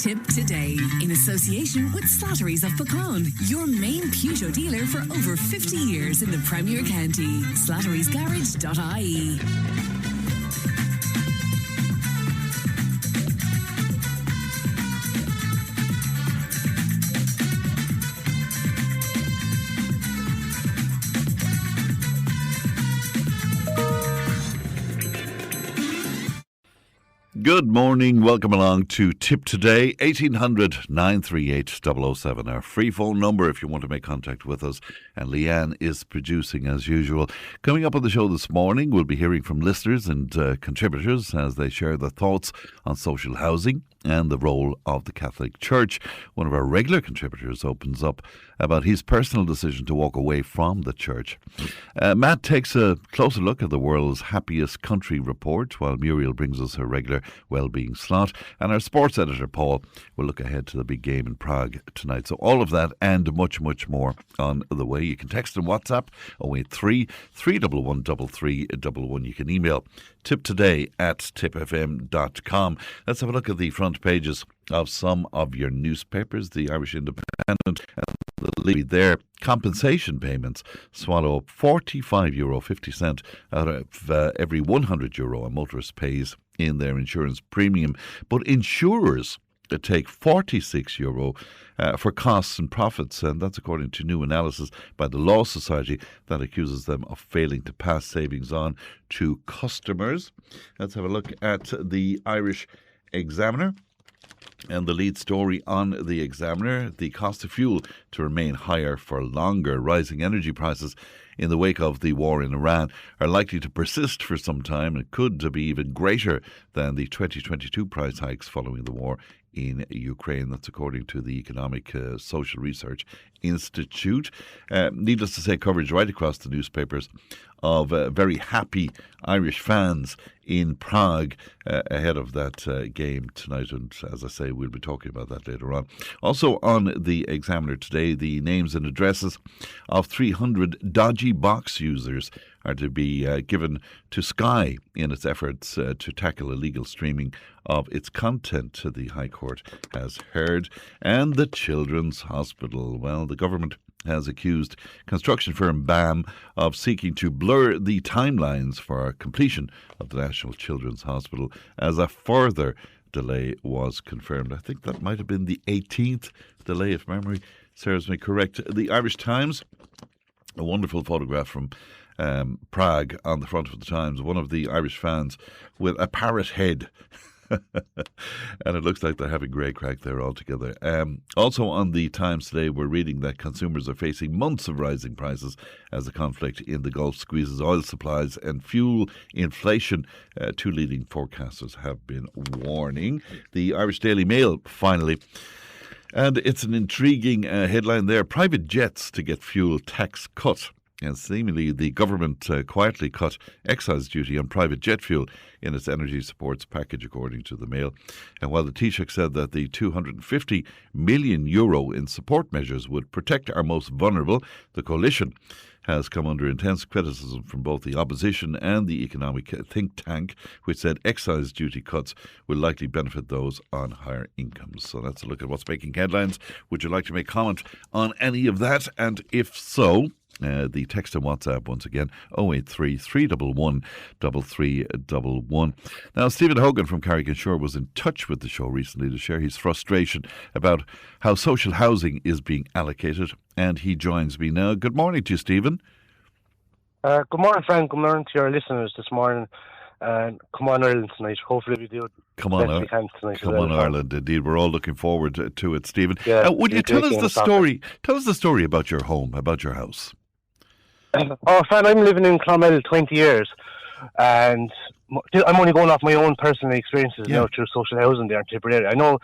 Tip today, in association with Slattery's of Pecan, your main Peugeot dealer for over 50 years in the Premier County. Slattery'sGarage.ie. Good morning, welcome along to Tip Today, 1800 938 007, our free phone number if you want to make contact with us. And Leanne is producing as usual. Coming up on the show this morning, we'll be hearing from listeners and contributors as they share their thoughts on social housing and the role of the Catholic Church. One of our regular contributors opens up about his personal decision to walk away from the church. Matt takes a closer look at the world's happiest country report, while Muriel brings us her regular wellbeing slot. And our sports editor, Paul, will look ahead to the big game in Prague tonight. So all of that and much, much more on the way. You can text and WhatsApp 083 311 3311. You can email tiptoday@tipfm.com. Let's have a look at the front pages of some of your newspapers. The Irish Independent and the Lead there. Compensation payments swallow up €45.50 out of every €100 a motorist pays in their insurance premium. But insurers take €46 for costs and profits, and that's according to new analysis by the Law Society that accuses them of failing to pass savings on to customers. Let's have a look at the Irish Examiner. And the lead story on the Examiner, the cost of fuel to remain higher for longer. Rising energy prices in the wake of the war in Iran are likely to persist for some time and could be even greater than the 2022 price hikes following the war in Ukraine. That's according to the Economic Social Research Institute. Needless to say, coverage right across the newspapers of very happy Irish fans in Prague ahead of that game tonight. And as I say, we'll be talking about that later on. Also on the Examiner today, the names and addresses of 300 dodgy box users are to be given to Sky in its efforts to tackle illegal streaming of its content, the High Court has heard. And the Children's Hospital. Well, the government has accused construction firm BAM of seeking to blur the timelines for completion of the National Children's Hospital as a further delay was confirmed. I think that might have been the 18th delay, if memory serves me correct. The Irish Times, a wonderful photograph from Prague on the front of the Times, one of the Irish fans with a parrot head. And it looks like they're having great crack there altogether. Also on the Times today, we're reading that consumers are facing months of rising prices as the conflict in the Gulf squeezes oil supplies and fuel inflation. Two leading forecasters have been warning. The Irish Daily Mail, finally. And it's an intriguing headline there. Private jets to get fuel tax cut. And seemingly the government quietly cut excise duty on private jet fuel in its energy supports package, according to the Mail. And while the Taoiseach said that the €250 million in support measures would protect our most vulnerable, the coalition has come under intense criticism from both the opposition and the economic think tank, which said excise duty cuts will likely benefit those on higher incomes. So that's a look at what's making headlines. Would you like to make comment on any of that? And if so, the text and WhatsApp once again 083 311 3311. Now, Stephen Hogan from Carrick-on-Shore was in touch with the show recently to share his frustration about how social housing is being allocated, and he joins me now. Good morning to you, Stephen. Good morning, Frank. Good morning to your listeners this morning. And come on, Ireland tonight. Hopefully we do it. Come on, Ireland. Indeed, we're all looking forward to it, Stephen. Yeah, would you tell us the story? Tell us the story about your home, about your house. Oh, Fran, I'm living in Clonmel 20 years, and I'm only going off my own personal experiences now through social housing there in Tipperary. I know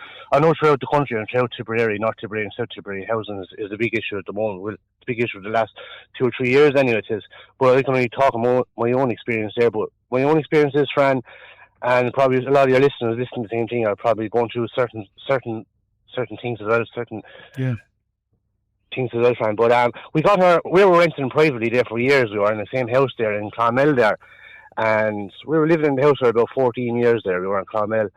throughout the country and throughout Tipperary, North Tipperary and South Tipperary, housing is a big issue at the moment. Well, it's a big issue for the last 2 or 3 years anyway, it is. But I can only talk about my own experience there. But my own experience is, Fran, and probably a lot of your listeners listening to the same thing are probably going through certain things as well, things as well, Fran. But we were renting privately there for years. We were in the same house there in Clonmel there. And we were living in the house for about 14 years there. We were in Clonmel.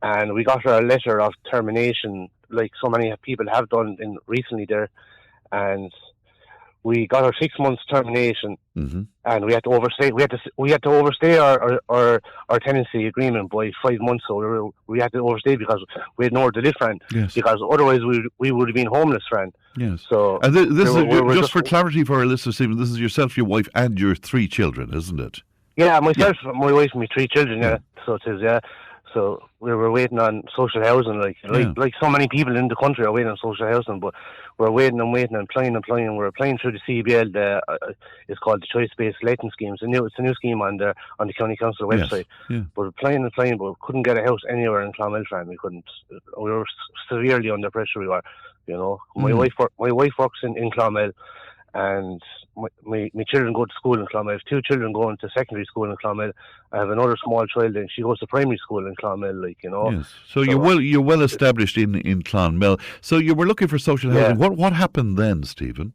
and we got a letter of termination, like so many people have done recently there, and we got our 6 months termination, and we had to overstay. We had to overstay our tenancy agreement by 5 months. So we had to overstay because we had nowhere to live, friend. Yes. Because otherwise we would have been homeless, friend. Yes. So and this is we're just for clarity for our listeners, Stephen. This is yourself, your wife, and your 3 children, isn't it? Yeah, myself, my wife, and my 3 children. Yeah. So it is. Yeah. So we were waiting on social housing, like so many people in the country are waiting on social housing, but we're waiting and applying. We're applying through the CBL. It's called the Choice-Based Letting Scheme. It's a new scheme on the county council website. Yes. Yeah. But applying, but couldn't get a house anywhere in Clonmel. We couldn't. We were severely under pressure. We were, My wife works in Clonmel, and my children go to school in Clonmel. I have 2 children going to secondary school in Clonmel. I have another small child, and she goes to primary school in Clonmel. Yes. So you're well established in Clonmel. So you were looking for social housing. What happened then, Stephen?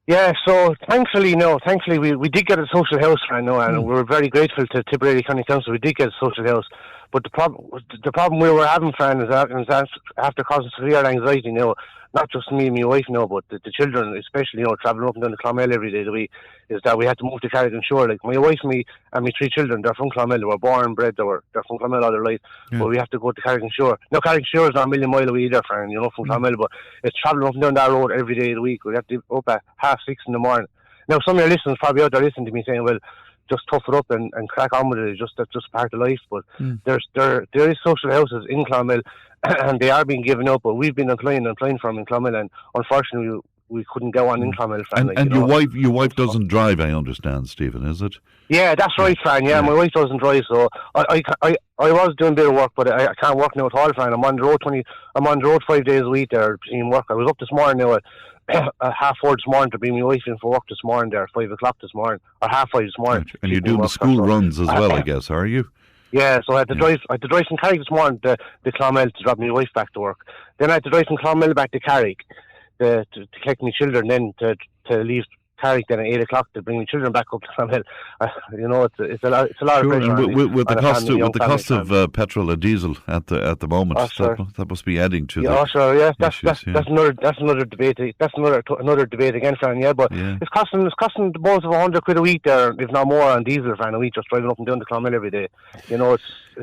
Yeah, so thankfully we did get a social house right now, and we were very grateful to Tipperary County Council. We did get a social house, but the problem we were having, friend, is that after causing severe anxiety, not just me and my wife, but the children, especially, travelling up and down to Clonmel every day of the week, is that we had to move to Carrick-on-Shore. Like my wife, me, and my 3 children, they're from Clonmel. They were born and bred. They're from Clonmel all their life. Yeah. But we have to go to Carrick-on-Shore. Now, Carrick-on-Shore is not a million miles away either, friend, from Clonmel, but it's travelling up and down that road every day of the week. We have to be up at 6:30 in the morning. Now, some of your listeners probably out there listening to me saying, well, just tough it up and crack on with it. That's just part of life. But there is social houses in Clonmel, and they are being given up. But we've been applying for them in Clonmel, and unfortunately we couldn't go on in Clonmel. And your wife doesn't drive, I understand, Stephen, is it? Yeah, that's right, Fran. Yeah, my wife doesn't drive, so I was doing a bit of work, but I can't work now at all, Fran. I'm on the road 5 days a week there between work. I was up this morning now at 4:30 this morning to bring my wife in for work this morning there, 5 o'clock this morning, or 5:30 this morning. And you're doing the school runs as well, I guess, are you? Yeah, so I had to drive from Carrick this morning to Clonmel to drop my wife back to work. Then I had to drive from Clonmel back to Carrick to collect my children, then to leave Carrick then at 8 o'clock to bring my children back up to Clonmel. It's a lot of pressure. And with the cost of petrol and diesel at the moment, that must be adding to that's another debate. That's another debate again, Fran. Yeah, but it's costing the bones of £100 a week there, if not more, on diesel, Fran, a week, just driving up and down to Clonmel every day.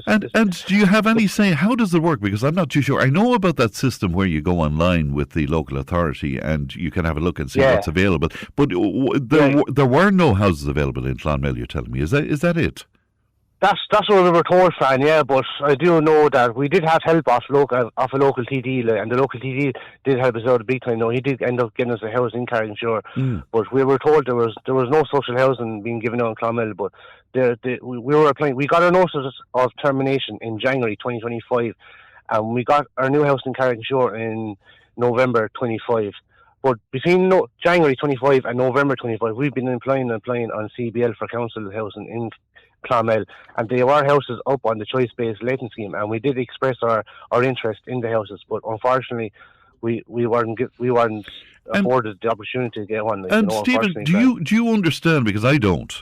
And do you have any say? How does it work? Because I'm not too sure. I know about that system where you go online with the local authority and you can have a look and see what's available. But there were no houses available in Clonmel, you're telling me. Is that it? That's what we were told, Fran, yeah, but I do know that we did have help off a local TD, and the local TD did help us out a big time. No, he did end up getting us a house in Carrick-on-Shore, but we were told there was no social housing being given out in Clonmel, but we were applying. We got a notice of termination in January 2025, and we got our new house in Carrick-on-Shore in November 25. But between January 25 and November 25, we've been applying on CBL for council housing in Clonmel, and there were houses up on the choice-based letting scheme, and we did express our interest in the houses, but unfortunately we weren't afforded the opportunity to get one. And Stephen, do you understand, because I don't,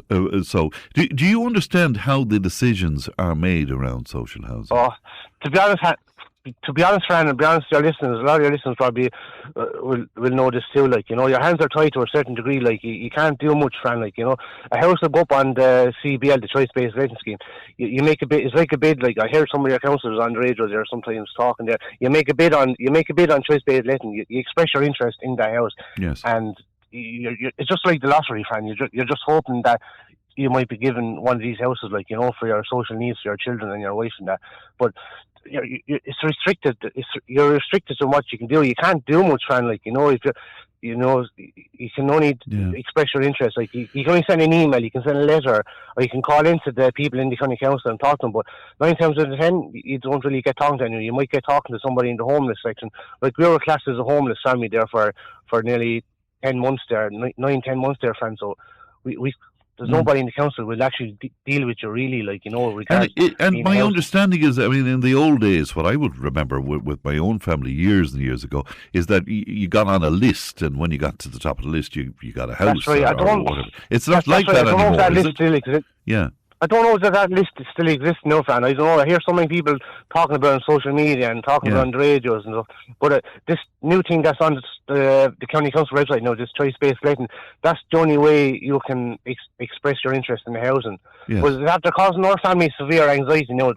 so do you understand how the decisions are made around social housing? To be honest, Fran, and be honest to your listeners, a lot of your listeners probably will know this too. Your hands are tied to a certain degree. You can't do much, Fran. A house will go up on the CBL, the choice-based letting scheme. You make a bid. It's like a bid. I heard some of your councillors on the radio there sometimes talking there. You make a bid on choice-based letting. You express your interest in that house. Yes. And it's just like the lottery, Fran. You're just hoping that you might be given one of these houses, for your social needs, for your children and your wife and that. But it's restricted. You're restricted to what you can do. You can't do much, Fran. If you can only express your interest. You can only send an email, you can send a letter, or you can call into the people in the county council and talk to them. But 9 times out of 10, you don't really get talking to anyone. You might get talking to somebody in the homeless section. We were classed as a homeless family there for nearly 10 months there, 9-10 months there, Fran. So there's nobody in the council will actually deal with you, really, And my understanding is, in the old days, what I would remember with my own family years and years ago is that you got on a list, and when you got to the top of the list, you got a house. That's right. Or whatever. It's not like that anymore. That list still exists. Yeah. I don't know that that list still exists now, Fran. I don't know. I hear so many people talking about it on social media and talking about it on the radios and stuff. But this new thing that's on the county council website now, this choice-based letting, that's the only way you can express your interest in the housing. Yes. But after causing our family severe anxiety now with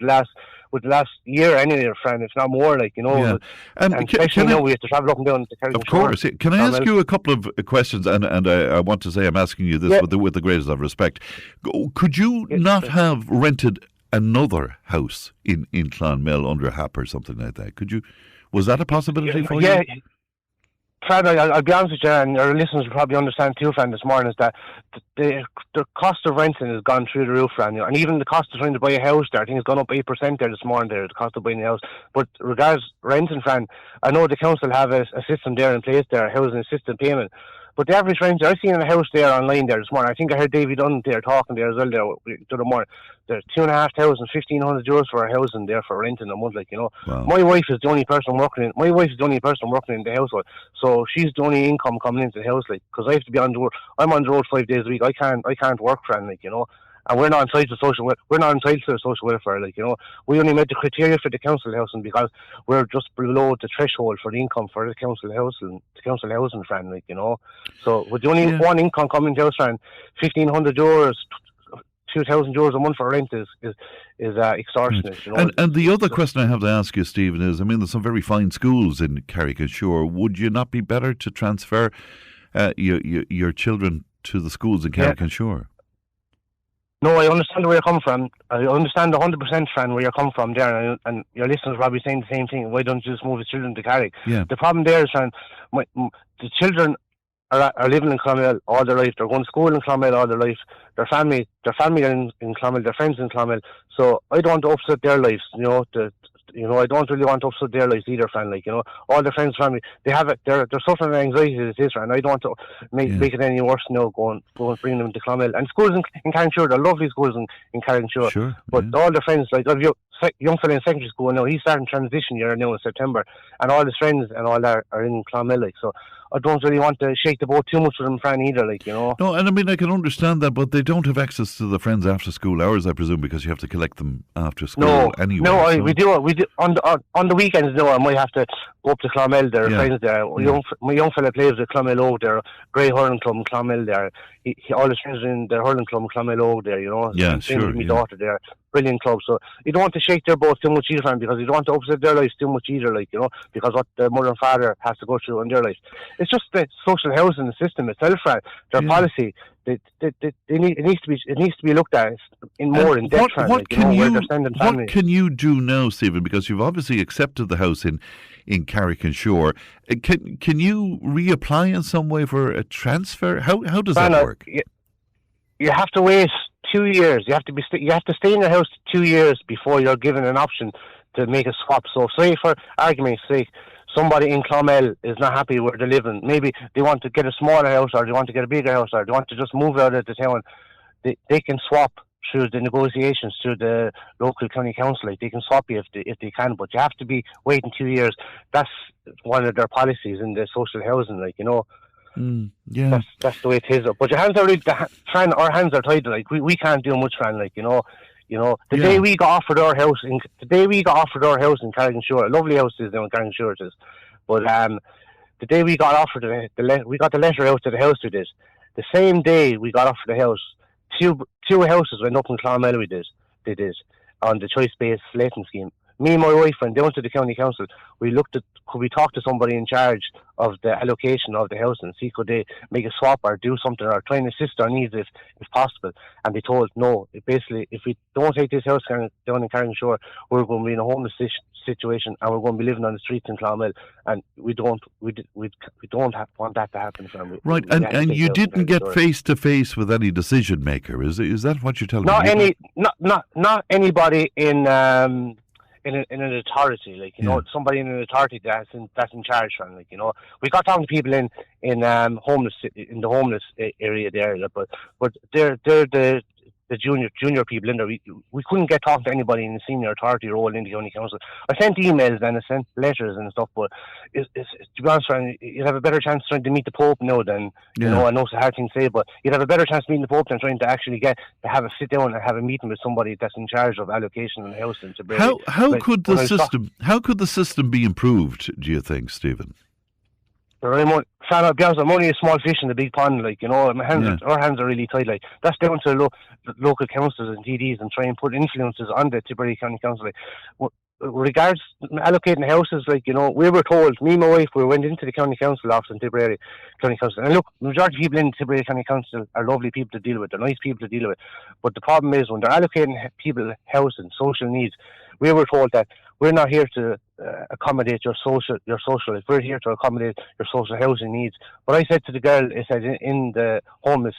the last year anyway, Fran, if not more, like, you know. Yeah. And especially now we have to travel up and down to Kerry. Of course. Can I ask you a couple of questions? And I want to say I'm asking you this with the greatest of respect. Could you not have rented another house in Clonmel under Hap or something like that? Could you? Was that a possibility for you? Yeah. Fran, I'll be honest with you, and our listeners will probably understand too, Fran, this morning, is that the cost of renting has gone through the roof, Fran, you know, and even the cost of trying to buy a house there, I think it's gone up 8% there this morning, the cost of buying a house. But regards renting, Fran, I know the council have a system there in place there, a housing assistance payment. But the average renter, I've seen in a house there online there this morning, I think I heard David Dunn there talking there as well there the other morning. There's €2,500, €1,500 for a house in there for renting a month, like, you know. Wow. My wife is the only person working in the household, so she's the only income coming into the house, like, because I have to be on the road. I'm on the road 5 days a week. I can't work, Fran, like, you know. And we're not entitled to social welfare, like, you know. We only met the criteria for the council housing because we're just below the threshold for the income for the council housing, Fran, like, you know. So with the only one income coming to house, Fran, €1,500, €2,000 a month for rent is extortionate. You know? And the other question I have to ask you, Stephen, is, I mean, there's some very fine schools in Carrick-on-Shore. Would you not be better to transfer your children to the schools in Carrick-on-Shore? No, I understand where you're coming from. I understand 100%, Fran, where you're coming from there, and your listeners are probably saying the same thing. Why don't you just move the children to Carrick? Yeah. The problem there is, Fran, the children are living in Clonmel all their life. They're going to school in Clonmel all their life. Their family are in Clonmel. Their friends in Clonmel. So I don't want to upset their lives. You know, I don't really want to upset their lives either, Fran. Like, you know, all their friends, family, they have it. They're suffering anxiety as it is, Fran. I don't want to make it any worse. You know, going bring them to Clonmel and schools in Carrick-on-Shore. They're lovely schools in Carrick-on-Shore. Sure. But all their friends, like I've young fella in secondary school now, he's starting transition year now in September, and all his friends and all that are in Clonmel, like, so I don't really want to shake the boat too much with them, Fran, either, like, you know. No, and I mean, I can understand that, but they don't have access to the friends after school hours, I presume, because you have to collect them after school anyway. No, we do on the weekends. No, I might have to go up to Clonmel. There are friends there. My young fella plays at Clonmel Oak there, Grey Hurling Club in Clonmel there. All his friends are in the hurling club in Clonmel Oak there, you know. Yeah, and sure. My daughter there, brilliant club. So you don't want to shake their boat too much either, Fran, because you don't want to upset their lives too much either, like, you know, because what their mother and father has to go through in their life. It's just the social housing system itself, Fran. Their policy, it needs to be looked at in depth, Fran. What can you do now, Stephen? Because you've obviously accepted the house in Carrick-on-Shore. Can you reapply in some way for a transfer? How does that work? You have to wait 2 years. You have to stay in the house 2 years before you're given an option to make a swap. So, say for argument's sake, somebody in Clonmel is not happy where they're living. Maybe they want to get a smaller house, or they want to get a bigger house, or they want to just move out of the town. They can swap through the negotiations through the local county council. Like, they can swap you if they can, but you have to be waiting 2 years. That's one of their policies in the social housing, like, you know. That's the way it is. But your hands are really, Fran, our hands are tied. Like, we can't do much, Fran. Like, you know, the day we got offered our house in Carrick-on-Shore, a lovely house is now in Carrick-on-Shore, it is. But the day we got offered we got the letter out to the house we did. The same day we got offered the house, two houses went up in Clonmel. They did on the choice-based letting scheme. Me and my wife went down to the county council. We looked at, could we talk to somebody in charge of the allocation of the house and see could they make a swap or do something or try and assist our needs if possible. And they told no. Basically, if we don't take this house down in Carrick-on-Shore, we're going to be in a homeless situation and we're going to be living on the streets in Clonmel, and we don't want that to happen. Right, and you didn't get face to face with any decision maker. Is that what you're telling me? Not anybody in an authority, like, you know, somebody in an authority that's in charge, Fran, like, you know. We got talking to people in the homeless area there, but they're the the junior people in there. We couldn't get talking to anybody in the senior authority role in the county council. I sent emails and I sent letters and stuff, but it's to be honest, Fran, you'd have a better chance trying to meet the Pope now than, you know, I know it's a hard thing to say, but you'd have a better chance meeting the Pope than trying to actually get to have a sit down and have a meeting with somebody that's in charge of allocation and housing. How could the system be improved, do you think, Stephen? Fran, I'll be honest, I'm only a small fish in the big pond, like, you know, our hands are really tight, like, that's down to local councils and TDs and try and put influences on the Tipperary County Council. Like, regards allocating houses, like, you know, we were told, me and my wife, we went into the County Council office in Tipperary County Council, and look, the majority of people in Tipperary County Council are lovely people to deal with, they're nice people to deal with, but the problem is when they're allocating people housing, social needs, we were told that we're not here to accommodate your social life. We're here to accommodate your social housing needs. But I said to the girl, I said in the homeless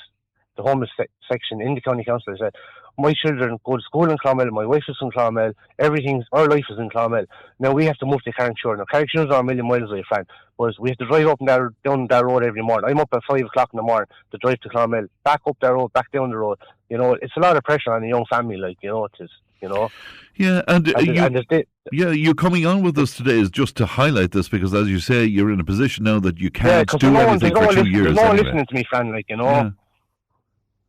section in the county council, I said, my children go to school in Clonmel, my wife is in Clonmel, our life is in Clonmel. Now we have to move to Carrickshire. Now Carrickshire is a million miles away, Fran, but we have to drive up and down that road every morning. I'm up at 5 o'clock in the morning to drive to Clonmel, back up that road, back down the road. You know, it's a lot of pressure on a young family, like, you know, it is. You know, you're coming on with us today is just to highlight this, because as you say, you're in a position now that you can't do everything for 2 years. There's no one listening to me, Fran. Like, you know,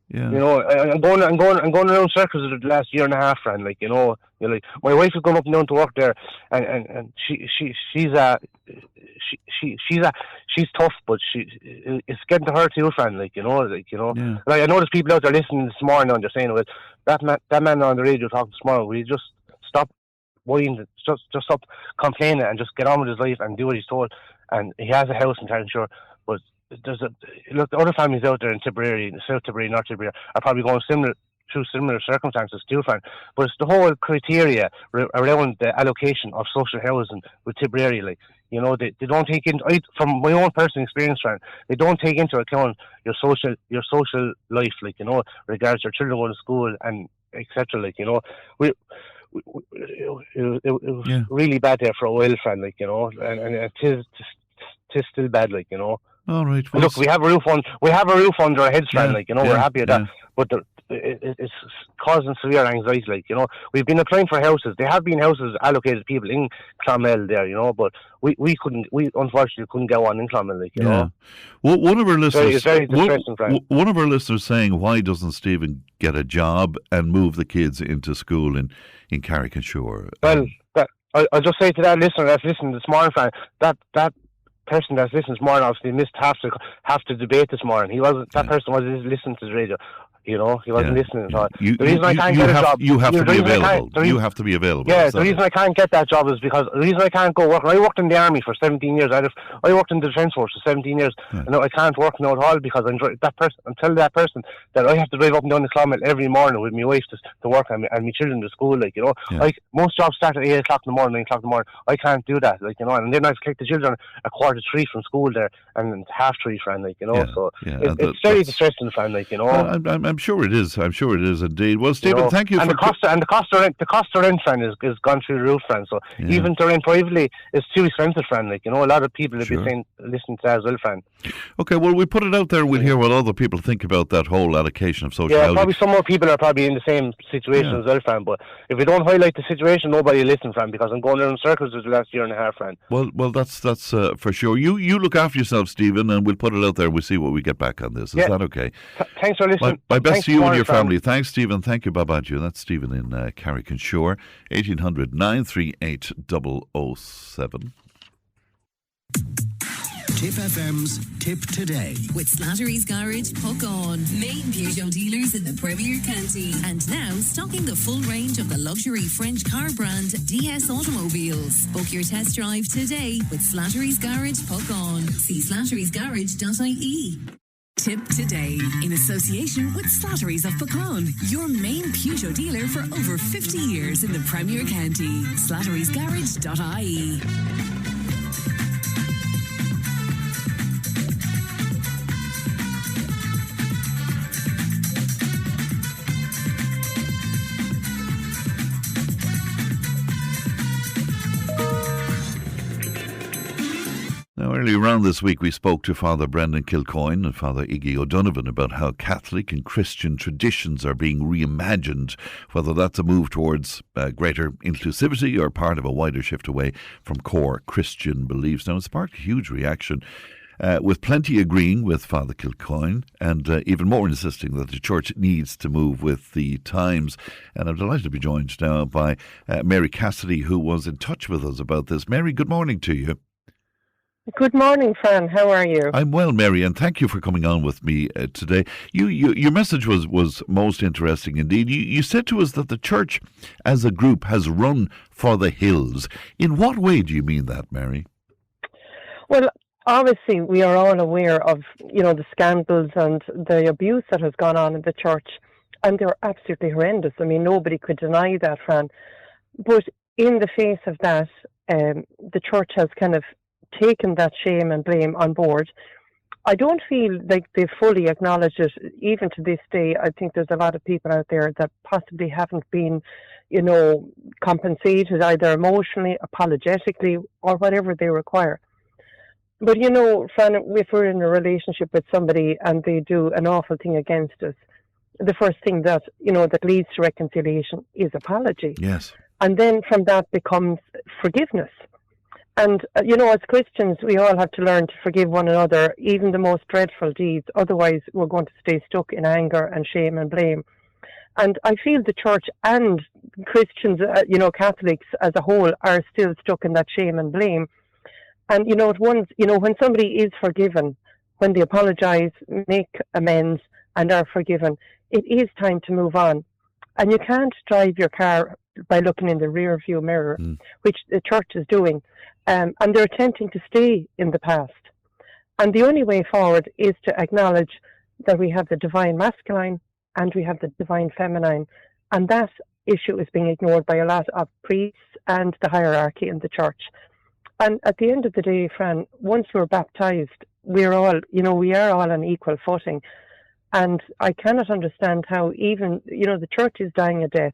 you know, I'm going around circles the last year and a half, Fran. Like, you know, like my wife is going up and down to work there, and she's tough, but it's getting to her too, Fran. Like, you know. Like, I know there's people out there listening this morning and they're saying, well, that man on the radio talking this morning, will you just stop whining, just stop complaining and just get on with his life and do what he's told? And he has a house in Carrickshire, but the other families out there in Tipperary, South Tipperary, North Tipperary, are probably going through similar circumstances too, Fran. But it's the whole criteria around the allocation of social housing with Tipperary. Like, you know, they don't take into, from my own personal experience, Fran, they don't take into account your social life, like, you know, regards your children going to school and etc. Like, you know, it was really bad there for a while, Fran. Like, you know, and it is still bad, like, you know. All right. Well, look, we have a roof under our heads, Fran. Like, you know, we're happy with that. But it's causing severe anxiety. Like, you know, we've been applying for houses. There have been houses allocated to people in Clonmel there, you know, but we unfortunately couldn't get one in Clonmel. Like, you know. Well, one of our listeners, it's very distressing, Fran. One of our listeners saying, why doesn't Stephen get a job and move the kids into school in Carrickshire? Well, I'll just say to that listener that's listening this morning, Fran, that person that's listening this morning obviously missed half the debate this morning. That person wasn't listening to the radio. You know, he wasn't listening at all. The reason I can't get a job, you have to be available. You have to be available. Yeah, the reason I can't get that job is because the reason I can't go work. I worked in the army for 17 years. I worked in the defence force for 17 years. And now I can't work now at all because I'm telling that person that I have to drive up and down the Clonmel every morning with my wife to work and my children to school. Like, you know, like most jobs start at 8 o'clock in the morning, 9 o'clock in the morning. I can't do that. Like, you know, and then I have to collect the children at 2:45 from school there and 2:30, Fran. Like, you know, so it's very distressing, Fran. Like, you know, I'm sure it is. I'm sure it is indeed. Well, Stephen, you know, thank you. And the cost of rent, Fran, is gone through the roof, Fran. So even to rent privately is too expensive, Fran. Like, you know, a lot of people have been saying, listen to that as well, Fran. Okay, well, we put it out there. We'll hear what other people think about that whole allocation of social housing. Probably some more people are probably in the same situation as well, Fran. But if we don't highlight the situation, nobody will listen, Fran, because I'm going around in circles for the last year and a half, Fran. Well, that's for sure. You look after yourself, Stephen, and we'll put it out there. We'll see what we get back on this. Is that okay? Thanks for listening. My best to you and your family. Thanks, Stephen. Thank you, Babadju. That's Stephen in Carrickshire. 1800 938 007. Tipp FM's Tip Today. With Slattery's Garage, Hook On. Main Peugeot dealers in the Premier County. And now stocking the full range of the luxury French car brand DS Automobiles. Book your test drive today with Slattery's Garage, Hook On. See slatterysgarage.ie. Tip Today, in association with Slattery's of Pecan, your main Peugeot dealer for over 50 years in the Premier County. slatterysgarage.ie. Now, earlier on this week, we spoke to Father Brendan Kilcoyne and Father Iggy O'Donovan about how Catholic and Christian traditions are being reimagined, whether that's a move towards greater inclusivity or part of a wider shift away from core Christian beliefs. Now, it sparked a huge reaction, with plenty agreeing with Father Kilcoyne and even more insisting that the Church needs to move with the times. And I'm delighted to be joined now by Mary Cassidy, who was in touch with us about this. Mary, good morning to you. Good morning, Fran. How are you? I'm well, Mary, and thank you for coming on with me today. Your message was most interesting indeed. You said to us that the Church as a group has run for the hills. In what way do you mean that, Mary? Well, obviously we are all aware of, the scandals and the abuse that has gone on in the Church, and they're absolutely horrendous. I mean, nobody could deny that, Fran. But in the face of that, the Church has kind of taken that shame and blame on board. I don't feel like they fully acknowledge it, even to this day. I think there's a lot of people out there that possibly haven't been, compensated either emotionally, apologetically, or whatever they require. But, Fran, if we're in a relationship with somebody and they do an awful thing against us, the first thing that, that leads to reconciliation is apology. Yes. And then from that becomes forgiveness. And, as Christians, we all have to learn to forgive one another, even the most dreadful deeds. Otherwise, we're going to stay stuck in anger and shame and blame. And I feel the Church and Christians, Catholics as a whole, are still stuck in that shame and blame. And, when somebody is forgiven, when they apologise, make amends and are forgiven, it is time to move on. And you can't drive your car by looking in the rear view mirror, which the Church is doing. And they're attempting to stay in the past. And the only way forward is to acknowledge that we have the divine masculine and we have the divine feminine. And that issue is being ignored by a lot of priests and the hierarchy in the Church. And at the end of the day, Fran, once we're baptised, we are all on equal footing. And I cannot understand how even, the Church is dying a death.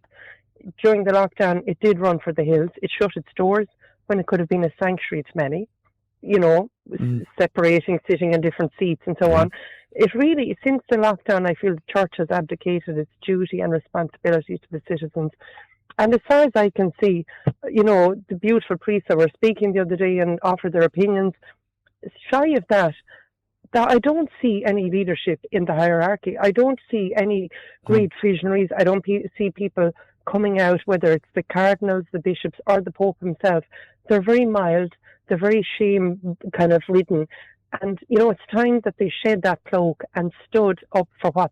During the lockdown, it did run for the hills. It shut its doors when it could have been a sanctuary to many, separating, sitting in different seats and so on. It really, since the lockdown, I feel the Church has abdicated its duty and responsibility to the citizens. And as far as I can see, the beautiful priests that were speaking the other day and offered their opinions, shy of that I don't see any leadership in the hierarchy. I don't see any great visionaries. I don't see people coming out, whether it's the cardinals, the bishops, or the Pope himself. They're very mild. They're very shame kind of ridden. And, it's time that they shed that cloak and stood up for what,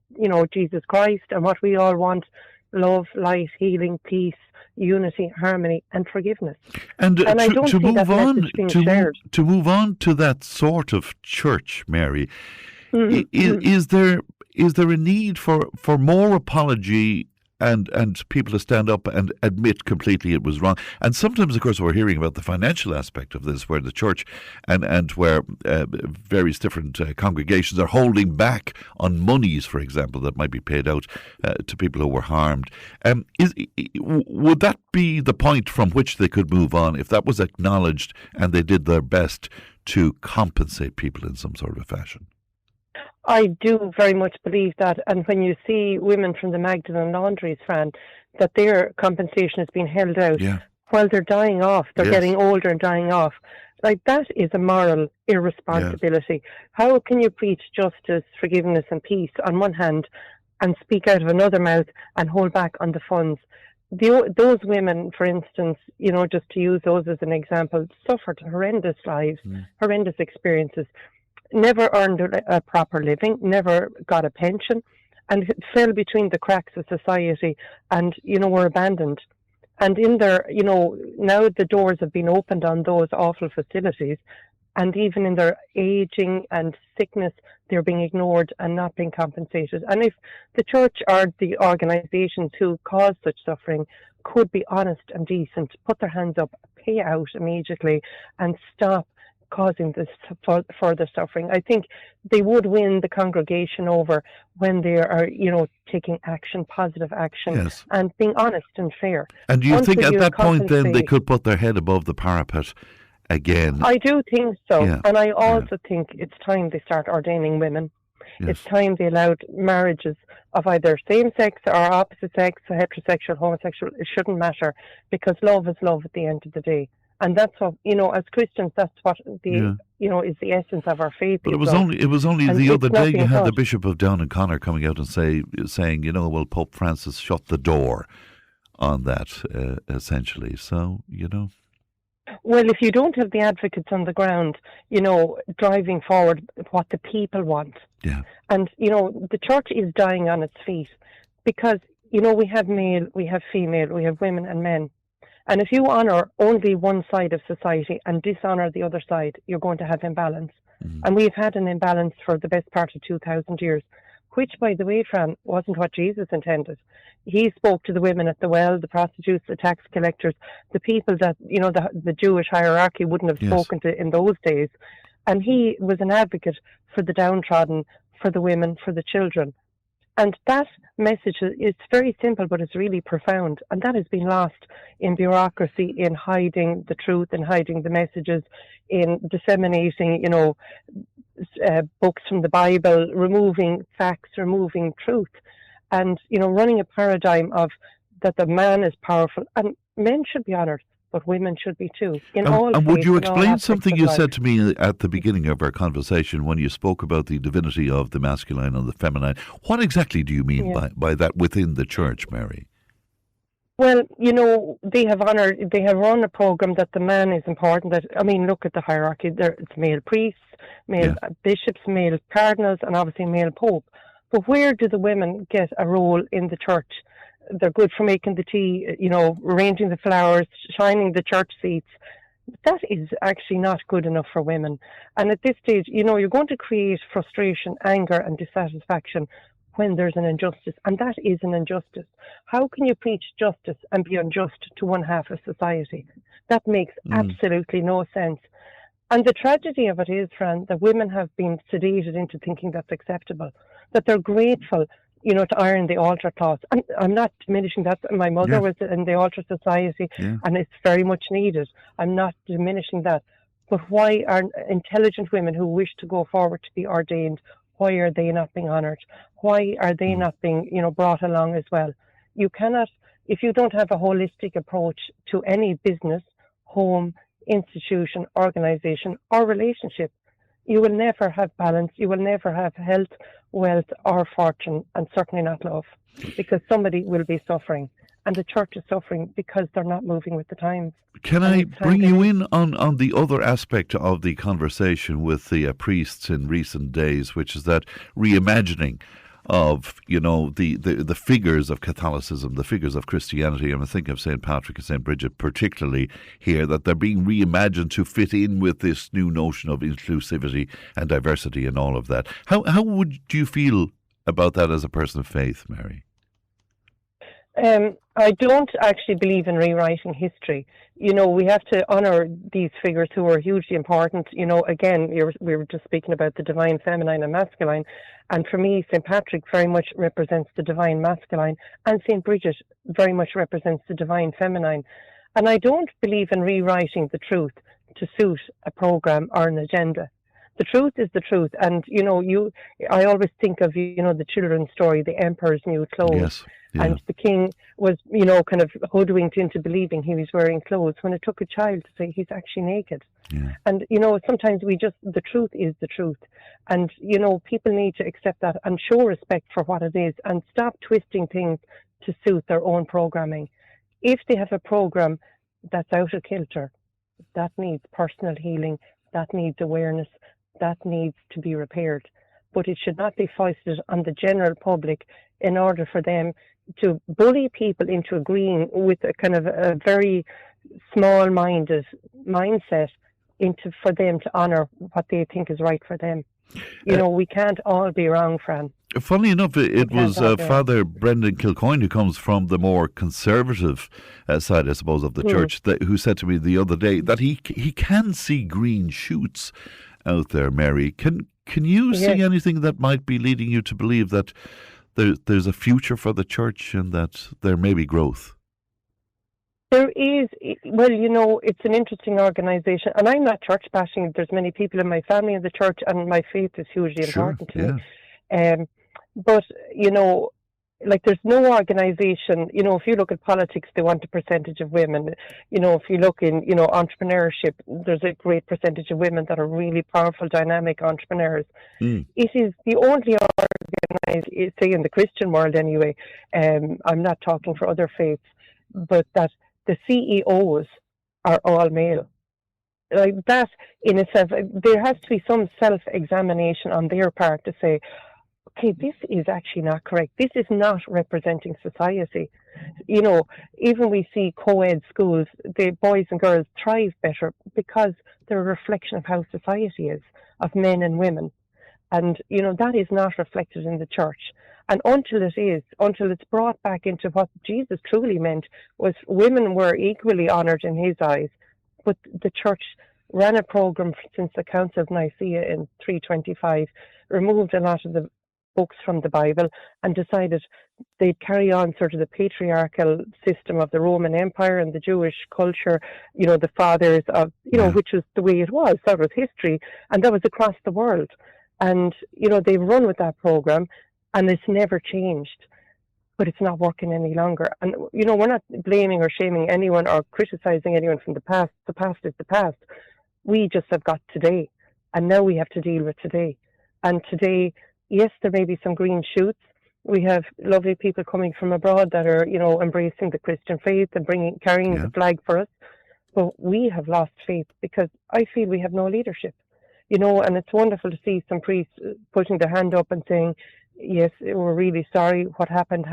Jesus Christ and what we all want: love, light, healing, peace, unity, harmony, and forgiveness. And I don't see that message being shared. To move on to that sort of church, Mary, is there a need for more apology and people to stand up and admit completely it was wrong? And sometimes, of course, we're hearing about the financial aspect of this, where the church and where various different congregations are holding back on monies, for example, that might be paid out to people who were harmed. Would that be the point from which they could move on, if that was acknowledged and they did their best to compensate people in some sort of fashion? I do very much believe that. And when you see women from the Magdalene laundries, Fran, that their compensation is being held out while they're dying off, they're getting older and dying off. Like, that is a moral irresponsibility. Yeah. How can you preach justice, forgiveness and peace on one hand and speak out of another mouth and hold back on the funds? Those women, for instance, just to use those as an example, suffered horrendous lives, horrendous experiences. Never earned a proper living, never got a pension, and fell between the cracks of society and, were abandoned. And in their, now the doors have been opened on those awful facilities, and even in their aging and sickness, they're being ignored and not being compensated. And if the church or the organisations who cause such suffering could be honest and decent, put their hands up, pay out immediately, and stop causing this further suffering, I think they would win the congregation over when they are, taking action, positive action, and being honest and fair. And do you think at that point then they could put their head above the parapet again. I do think so. Yeah. And I also think it's time they start ordaining women. Yes. It's time they allowed marriages of either same sex or opposite sex, heterosexual, homosexual. It shouldn't matter, because love is love at the end of the day. And that's what, as Christians, that's what is the essence of our faith. But it was only And the it's other day nothing you had the else. Bishop of Down and Connor coming out and saying, well, Pope Francis shut the door on that, essentially. So, Well, if you don't have the advocates on the ground, driving forward what the people want. Yeah. And, the church is dying on its feet because, we have male, we have female, we have women and men. And if you honour only one side of society and dishonour the other side, you're going to have imbalance. Mm-hmm. And we've had an imbalance for the best part of 2,000 years, which, by the way, Fran, wasn't what Jesus intended. He spoke to the women at the well, the prostitutes, the tax collectors, the people that, the Jewish hierarchy wouldn't have spoken to in those days. And he was an advocate for the downtrodden, for the women, for the children. And that message is very simple, but it's really profound. And that has been lost in bureaucracy, in hiding the truth, in hiding the messages, in disseminating, books from the Bible, removing facts, removing truth, and, running a paradigm of that the man is powerful. And men should be honoured, but women should be too. And would you explain something you said to me at the beginning of our conversation when you spoke about the divinity of the masculine and the feminine? What exactly do you mean by that within the church, Mary? Well, they have run a program that the man is important. Look at the hierarchy. It's male priests, male bishops, male cardinals, and obviously male pope. But where do the women get a role in the church? They're good for making the tea, arranging the flowers, shining the church seats. That is actually not good enough for women. And at this stage, you're going to create frustration, anger, and dissatisfaction when there's an injustice. And that is an injustice. How can you preach justice and be unjust to one half of society? That makes absolutely no sense. And the tragedy of it is, Fran, that women have been sedated into thinking that's acceptable, that they're grateful to iron the altar cloth. And I'm not diminishing that. My mother was in the altar society, and it's very much needed. I'm not diminishing that. But why are intelligent women who wish to go forward to be ordained, why are they not being honoured? Why are they not being, brought along as well? You cannot, if you don't have a holistic approach to any business, home, institution, organisation, or relationship, you will never have balance, you will never have health, wealth, or fortune, and certainly not love, because somebody will be suffering. And the church is suffering because they're not moving with the times. Can I bring you in on the other aspect of the conversation with the priests in recent days, which is that reimagining of, the figures of Catholicism, the figures of Christianity. I'm thinking of St. Patrick and St. Bridget particularly here, that they're being reimagined to fit in with this new notion of inclusivity and diversity and all of that. How would you feel about that as a person of faith, Mary? I don't actually believe in rewriting history. We have to honour these figures who are hugely important. Again, we were just speaking about the divine feminine and masculine. And for me, St. Patrick very much represents the divine masculine, and St. Bridget very much represents the divine feminine. And I don't believe in rewriting the truth to suit a programme or an agenda. The truth is the truth. And, I always think of, the children's story, the emperor's new clothes. Yes. Yeah. And the king was, kind of hoodwinked into believing he was wearing clothes when it took a child to say he's actually naked. Yeah. And, sometimes the truth is the truth. And, people need to accept that and show respect for what it is and stop twisting things to suit their own programming. If they have a program that's out of kilter, that needs personal healing, that needs awareness, that needs to be repaired. But it should not be foisted on the general public in order for them to bully people into agreeing with a kind of a very small-minded mindset for them to honour what they think is right for them. We can't all be wrong, Fran. Funnily enough, it was Father Brendan Kilcoyne, who comes from the more conservative side, I suppose, of the church, who said to me the other day that he can see green shoots out there, Mary. Can you see anything that might be leading you to believe that there's a future for the church and that there may be growth? There is, well, it's an interesting organisation, and I'm not church bashing. There's many people in my family in the church, and my faith is hugely important to me. But, like there's no organisation, if you look at politics, they want a percentage of women. If you look in, entrepreneurship, there's a great percentage of women that are really powerful, dynamic entrepreneurs. It is the only organised, say in the Christian world anyway, I'm not talking for other faiths, but that the CEOs are all male. Like that in itself, there has to be some self-examination on their part to say, okay, this is actually not correct. This is not representing society. Even we see co-ed schools, the boys and girls thrive better because they're a reflection of how society is, of men and women. And, that is not reflected in the church. And until it's brought back into what Jesus truly meant, was women were equally honoured in his eyes. But the church ran a program since the Council of Nicaea in 325, removed a lot of the books from the Bible and decided they'd carry on sort of the patriarchal system of the Roman Empire and the Jewish culture, the fathers of, which was the way it was, that was history, and that was across the world. And, they've run with that program and it's never changed, but it's not working any longer. And, we're not blaming or shaming anyone or criticizing anyone from the past. The past is the past. We just have got today, and now we have to deal with today. And today, yes, there may be some green shoots. We have lovely people coming from abroad that are, embracing the Christian faith and carrying the flag for us. But we have lost faith because I feel we have no leadership, and it's wonderful to see some priests putting their hand up and saying, yes, we're really sorry, what happened,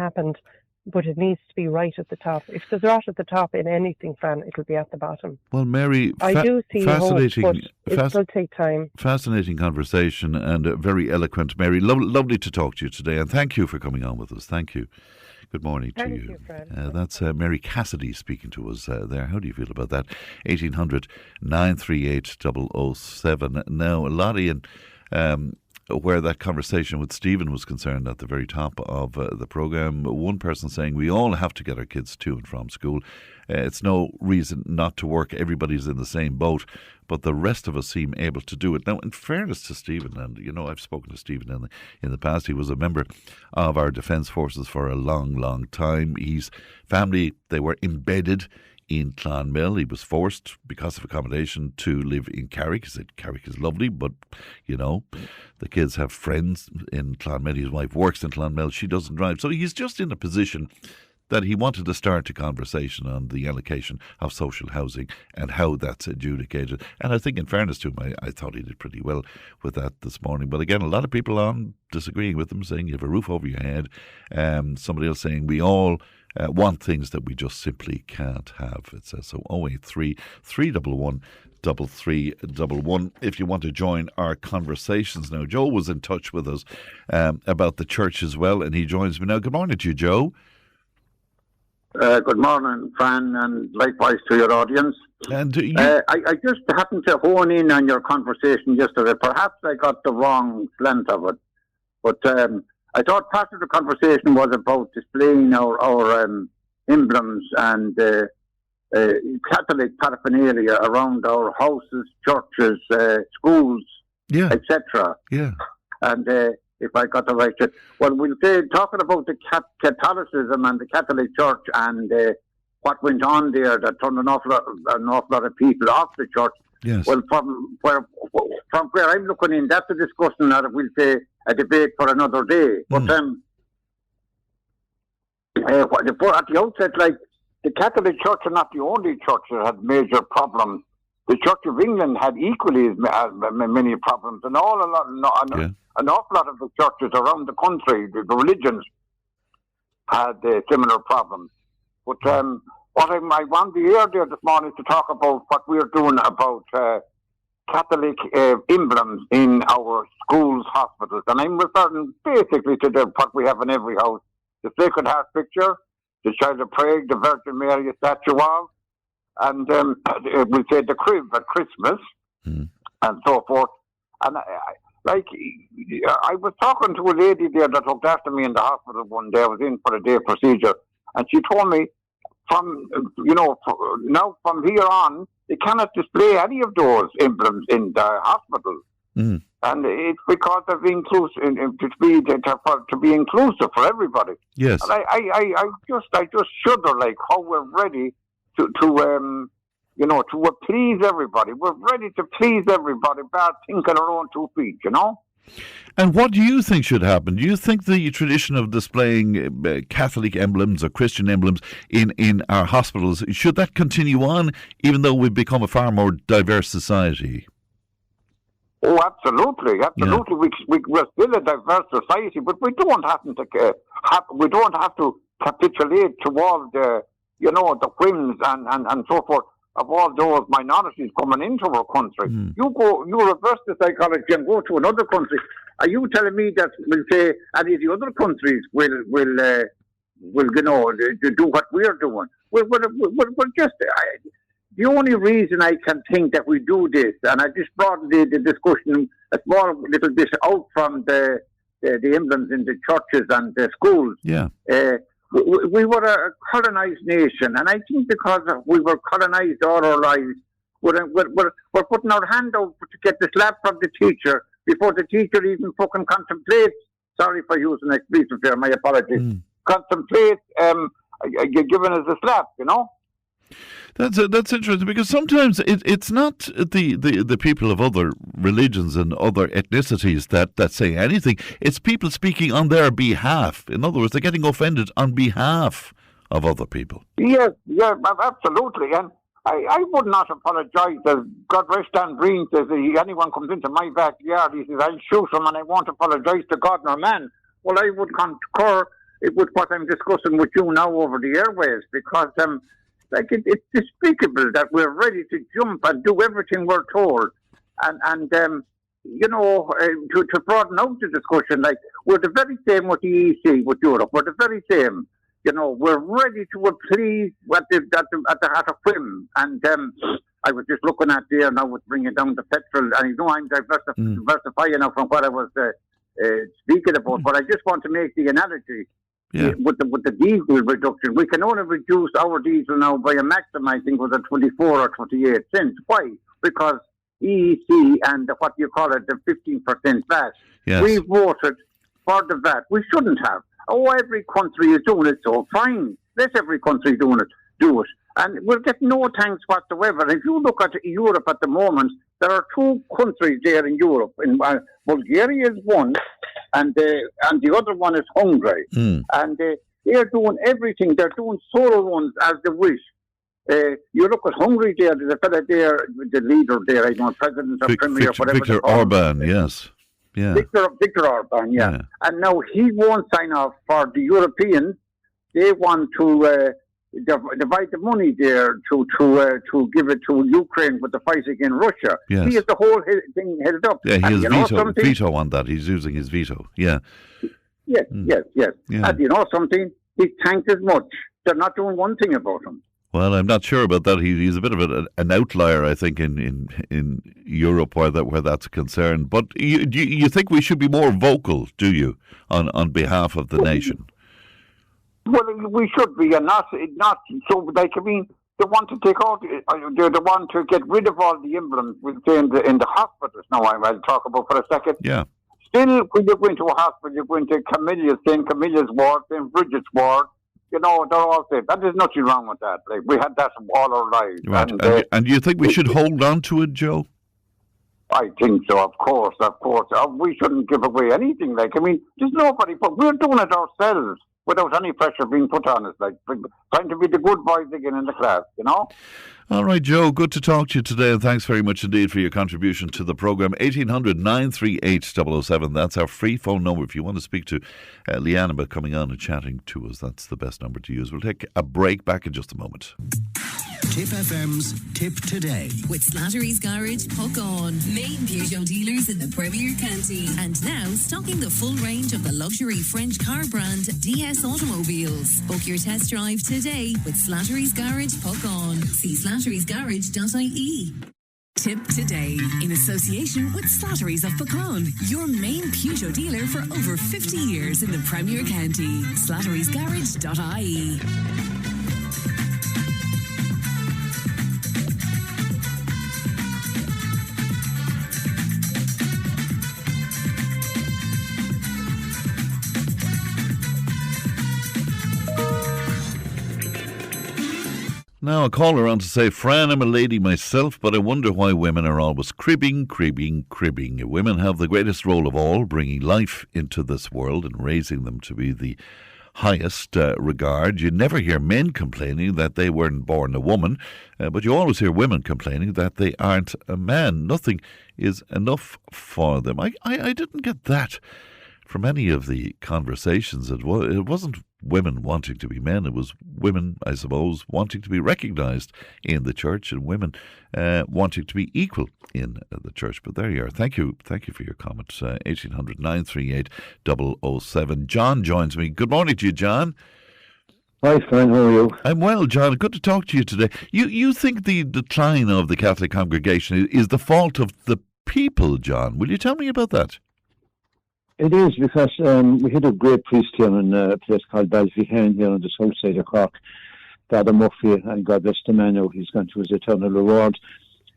but it needs to be right at the top. If there's right at the top in anything, Fran, it'll be at the bottom. Well, Mary, I do see fascinating, hope, but it'll take time. Fascinating conversation and very eloquent, Mary. Lovely to talk to you today, and thank you for coming on with us. Thank you. Good morning to you. Thank you, Fred. That's Mary Cassidy speaking to us there. How do you feel about that? 1800 938 007. Now, Lottie, and where that conversation with Stephen was concerned at the very top of the programme, one person saying we all have to get our kids to and from school. It's no reason not to work. Everybody's in the same boat, but the rest of us seem able to do it. Now, in fairness to Stephen, and I've spoken to Stephen in the past, he was a member of our Defence Forces for a long, long time. His family, they were embedded in Clonmel. He was forced, because of accommodation, to live in Carrick. He said Carrick is lovely, but, the kids have friends in Clonmel. His wife works in Clonmel. She doesn't drive. So he's just in a position that he wanted to start a conversation on the allocation of social housing and how that's adjudicated. And I think, in fairness to him, I thought he did pretty well with that this morning. But again, a lot of people on disagreeing with him, saying you have a roof over your head. Somebody else saying we all want things that we just simply can't have. It says so. 083 311 3311 if you want to join our conversations. Now, Joe was in touch with us about the church as well, and he joins me now. Good morning to you, Joe. Good morning, Fran, and likewise to your audience. And I just happened to hone in on your conversation yesterday. Perhaps I got the wrong slant of it, but I thought part of the conversation was about displaying our emblems and Catholic paraphernalia around our houses, churches, schools, etc. Yeah. And if I got the right, well, we'll say, talking about the Catholicism and the Catholic Church and what went on there that turned an awful lot of people off the church. Yes. Well, from where I'm looking in, that's a discussion that we'll say a debate for another day. But at the outset, like, the Catholic Church are not the only church that had major problems. The Church of England had equally as many problems, and an awful lot of the churches around the country, the religions, had similar problems. But what I want to hear there this morning is to talk about what we're doing about Catholic emblems in our schools, hospitals, and I'm referring basically to what we have in every house: the Sacred Heart picture, the Child of Prague, the Virgin Mary statue of, and we'll say the crib at Christmas, and so forth. And I was talking to a lady there that looked after me in the hospital one day. I was in for a day procedure, and she told me now from here on, they cannot display any of those emblems in the hospital. Mm. And it's because of inclusive, to be inclusive for everybody. Yes. And I just shudder like how we're ready to please everybody. We're ready to please everybody, but thinking our own 2 feet, And what do you think should happen? Do you think the tradition of displaying Catholic emblems or Christian emblems in our hospitals, should that continue on, even though we've become a far more diverse society? Oh, absolutely. Yeah. We're still a diverse society, but we don't have to capitulate to all the whims and so forth of all those minorities coming into our country. You reverse the psychology and go to another country. Are you telling me that we'll say any of the other countries will do what we're doing? We're just. The only reason I can think that we do this, and I just brought the discussion a small little bit out from the emblems in the churches and the schools. Yeah. We were a colonized nation, and I think because we were colonized all our lives, we're putting our hand out to get the slap from the teacher before the teacher even fucking contemplates. Sorry for using an expletive there, my apologies. Contemplates giving us a slap, That's interesting, because sometimes it's not the people of other religions and other ethnicities that say anything. It's people speaking on their behalf. In other words, they're getting offended on behalf of other people. Yes, absolutely. And I would not apologise. As God rest Dan Breen says, anyone comes into my backyard, he says, I'll shoot him and I won't apologise to God nor man. Well, I would concur with what I'm discussing with you now over the airways, because it's despicable that we're ready to jump and do everything we're told, and to broaden out the discussion, like we're the very same with the EEC, with Europe. We're the very same. We're ready to please at a whim. And I was just looking at there now with bringing down the petrol, and I'm diversifying now from what I was speaking about. But I just want to make the analogy. Yeah. With the diesel reduction, we can only reduce our diesel now by a maximum, I think, was at 24 or 28 cents. Why? Because EEC and the 15% VAT. Yes. We voted for the VAT. We shouldn't have. Oh, every country is doing it, so fine. Let every country do it. And we'll get no thanks whatsoever. And if you look at Europe at the moment, there are 2 countries there in Europe. Bulgaria is one, and the other one is Hungary. And they're doing everything. They're doing solar ones as they wish. You look at Hungary there, there's a fella there, the leader there, I don't know, president or premier, whatever. Victor Orban, yes. Yeah. Victor Orban, yeah. And now he won't sign off for the Europeans. They want to divide the money there to give it to Ukraine with the fight against Russia. Yes. He has the whole thing held up. Yeah, he has veto on that. He's using his veto. Yeah. Yes. Yeah. And you know something? He's tanked as much. They're not doing one thing about him. Well, I'm not sure about that. He's a bit of an outlier, I think, in Europe where that's concerned. But you think we should be more vocal, do you, on behalf of the nation? Well, we should be, and not so. Like, I mean, they want to take out. They want to get rid of all the emblems in the hospitals. Now, I'll talk about for a second. Yeah. Still, when you go into a hospital, you go into St. Camillus ward, St. Bridget's ward. They're all safe. There's nothing wrong with that. Like, we had that all our lives. Right. And do you think we should hold on to it, Joe? I think so, of course. We shouldn't give away anything. Like, I mean, there's nobody, but we're doing it ourselves without any pressure being put on us. Like, trying to be the good boys again in the class, All right, Joe, good to talk to you today, and thanks very much indeed for your contribution to the programme. 1800 938 007, that's our free phone number if you want to speak to Leanne about coming on and chatting to us. That's the best number to use. We'll take a break, back in just a moment. Tipp FM's Tip Today. With Slattery's Garage, Puck On. Main Peugeot dealers in the Premier County. And now stocking the full range of the luxury French car brand DS Automobiles. Book your test drive today with Slattery's Garage, Puck On. See slatterysgarage.ie. Tip Today, in association with Slattery's of Pecan, your main Peugeot dealer for over 50 years in the Premier County. slatterysgarage.ie. Now, a caller on to say, Fran, I'm a lady myself, but I wonder why women are always cribbing. Women have the greatest role of all, bringing life into this world and raising them to be the highest regard. You never hear men complaining that they weren't born a woman, but you always hear women complaining that they aren't a man. Nothing is enough for them. I didn't get that from any of the conversations. It wasn't women wanting to be men. It was women, I suppose, wanting to be recognised in the church, and women wanting to be equal in the church. But there you are. Thank you for your comments. 1800 938 007. John joins me. Good morning to you, John. Hi, Fran. How are you? I'm well, John. Good to talk to you today. You think the decline of the Catholic congregation is the fault of the people, John? Will you tell me about that? It is, because we had a great priest here in a place called Ballyvihan here on the south side of Cork, Father Murphy, and God bless the man now, he's gone to his eternal reward.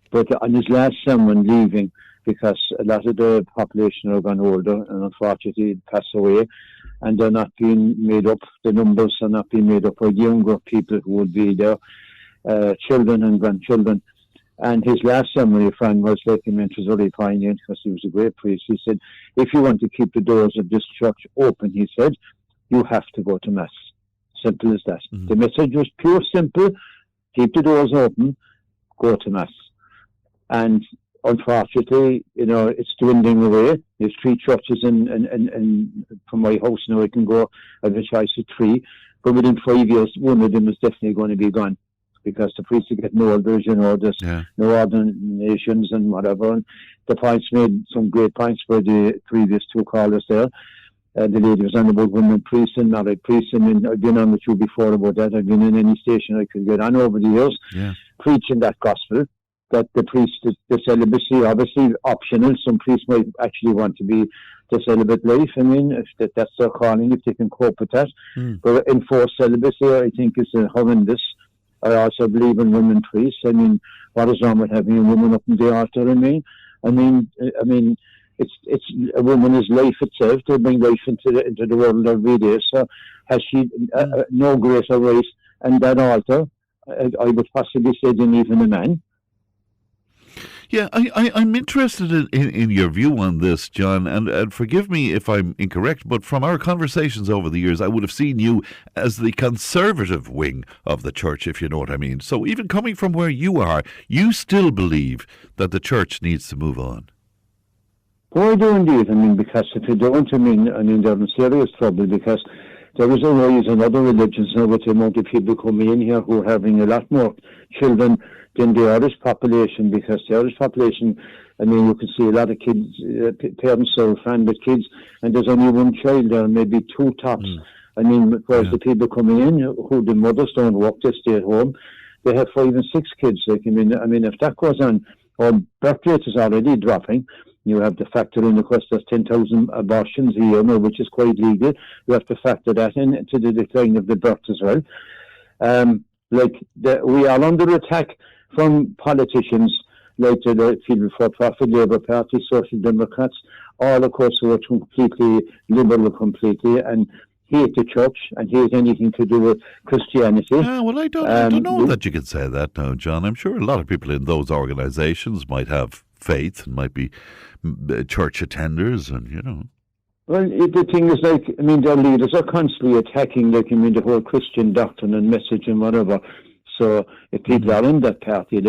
But on his last sermon, leaving, because a lot of the population are gone older, and unfortunately pass away, and they're not being made up, the numbers are not being made up of younger people who would be their children and grandchildren. And his last sermon, Frank, was like him, it was very poignant because he was a great priest. He said, if you want to keep the doors of this church open, he said, you have to go to Mass. Simple as that. Mm-hmm. The message was pure, simple. Keep the doors open, go to Mass. And unfortunately, it's dwindling away. There's 3 churches and from my house now I can go, I have a choice of 3. But within 5 years, one of them is definitely going to be gone, because the priests are getting older, there's no ordinations and whatever. And the points made, some great points by the previous 2 callers there. The lady was on about women priests and married priests. I mean, I've been on with you before about that. I've been in any station I could get on over the years, preaching that gospel, that the priest, the celibacy, obviously optional. Some priests might actually want to be the celibate life. I mean, if that's their calling, if they can cope with that. But enforced celibacy, I think, is horrendous. I also believe in women priests. I mean, what is wrong with having a woman up in the altar? I mean, it's a woman's life itself. They bring life into the world every day. So has she no greater right in that altar? I would possibly say than even a man. Yeah, I'm interested in your view on this, John, and forgive me if I'm incorrect, but from our conversations over the years, I would have seen you as the conservative wing of the church, if you know what I mean. So even coming from where you are, you still believe that the church needs to move on. Well, I do indeed. I mean, because if you don't, they're in serious trouble, because there is a rise in other religions now with the amount of people coming in here who are having a lot more children than the Irish population, because the Irish population, I mean, you can see a lot of kids, parents are friendly with kids, and there's only 1 child there, maybe 2 tops. I mean, whereas the people coming in, who the mothers don't work, they stay at home, they have 5 and 6 kids. Like, I mean, if that goes on, our birth rate is already dropping. You have to factor in, of course, there's 10,000 abortions a year now, which is quite legal. You have to factor that in to the decline of the birth as well. We are under attack from politicians like the Field for Profit, Labour Party, Social Democrats, all, of course, who are completely liberal completely and hate the church and hate anything to do with Christianity. Well, I don't know that you can say that now, John. I'm sure a lot of people in those organisations might have faith and might be church attenders and, Well, the thing is, their leaders are constantly attacking, the whole Christian doctrine and message and whatever. So if people are in that party,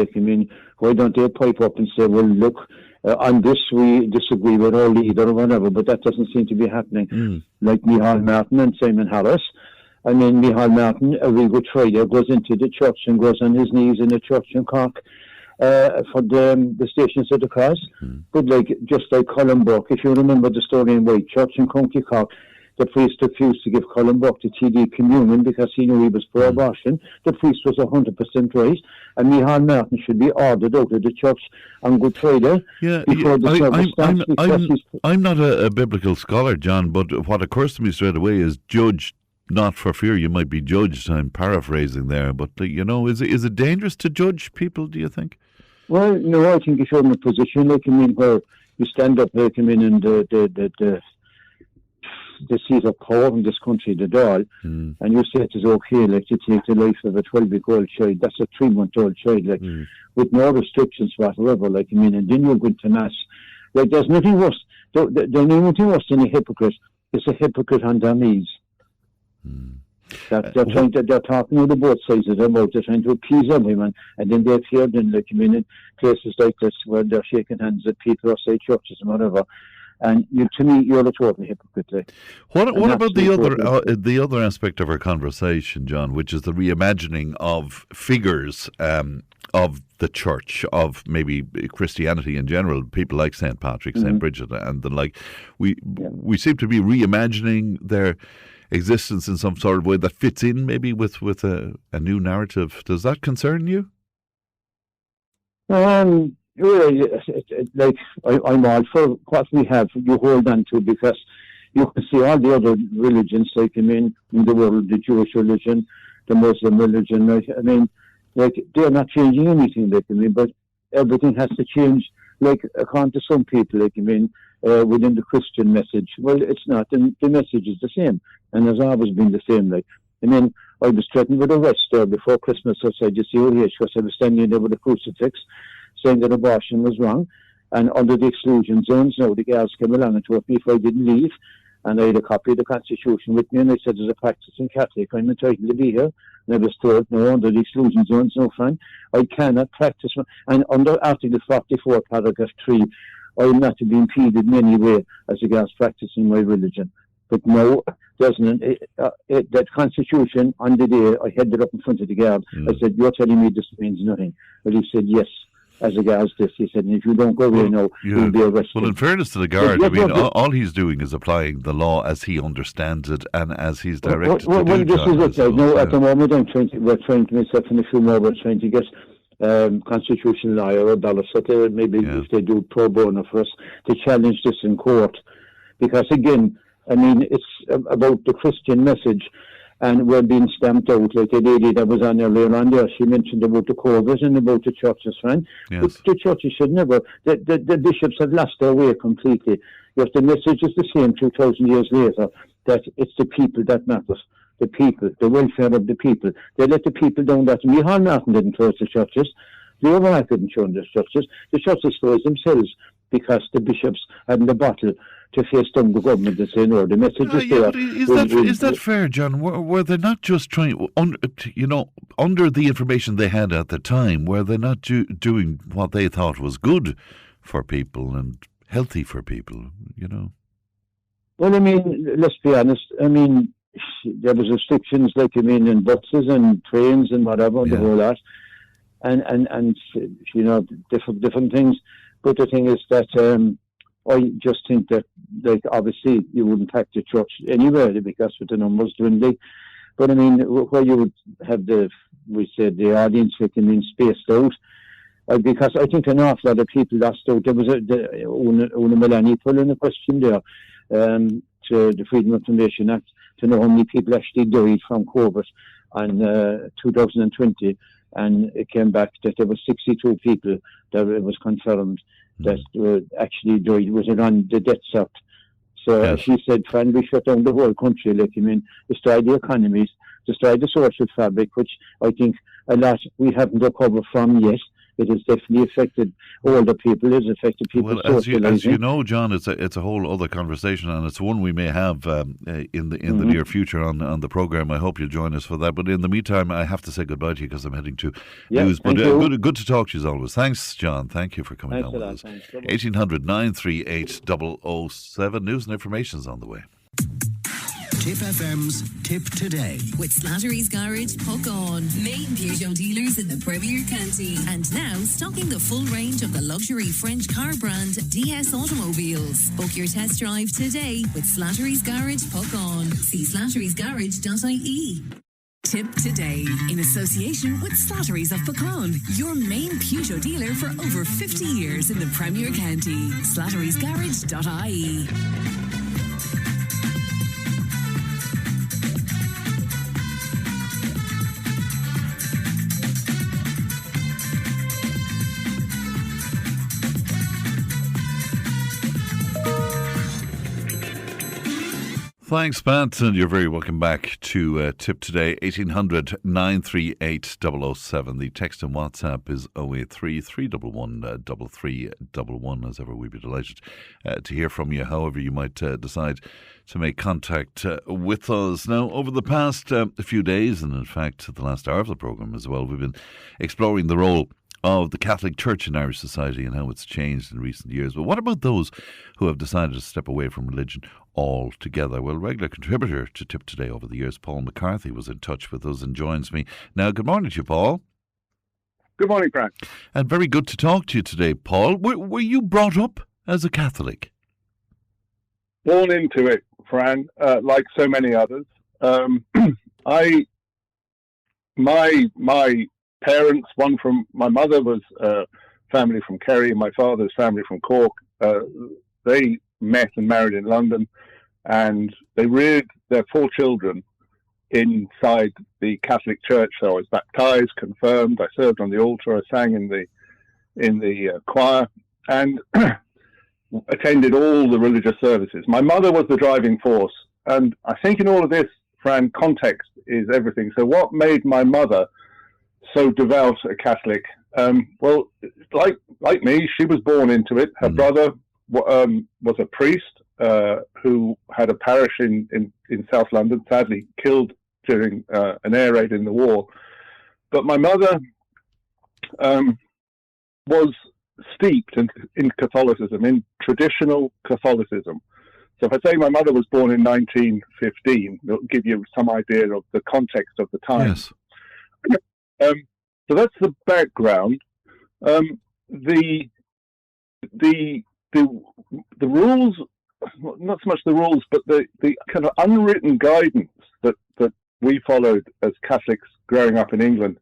why don't they pipe up and say, well, look, on this we disagree with our leader or whatever, but that doesn't seem to be happening. Like Micheál Martin and Simon Harris. I mean, Micheál Martin, every Good Friday, goes into the church and goes on his knees in the church in Cork for the Stations of the Cross. But just like Colin Burke, if you remember the story in Whitechurch in County Cork, the priest refused to give Colin Burke the TD communion because he knew he was pro-abortion. The priest was 100% right, and Micheál Martin should be ordered out of the church on Good Friday before the service starts. I'm not a biblical scholar, John, but what occurs to me straight away is judge not for fear you might be judged. I'm paraphrasing there, but is it dangerous to judge people, do you think? Well, no, I think if you're in a position where you stand up, and the the seat of power in this country, the Dáil, and you say it is okay, like, to take the life of a 12-week-old child, that's a 3-month-old child, like, with no restrictions whatsoever, like, I mean, and then you're going to mass. Like, there's nothing worse. There's nothing worse than a hypocrite. It's a hypocrite on their knees. They're talking out of both sides of their mouth. They're trying to appease everyone, and then they appear in the community places like this where they're shaking hands at people outside churches and whatever. And to me, you're a total hypocrite. Like. What about the other aspect of our conversation, John, which is the reimagining of figures of the church, of maybe Christianity in general, people like St. Patrick, St. Bridget, and the like. We seem to be reimagining their existence in some sort of way that fits in maybe with a new narrative. Does that concern you? Really, like, I'm all for what we have, you hold on to, because you can see all the other religions, like, I mean, in the world, the Jewish religion, the Muslim religion, like, I mean, like, they're not changing anything, like, I mean, but everything has to change, like, according to some people, like, I mean, within the Christian message. Well, it's not. The message is the same, and has always been the same, like, I mean, I was threatened with arrest there before Christmas outside the COH because I was standing there with a crucifix, saying that abortion was wrong, and under the exclusion zones, now the girls came along and told me if I didn't leave, and I had a copy of the Constitution with me, and I said, as a practicing Catholic, I'm entitled to be here, and I was told, no, under the exclusion zones, no, fine, I cannot practice, and under Article 44, Paragraph 3, I am not to be impeded in any way as regards practicing my religion. But no, that Constitution, on the day I held it up in front of the guard, I said, you're telling me this means nothing. But he said, yes, as regards this. He said, and if you don't go away now, you'll be arrested. Well, in fairness to the guard, I mean, all he's doing is applying the law as he understands it and as he's directed to do. This is it. No, at the moment, we're trying to myself and a few more, we're trying to get constitutional lawyer or dollar setter, maybe if they do pro bono for us, to challenge this in court. Because again, I mean, it's about the Christian message, and we're being stamped out. Like the lady that was on earlier on there, she mentioned about the COVID and about the churches, right? Yes. But the churches should never, the bishops have lost their way completely. If the message is the same 2,000 years later, that it's the people that matters. The people, the welfare of the people. They let the people down that. Micheál Martin didn't close the churches. The overnight didn't close the churches. The churches closed themselves because the bishops had the battle to face down the government and say, no, the message is there. Is that fair, John? Were they not just trying, under the information they had at the time, were they not doing what they thought was good for people and healthy for people, Well, I mean, let's be honest. I mean, there was restrictions, like, I mean, in buses and trains and whatever, the whole lot. And different things. But the thing is that I just think that, like, obviously you wouldn't pack the church anywhere because with the numbers dwindling. But I mean, where you would have the audience, like, I mean, spaced out. Because I think an awful lot of people lost out. There was Una Melanie put in a question there to the Freedom of Information Act to know how many people actually died from COVID in 2020. And it came back that there were 62 people that it was confirmed that actually died. It was around the death cert. So she said, "Fine, we shut down the whole country, like, I mean, destroy the economies, destroy the social fabric," which I think a lot we haven't recovered from yet. It has definitely affected older people. It has affected people. Well, as you know, John, it's a whole other conversation, and it's one we may have in the near future on the program. I hope you'll join us for that. But in the meantime, I have to say goodbye to you because I'm heading to news. But good to talk to you as always. Thanks, John. Thank you for coming on with us. 1800 938 007. News and information is on the way. Tipp FM's Tip Today. With Slattery's Garage, Puck On. Main Peugeot dealers in the Premier County. And now stocking the full range of the luxury French car brand DS Automobiles. Book your test drive today with Slattery's Garage, Puck On. See slatterysgarage.ie. Tip Today, in association with Slattery's of Pecan, your main Peugeot dealer for over 50 years in the Premier County. slatterysgarage.ie. Thanks, Pat, and you're very welcome back to Tip Today. 1800 938 007. The text and WhatsApp is 083 311 3311. As ever, we'd be delighted to hear from you, however you might decide to make contact with us. Now, over the past few days, and in fact the last hour of the programme as well, we've been exploring the role of the Catholic Church in Irish society and how it's changed in recent years. But what about those who have decided to step away from religion altogether? Well, regular contributor to Tip Today over the years, Paul McCarthy, was in touch with us and joins me now. Good morning to you, Paul. Good morning, Frank. And very good to talk to you today, Paul. Were you brought up as a Catholic? Born into it, Fran, like so many others. My parents, my mother was family from Kerry, and my father's family from Cork. They met and married in London, and they reared their 4 children inside the Catholic Church. So I was baptized, confirmed, I served on the altar, I sang in the choir, and attended all the religious services. My mother was the driving force, and I think in all of this, Fran, context is everything. So what made my mother so devout a Catholic? Well, like me, she was born into it. Her brother was a priest who had a parish in South London, sadly killed during an air raid in the war. But my mother was steeped in Catholicism, in traditional Catholicism. So if I say my mother was born in 1915, it'll give you some idea of the context of the time. Yes. So that's the background. The rules, not so much the rules, but the kind of unwritten guidance that we followed as Catholics growing up in England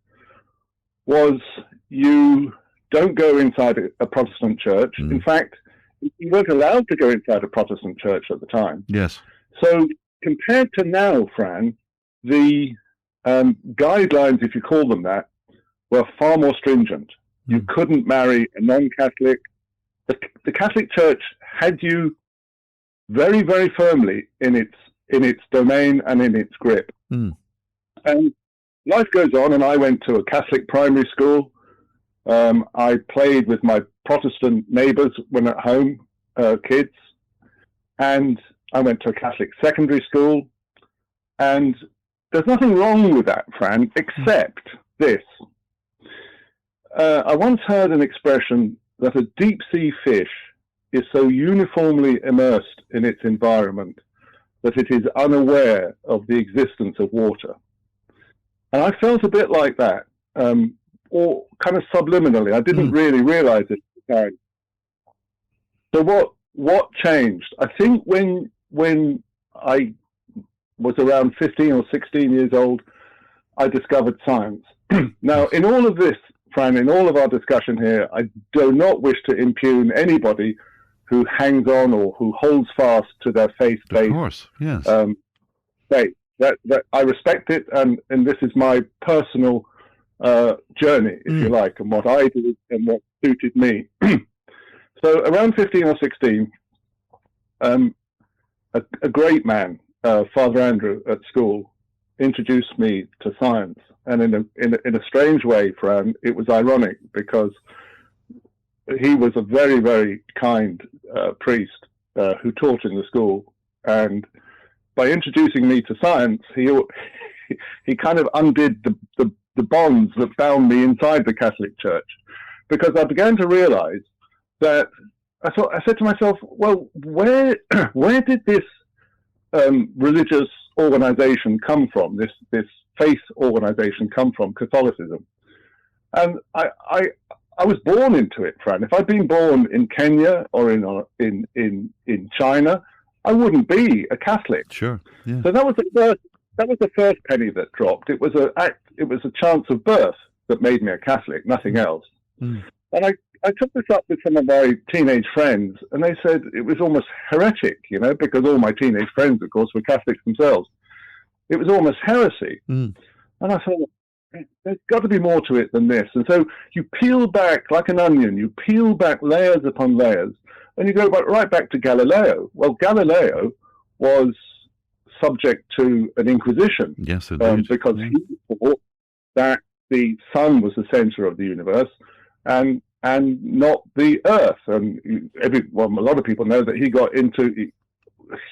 was you don't go inside a Protestant church. In fact, you weren't allowed to go inside a Protestant church at the time. Yes. So compared to now, Fran, the guidelines, if you call them that, were far more stringent. You couldn't marry a non-Catholic. The Catholic Church had you very, very firmly in its domain and in its grip. And life goes on, and I went to a Catholic primary school. I played with my Protestant neighbours when at home, kids, and I went to a Catholic secondary school. And there's nothing wrong with that, Fran, except this. I once heard an expression that a deep-sea fish is so uniformly immersed in its environment that it is unaware of the existence of water. And I felt a bit like that, or kind of subliminally. I didn't really realize it at the time. So what changed? I think when I was around 15 or 16 years old, I discovered science. Now, in all of this, Fran, in all of our discussion here, I do not wish to impugn anybody who hangs on or who holds fast to their faith-based Of course, yes. faith. That I respect it, and this is my personal journey, if you like, and what I did and what suited me. So around 15 or 16, a great man, Father Andrew at school, introduced me to science. And in a strange way, Fran, it was ironic because he was a very, very kind priest who taught in the school. And by introducing me to science, he kind of undid the bonds that bound me inside the Catholic Church, because I began to realize that I said to myself, well, where did this religious organization come from? This faith organization come from? Catholicism. And I was born into it, Fran. If I'd been born in Kenya or in China, I wouldn't be a Catholic. Sure. Yeah. So that was the first penny that dropped. It was a chance of birth that made me a Catholic, nothing else. And I took this up with some of my teenage friends, and they said it was almost heretic, because all my teenage friends, of course, were Catholics themselves. It was almost heresy. And I thought, there's got to be more to it than this. And so you peel back like an onion, you peel back layers upon layers, and you go right back to Galileo. Well, Galileo was subject to an inquisition. Yes, indeed. Because he thought that the sun was the center of the universe and not the earth. And a lot of people know that he got into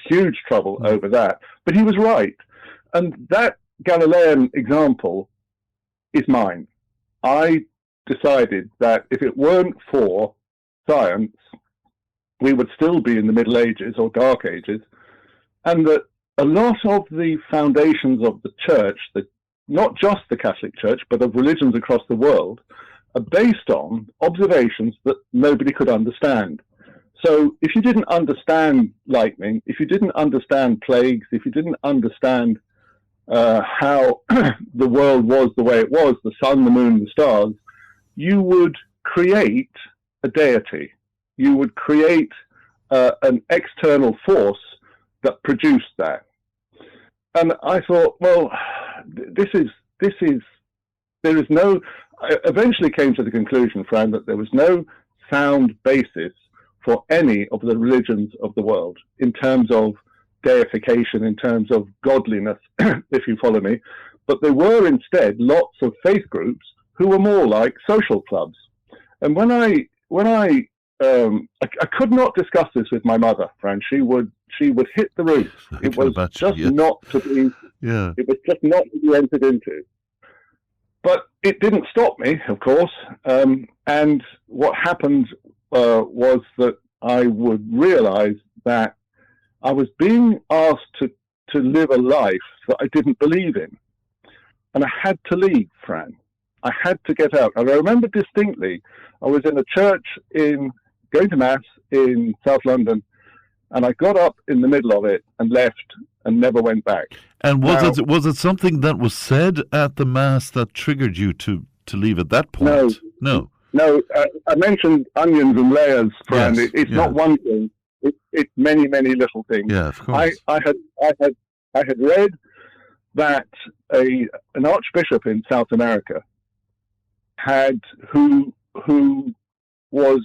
huge trouble over that. But he was right. And that Galilean example is mine. I decided that if it weren't for science, we would still be in the Middle Ages or Dark Ages, and that a lot of the foundations of the church, not just the Catholic Church, but of religions across the world, are based on observations that nobody could understand. So if you didn't understand lightning, if you didn't understand plagues, if you didn't understand how the world was the way it was, the sun, the moon, the stars, you would create a deity. You would create an external force that produced that. And I thought, well, there is no, I eventually came to the conclusion, Fran, that there was no sound basis for any of the religions of the world in terms of deification, in terms of godliness, if you follow me. But there were instead lots of faith groups who were more like social clubs. And when I could not discuss this with my mother, Fran. She would hit the roof. It was just not to be. Yeah. It was just not to be entered into. But it didn't stop me, of course. And what happened was that I would realize that I was being asked to live a life that I didn't believe in. And I had to leave, Fran. I had to get out. And I remember distinctly, I was in a church going to Mass in South London, and I got up in the middle of it and left and never went back. And was it something that was said at the Mass that triggered you to leave at that point? No. I mentioned onions and layers, Fran. Yes, it's not one thing. It's many, many little things. Yeah, of course. I had read that an archbishop in South America who was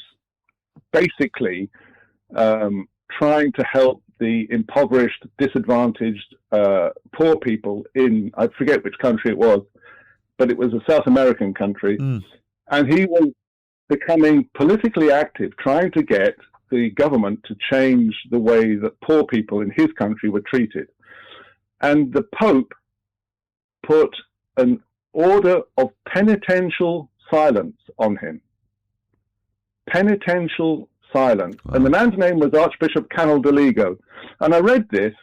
basically trying to help the impoverished, disadvantaged, poor people in, I forget which country it was, but it was a South American country. And he was becoming politically active, trying to get the government to change the way that poor people in his country were treated. And the Pope put an order of penitential silence on him. Penitential silence. Wow. And the man's name was Archbishop Canaldeligo. And I read this,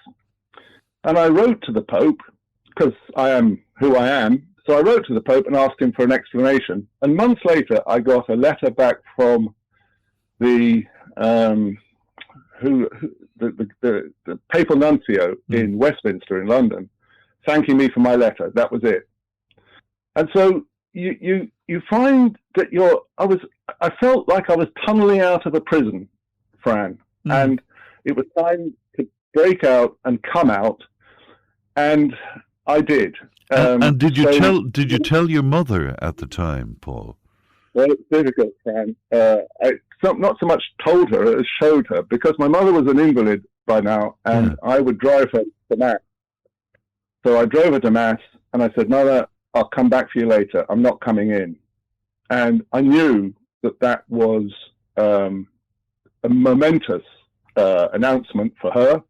and I wrote to the Pope, because I am who I am. So I wrote to the Pope and asked him for an explanation. And months later, I got a letter back from the papal nuncio in Westminster in London, thanking me for my letter. That was it. And so you find that I felt like I was tunneling out of a prison, Fran, and it was time to break out and come out, and I did. And did you tell your mother at the time, Paul? Well, it's difficult, Fran. I not so much told her as showed her, because my mother was an invalid by now, and I would drive her to Mass. So I drove her to Mass, and I said, "Mother, I'll come back for you later. I'm not coming in." And I knew that was a momentous announcement for her,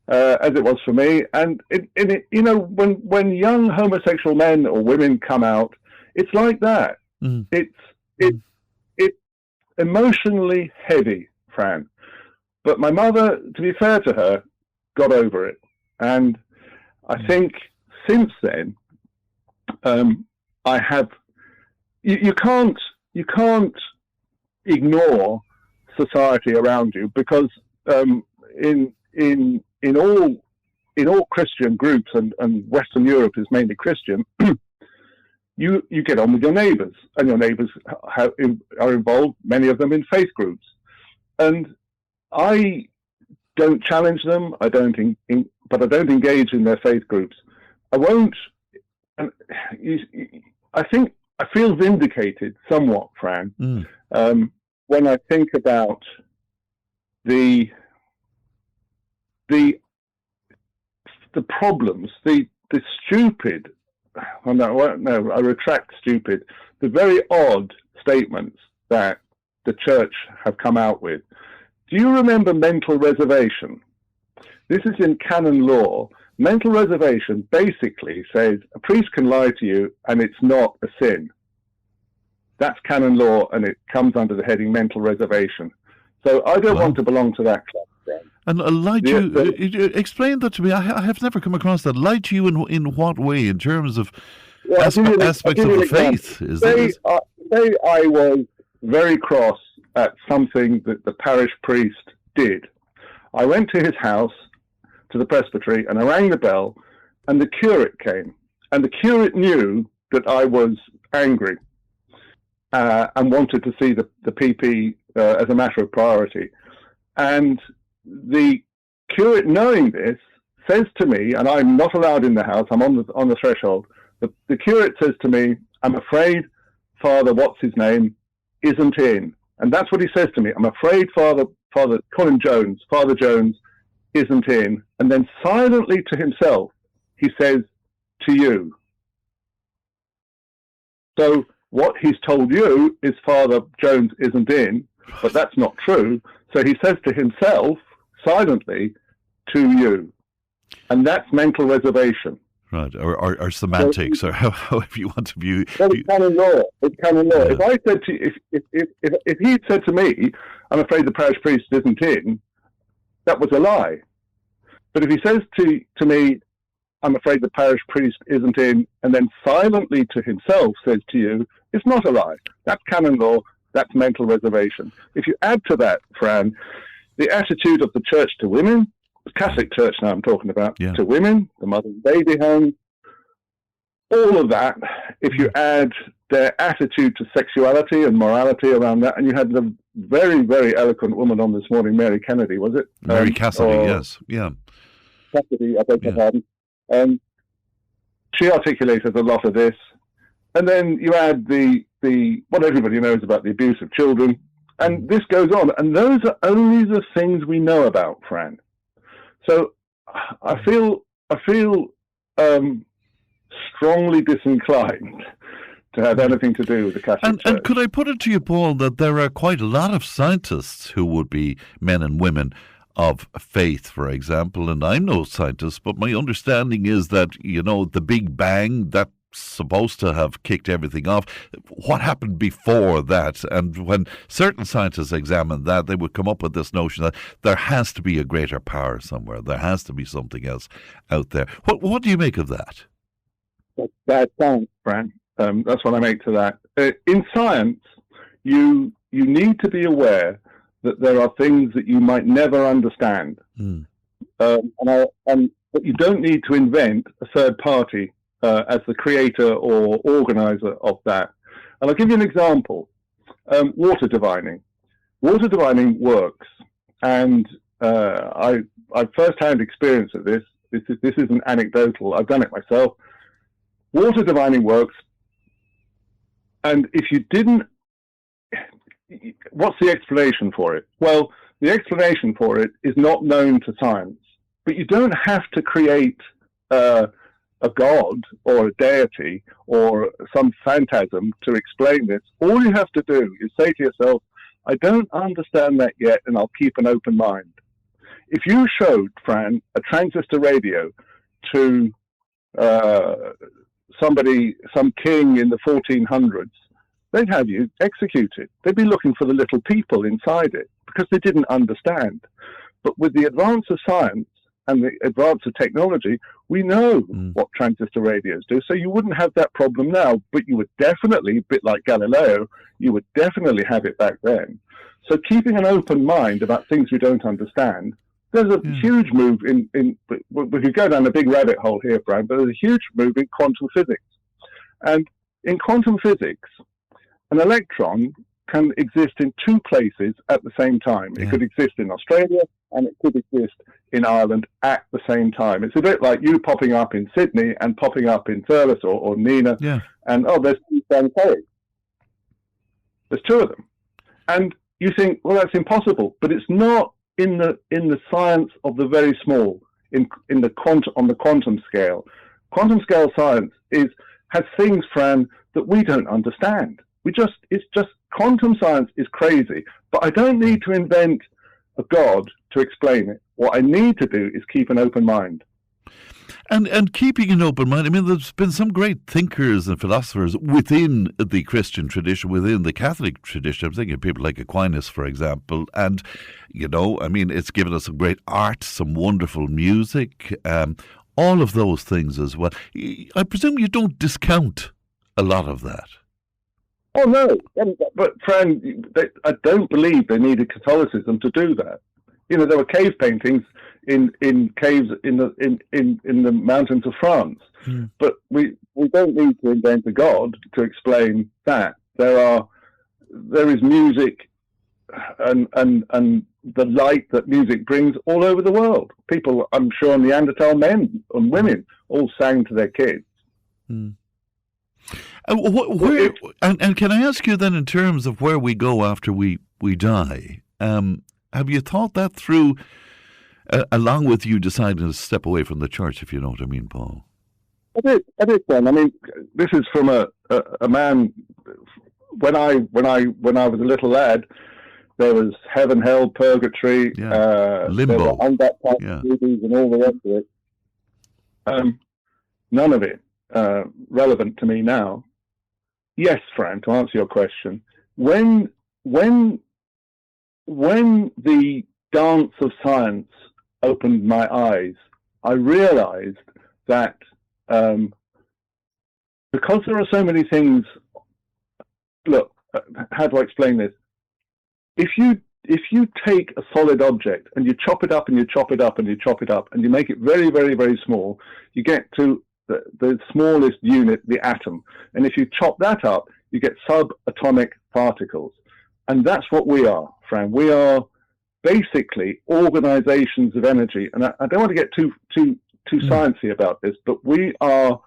as it was for me. And when young homosexual men or women come out, it's like that. It's emotionally heavy, Fran. But my mother, to be fair to her, got over it. And I think since then, I have. You can't ignore society around you, because in all Christian groups, and Western Europe is mainly Christian. You get on with your neighbours, and your neighbours are involved, many of them in faith groups. And I don't challenge them, but I don't engage in their faith groups. I won't. And I feel vindicated somewhat, Fran, when I think about the the problems, the stupid, I retract stupid, the very odd statements that the church have come out with. Do you remember mental reservation? This is in canon law. Mental reservation basically says a priest can lie to you and it's not a sin. That's canon law, and it comes under the heading mental reservation. So I don't want to belong to that club. And lie to you, explain that to me. I have never come across that. Lie to you in what way? In terms of aspects of the faith? Say I was very cross at something that the parish priest did. I went to his house, to the presbytery, and I rang the bell, and the curate came. And the curate knew that I was angry and wanted to see the PP as a matter of priority. And the curate, knowing this, says to me, and I'm not allowed in the house, I'm on the threshold, the curate says to me, I'm afraid Father, what's his name, isn't in. And that's what he says to me. I'm afraid Father Colin Jones, Father Jones, isn't in. And then silently to himself, he says, to you. So what he's told you is Father Jones isn't in, but that's not true. So he says to himself, silently, to you. And that's mental reservation. Right, or semantics, so, or however you want to view. Well, it's canon law. It's canon law. Yeah. If I said to if he'd said to me, "I'm afraid the parish priest isn't in," that was a lie. But if he says to me, "I'm afraid the parish priest isn't in," and then silently to himself says to you, it's not a lie. That's canon law. That's mental reservation. If you add to that, Fran, the attitude of the church to women. The Catholic Church now I'm talking about, to women, the mother and baby home, all of that, if you add their attitude to sexuality and morality around that, and you had the very, very eloquent woman on this morning, Mary Kennedy, was it? Mary Cassidy, yes, yeah. Cassidy, I beg your pardon. She articulated a lot of this. And then you add the what everybody knows about the abuse of children, and this goes on. And those are only the things we know about, Fran. So I feel strongly disinclined to have anything to do with the Catholic Church. And could I put it to you, Paul, that there are quite a lot of scientists who would be men and women of faith, for example, and I'm no scientist, but my understanding is that, the Big Bang, that's supposed to have kicked everything off. What happened before that? And when certain scientists examined that, they would come up with this notion that there has to be a greater power somewhere. There has to be something else out there. What do you make of that? That's bad science, Fran. That's what I make to that. In science, you need to be aware that there are things that you might never understand. But you don't need to invent a third party as the creator or organizer of that. And I'll give you an example. Water divining. Water divining works. And I've first-hand experience of this. This isn't anecdotal. I've done it myself. Water divining works. And if you didn't... What's the explanation for it? Well, the explanation for it is not known to science. But you don't have to create a god or a deity or some phantasm to explain this. All you have to do is say to yourself, I don't understand that yet, and I'll keep an open mind. If you showed, Fran, a transistor radio to somebody, some king in the 1400s, they'd have you executed. They'd be looking for the little people inside it because they didn't understand. But with the advance of science and the advance of technology, we know what transistor radios do. So you wouldn't have that problem now, but you would definitely, a bit like Galileo, you would definitely have it back then. So keeping an open mind about things we don't understand, there's a huge move in we could go down a big rabbit hole here, Brian, but there's a huge move in quantum physics. And in quantum physics, an electron can exist in two places at the same time. It could exist in Australia and it could exist in Ireland at the same time. It's a bit like you popping up in Sydney and popping up in Thurles or Nina. Yeah. And, there's two Sam Perry. There's two of them. And you think, well, that's impossible. But it's not in the science of the very small. on the quantum scale. Quantum scale science has things, Fran, that we don't understand. Quantum science is crazy, but I don't need to invent a God to explain it. What I need to do is keep an open mind. And keeping an open mind, I mean, there's been some great thinkers and philosophers within the Christian tradition, within the Catholic tradition. I'm thinking of people like Aquinas, for example. And, I mean, it's given us some great art, some wonderful music, all of those things as well. I presume you don't discount a lot of that. Oh, no. But, Fran, I don't believe they needed Catholicism to do that. There were cave paintings in caves in the mountains of France. But we don't need to invent a God to explain that. There is music and the light that music brings all over the world. People, I'm sure Neanderthal men and women all sang to their kids. And can I ask you then, in terms of where we go after we die, have you thought that through, along with you deciding to step away from the church, if you know what I mean, Paul? I did, John. I mean, this is from a man. When I was a little lad, there was heaven, hell, purgatory, limbo, movies, and all the rest of it. None of it relevant to me now. Yes, Fran, to answer your question, when the dance of science opened my eyes, I realized that because there are so many things. Look, how do I explain this? If you take a solid object and you chop it up and you chop it up and you chop it up and you make it very, very, very small, you get to the smallest unit, the atom. And if you chop that up, you get subatomic particles. And that's what we are, Fran. We are basically organizations of energy. And I don't want to get too sciencey about this, but we are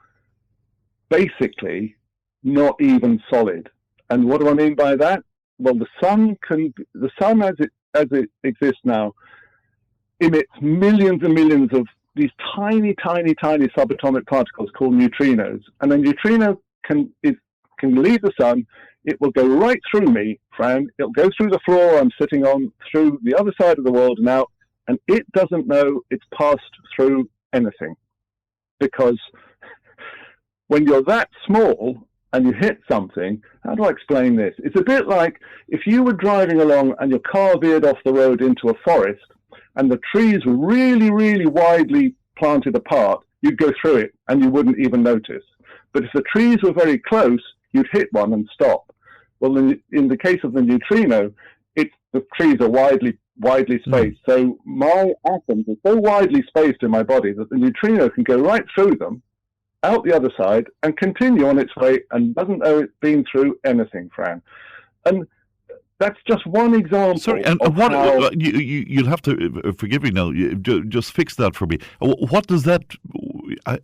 basically not even solid. And what do I mean by that? Well, the sun as it exists now emits millions and millions of these tiny, tiny, tiny subatomic particles called neutrinos. And a neutrino can leave the sun. It will go right through me, Fran. It'll go through the floor I'm sitting on, through the other side of the world and out, and it doesn't know it's passed through anything. Because when you're that small and you hit something, how do I explain this? It's a bit like if you were driving along and your car veered off the road into a forest and the trees were really, really widely planted apart, you'd go through it and you wouldn't even notice. But if the trees were very close, you'd hit one and stop. Well, in the case of the neutrino, the trees are widely spaced. So my atoms are so widely spaced in my body that the neutrino can go right through them, out the other side, and continue on its way and doesn't know it's been through anything, Fran. And that's just one example. Sorry, and you'll have to forgive me now. Just fix that for me. What does that?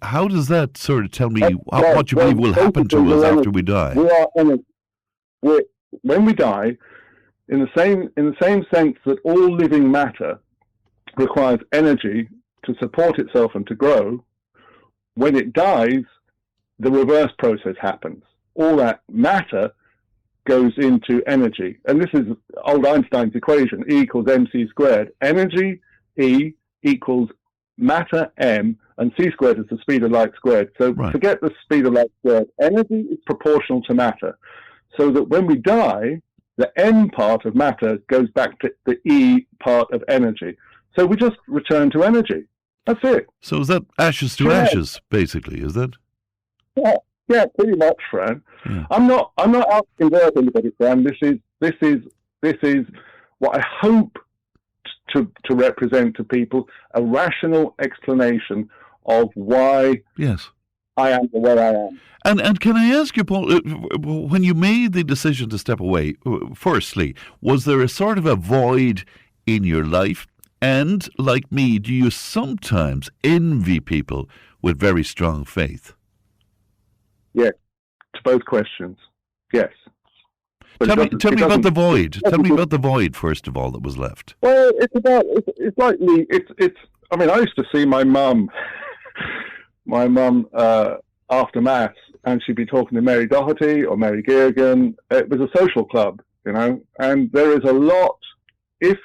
How does that sort of tell me what you believe will happen to us after we die? When we die, in the same sense that all living matter requires energy to support itself and to grow. When it dies, the reverse process happens. All that matter goes into energy. And this is old Einstein's equation, E equals mc squared. Energy, E, equals matter, m, and c squared is the speed of light squared. So Forget the speed of light squared. Energy is proportional to matter. So that when we die, the m part of matter goes back to the E part of energy. So we just return to energy. That's it. So is that ashes to ashes, basically? Is that? Yeah, pretty much, Fran. Yeah. I'm not out to convert anybody, Fran. This is what I hope to represent to people, a rational explanation of why I am the way I am. And can I ask you, Paul, when you made the decision to step away, firstly, was there a sort of a void in your life? And, like me, do you sometimes envy people with very strong faith? Yes, to both questions. Yes. Tell me about the void. Tell me about the void, first of all, that was left. Well, it's like me. I mean, I used to see my mum after Mass, and she'd be talking to Mary Doherty or Mary Geergan. It was a social club, you know, and there is a lot, if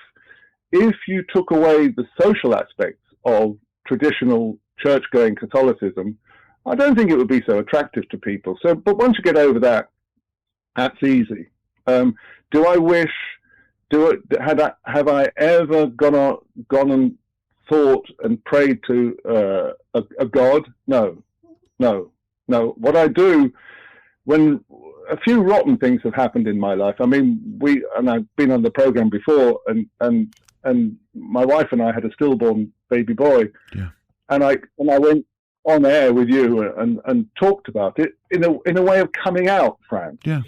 you took away the social aspects of traditional church-going Catholicism, I don't think it would be so attractive to people. So, but once you get over that, that's easy. Do I wish? Have I ever gone and thought and prayed to a God? No. What I do when a few rotten things have happened in my life. I mean, I've been on the program before, and my wife and I had a stillborn baby boy, and I went on air with you and talked about it in a way of coming out, Fran. Yeah.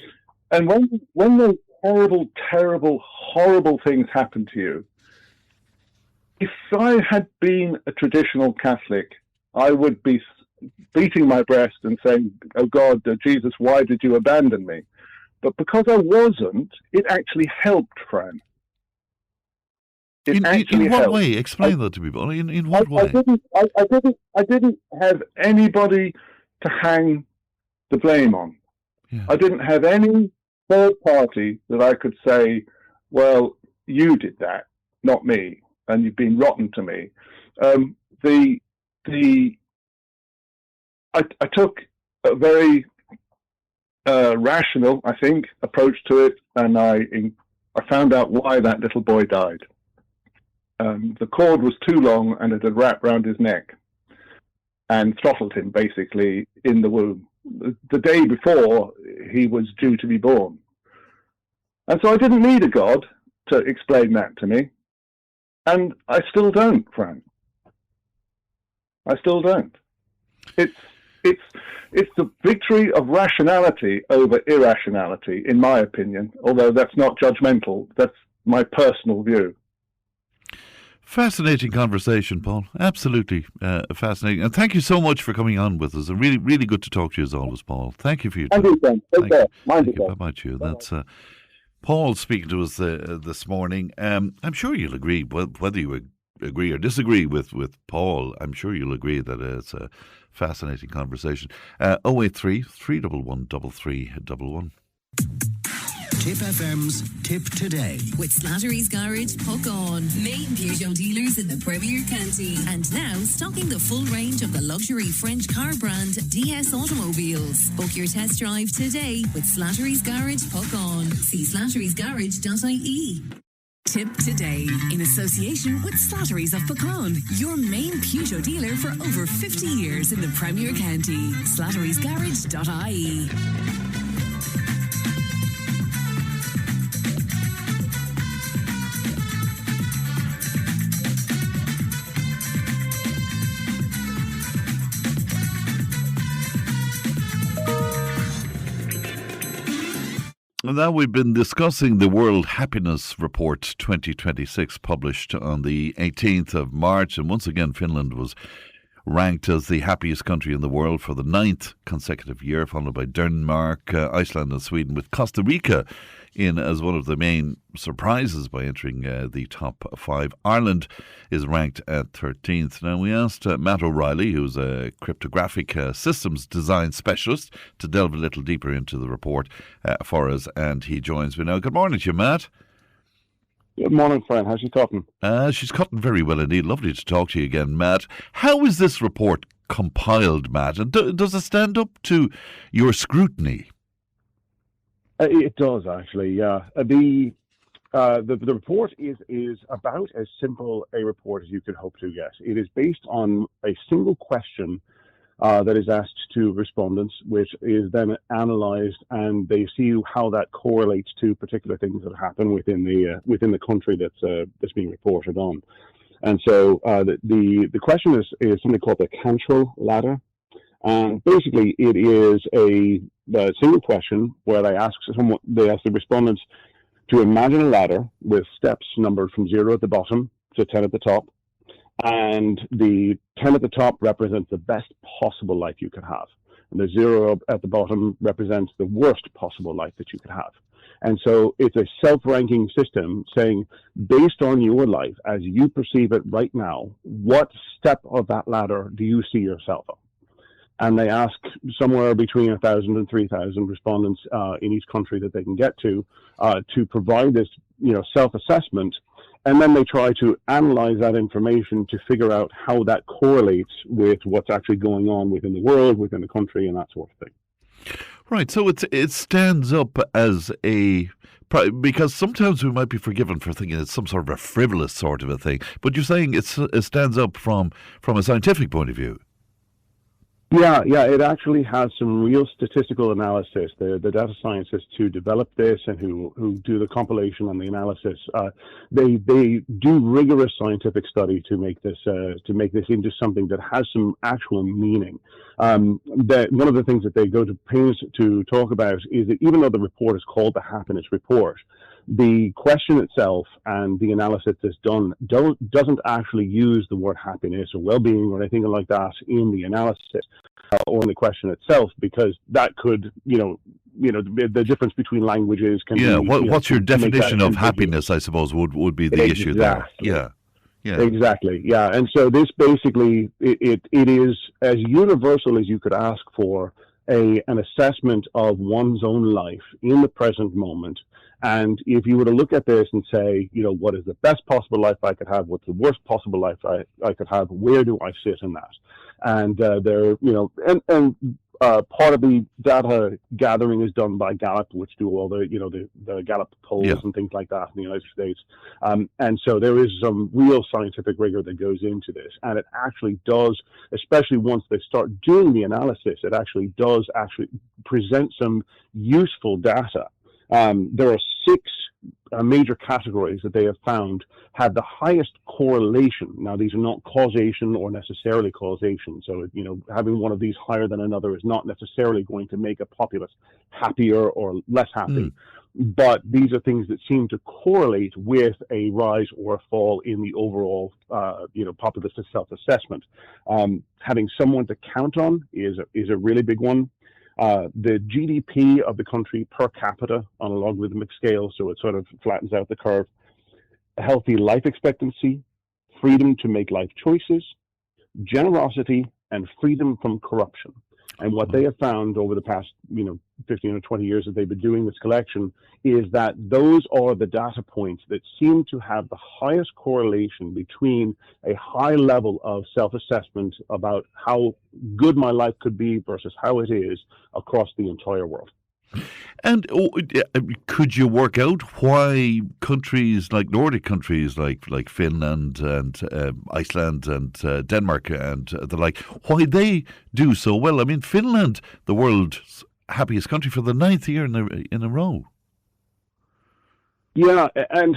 And when those terrible, horrible things happen to you, if I had been a traditional Catholic, I would be beating my breast and saying, "Oh God, Jesus, why did you abandon me?" But because I wasn't, it actually helped, Fran. In what way? Explain that to people. In what way? I didn't have anybody to hang the blame on. Yeah. I didn't have any third party that I could say, "Well, you did that, not me, and you've been rotten to me." I took a very rational, I think, approach to it, and I found out why that little boy died. The cord was too long, and it had wrapped round his neck and throttled him basically in the womb the day before he was due to be born. And so I didn't need a God to explain that to me, and I still don't, Fran. I still don't. It's the victory of rationality over irrationality, in my opinion, although that's not judgmental. That's my personal view. Fascinating conversation, Paul. Absolutely fascinating. And thank you so much for coming on with us. And really, really good to talk to you as always, Paul. Thank you for your time. Take care. Mind yourself. Bye-bye to you. That's Paul speaking to us this morning. I'm sure you'll agree, whether you agree or disagree with Paul, I'm sure you'll agree that it's a fascinating conversation. 083 311 3311. Tipp FM's Tip Today. With Slattery's Garage, Puck On. Main Peugeot dealers in the Premier County. And now stocking the full range of the luxury French car brand DS Automobiles. Book your test drive today with Slattery's Garage, Puck On. See slatterysgarage.ie. Tip Today, in association with Slattery's of Pecan, your main Peugeot dealer for over 50 years in the Premier County. slatterysgarage.ie. Now we've been discussing the World Happiness Report 2026 published on the 18th of March, and once again Finland was ranked as the happiest country in the world for the 9th consecutive year, followed by Denmark, Iceland and Sweden, with Costa Rica in as one of the main surprises by entering the top 5. Ireland is ranked at 13th. Now, we asked Matt O'Reilly, who's a cryptographic systems design specialist, to delve a little deeper into the report for us, and he joins me now. Good morning to you, Matt. Good morning, Fran. How's she cutting? She's cutting very well indeed. Lovely to talk to you again, Matt. How is this report compiled, Matt? And does it stand up to your scrutiny? It does, actually, yeah. The report is about as simple a report as you could hope to get. It is based on a single question that is asked to respondents, which is then analysed, and they see how that correlates to particular things that happen within the country that's being reported on. And so the question is something called the Cantrell ladder. And basically, it is a single question where they ask the respondents to imagine a ladder with steps numbered from 0 at the bottom to 10 at the top. And the 10 at the top represents the best possible life you could have. And the 0 at the bottom represents the worst possible life that you could have. And so it's a self-ranking system saying, based on your life, as you perceive it right now, what step of that ladder do you see yourself on? And they ask somewhere between 1,000 and 3,000 respondents in each country that they can get to provide this, self-assessment. And then they try to analyze that information to figure out how that correlates with what's actually going on within the world, within the country, and that sort of thing. Right. So it stands up as because sometimes we might be forgiven for thinking it's some sort of a frivolous sort of a thing. But you're saying it stands up from a scientific point of view. Yeah, it actually has some real statistical analysis. The data scientists who develop this and who do the compilation and the analysis, they do rigorous scientific study to make this into something that has some actual meaning. One of the things that they go to pains to talk about is that even though the report is called the Happiness Report, the question itself and the analysis that's done doesn't actually use the word happiness or well-being or anything like that in the analysis or in the question itself, because that could, the difference between languages can be... What's your definition of happiness, I suppose, would be the issue there. Yeah. Exactly. Yeah. And so this basically, it is as universal as you could ask for an assessment of one's own life in the present moment. And if you were to look at this and say, what is the best possible life I could have? What's the worst possible life I could have? Where do I sit in that? And part of the data gathering is done by Gallup, which do all the Gallup polls and things like that in the United States. And so there is some real scientific rigor that goes into this. And it actually does, especially once they start doing the analysis, it actually does present some useful data. There are 6 major categories that they have found have the highest correlation. Now, these are not causation or necessarily causation. So, having one of these higher than another is not necessarily going to make a populace happier or less happy. But these are things that seem to correlate with a rise or a fall in the overall, populace self-assessment. Having someone to count on is a really big one. The GDP of the country per capita on a logarithmic scale, so it sort of flattens out the curve. A healthy life expectancy, freedom to make life choices, generosity, and freedom from corruption. And what they have found over the past, 15 or 20 years that they've been doing this collection is that those are the data points that seem to have the highest correlation between a high level of self-assessment about how good my life could be versus how it is across the entire world. And could you work out why countries like Nordic countries like Finland and Iceland and Denmark and the like, why they do so well? I mean, Finland, the world's happiest country for the 9th year in a row. Yeah, and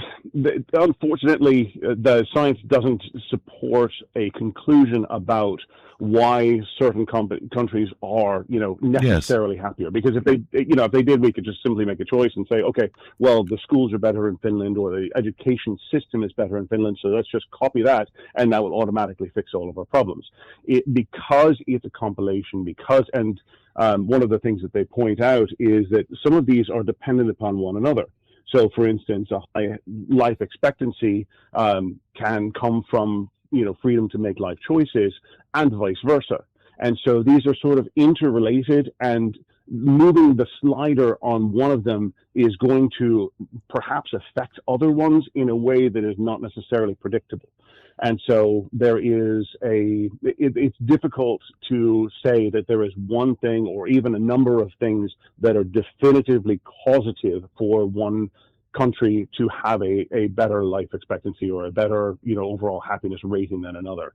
unfortunately, the science doesn't support a conclusion about why certain countries are, necessarily happier. Because if they did, we could just simply make a choice and say, okay, well, the schools are better in Finland or the education system is better in Finland, so let's just copy that, and that will automatically fix all of our problems. Because it's a compilation, one of the things that they point out is that some of these are dependent upon one another. So, for instance, a high life expectancy can come from, freedom to make life choices and vice versa. And so these are sort of interrelated, and moving the slider on one of them is going to perhaps affect other ones in a way that is not necessarily predictable. And so it's difficult to say that there is one thing or even a number of things that are definitively causative for one country to have a better life expectancy or a better, overall happiness rating than another.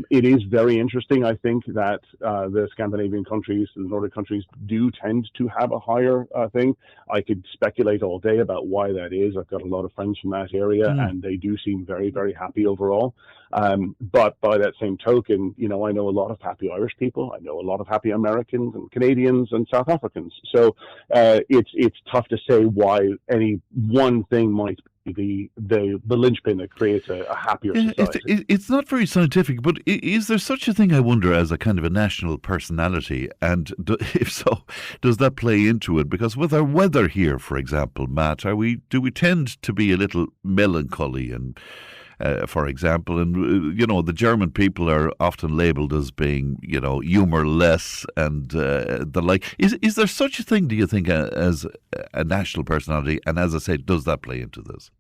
It is very interesting, I think, that the Scandinavian countries, the Nordic countries, do tend to have a higher thing. I could speculate all day about why that is. I've got a lot of friends from that area, and they do seem very, very happy overall. But by that same token, I know a lot of happy Irish people. I know a lot of happy Americans and Canadians and South Africans. So it's tough to say why any one thing might the linchpin that creates a happier society. It's not very scientific, but is there such a thing, I wonder, as a kind of a national personality? And if so, does that play into it? Because with our weather here, for example, Matt, do we tend to be a little melancholy and for example, and the German people are often labelled as being, humourless and the like. Is there such a thing, do you think, as a national personality? And as I say, does that play into this?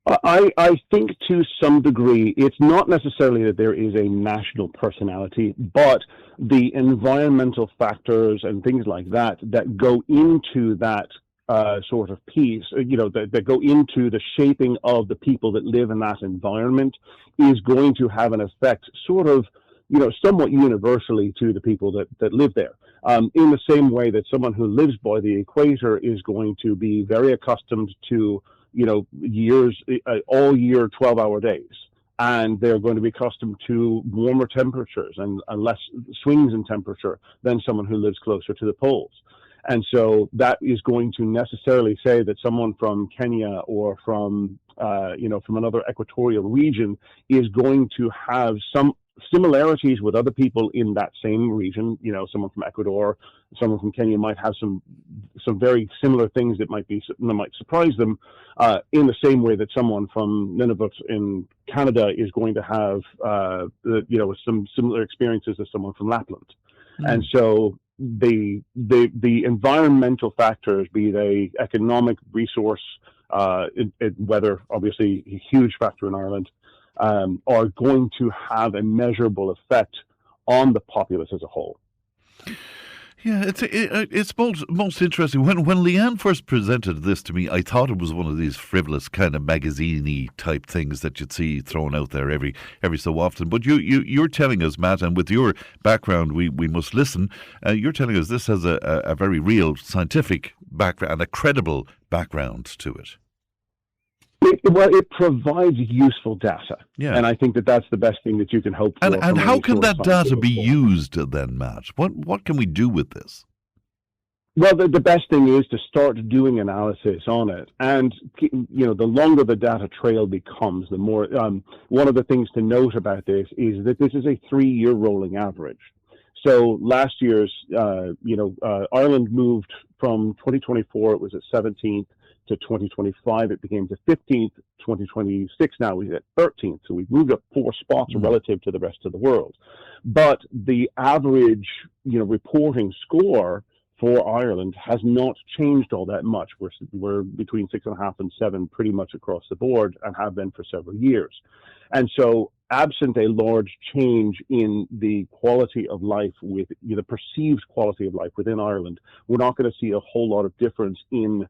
I think to some degree, it's not necessarily that there is a national personality, but the environmental factors and things like that go into that sort of piece, that go into the shaping of the people that live in that environment is going to have an effect sort of, somewhat universally to the people that live there. In the same way that someone who lives by the equator is going to be very accustomed to, all year 12-hour days. And they're going to be accustomed to warmer temperatures and less swings in temperature than someone who lives closer to the poles. And so that is going to necessarily say that someone from Kenya or from another equatorial region is going to have some similarities with other people in that same region. Someone from Ecuador, someone from Kenya might have some very similar things that might surprise them, in the same way that someone from Nunavut in Canada is going to have some similar experiences as someone from Lapland. And so the environmental factors, be they economic, resource, weather, obviously a huge factor in Ireland, are going to have a measurable effect on the populace as a whole. Yeah, it's most interesting. When Leanne first presented this to me, I thought it was one of these frivolous kind of magazine-y type things that you'd see thrown out there every so often. But you're telling us, Matt, and with your background, we must listen. You're telling us this has a very real scientific background and a credible background to it. It provides useful data. Yeah. And I think that's the best thing that you can hope for. And how can that data be used then, Matt? What can we do with this? Well, the best thing is to start doing analysis on it. And, the longer the data trail becomes, the more, one of the things to note about this is that this is a 3-year rolling average. So last year's, Ireland moved from 2024, it was at 17th, to 2025, it became the 15th. 2026 now we're at 13th. So we've moved up 4 spots relative to the rest of the world. But the average, reporting score for Ireland has not changed all that much. We're between 6.5 and 7 pretty much across the board and have been for several years. And so absent a large change in the quality of life with the perceived quality of life within Ireland, we're not going to see a whole lot of difference in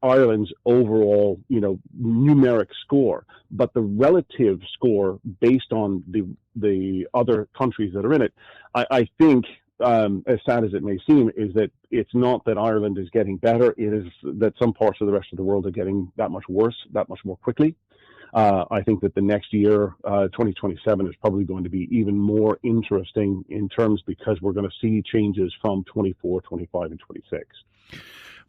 Ireland's overall, numeric score, but the relative score based on the other countries that are in it, I think, as sad as it may seem, is that it's not that Ireland is getting better. It is that some parts of the rest of the world are getting that much worse, that much more quickly. I think that the next year, 2027, is probably going to be even more interesting in terms because we're going to see changes from 24, 25, and 26.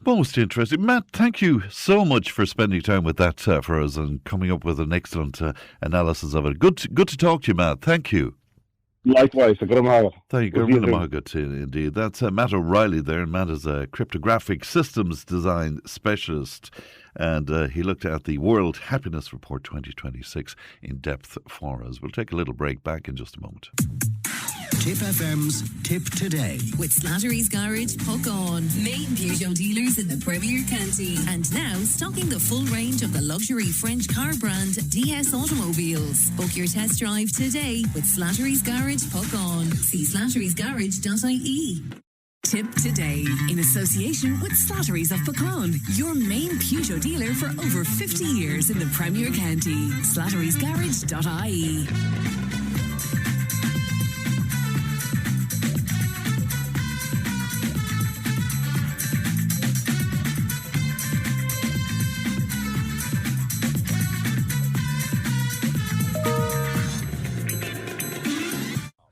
Most interesting. Matt, thank you so much for spending time with that for us and coming up with an excellent analysis of it. Good to talk to you, Matt. Thank you. Likewise. Thank you. Good indeed. That's Matt O'Reilly there. Matt is a cryptographic systems design specialist, and he looked at the World Happiness Report 2026 in depth for us. We'll take a little break. Back in just a moment. Tipp FM's Tipp Today. With Slattery's Garage, Puck On. Main Peugeot dealers in the Premier County. And now stocking the full range of the luxury French car brand DS Automobiles. Book your test drive today with Slattery's Garage, Puck On. See slatterysgarage.ie. Tipp Today, in association with Slattery's of Pecan, your main Peugeot dealer for over 50 years in the Premier County. slatterysgarage.ie.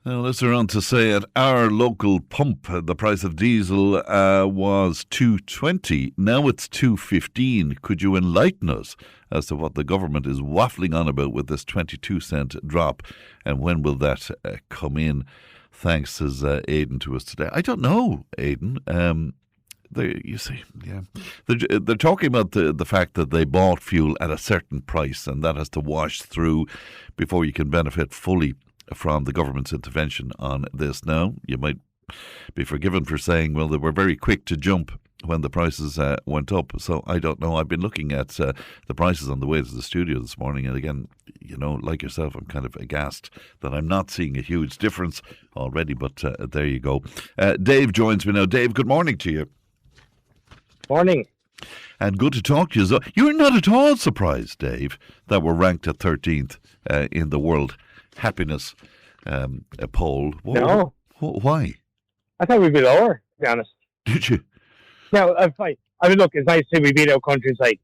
Now, let's on to say at our local pump, the price of diesel was $2.20. Now it's $2.15. Could you enlighten us as to what the government is waffling on about with this 22-cent drop, and when will that come in? Thanks, says Aidan to us today. I don't know, Aidan. You see, yeah, they're talking about the fact that they bought fuel at a certain price, and that has to wash through before you can benefit fully from the government's intervention on this. Now, you might be forgiven for saying, well, they were very quick to jump when the prices went up. So I don't know. I've been looking at the prices on the way to the studio this morning, and again, you know, like yourself, I'm kind of aghast that I'm not seeing a huge difference already. But there you go. Dave joins me now. Dave, good morning to you. Morning. And good to talk to you. You're not at all surprised, Dave, that we're ranked at 13th in the world happiness poll. No. Why? I thought we'd be lower, to be honest. Did you? No, I mean, look, it's nice to see we beat out countries like,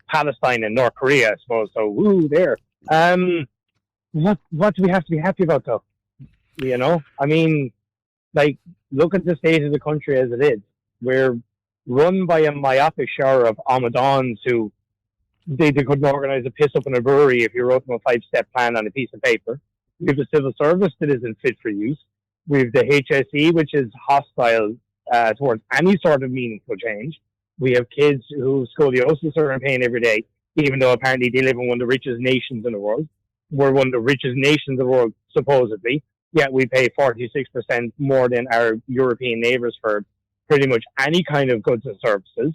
Palestine and North Korea, I suppose. So, woo, there. What do we have to be happy about, though? You know? I mean, like, look at the state of the country as it is. We're run by a myopic shower of Amadons who they couldn't organise a piss up in a brewery if you wrote them a 5-step plan on a piece of paper. We have the civil service that isn't fit for use. We have the HSE, which is hostile towards any sort of meaningful change. We have kids whose scoliosis are in pain every day, even though apparently they live in one of the richest nations in the world. We're one of the richest nations in the world, supposedly. Yet we pay 46% more than our European neighbours for pretty much any kind of goods and services.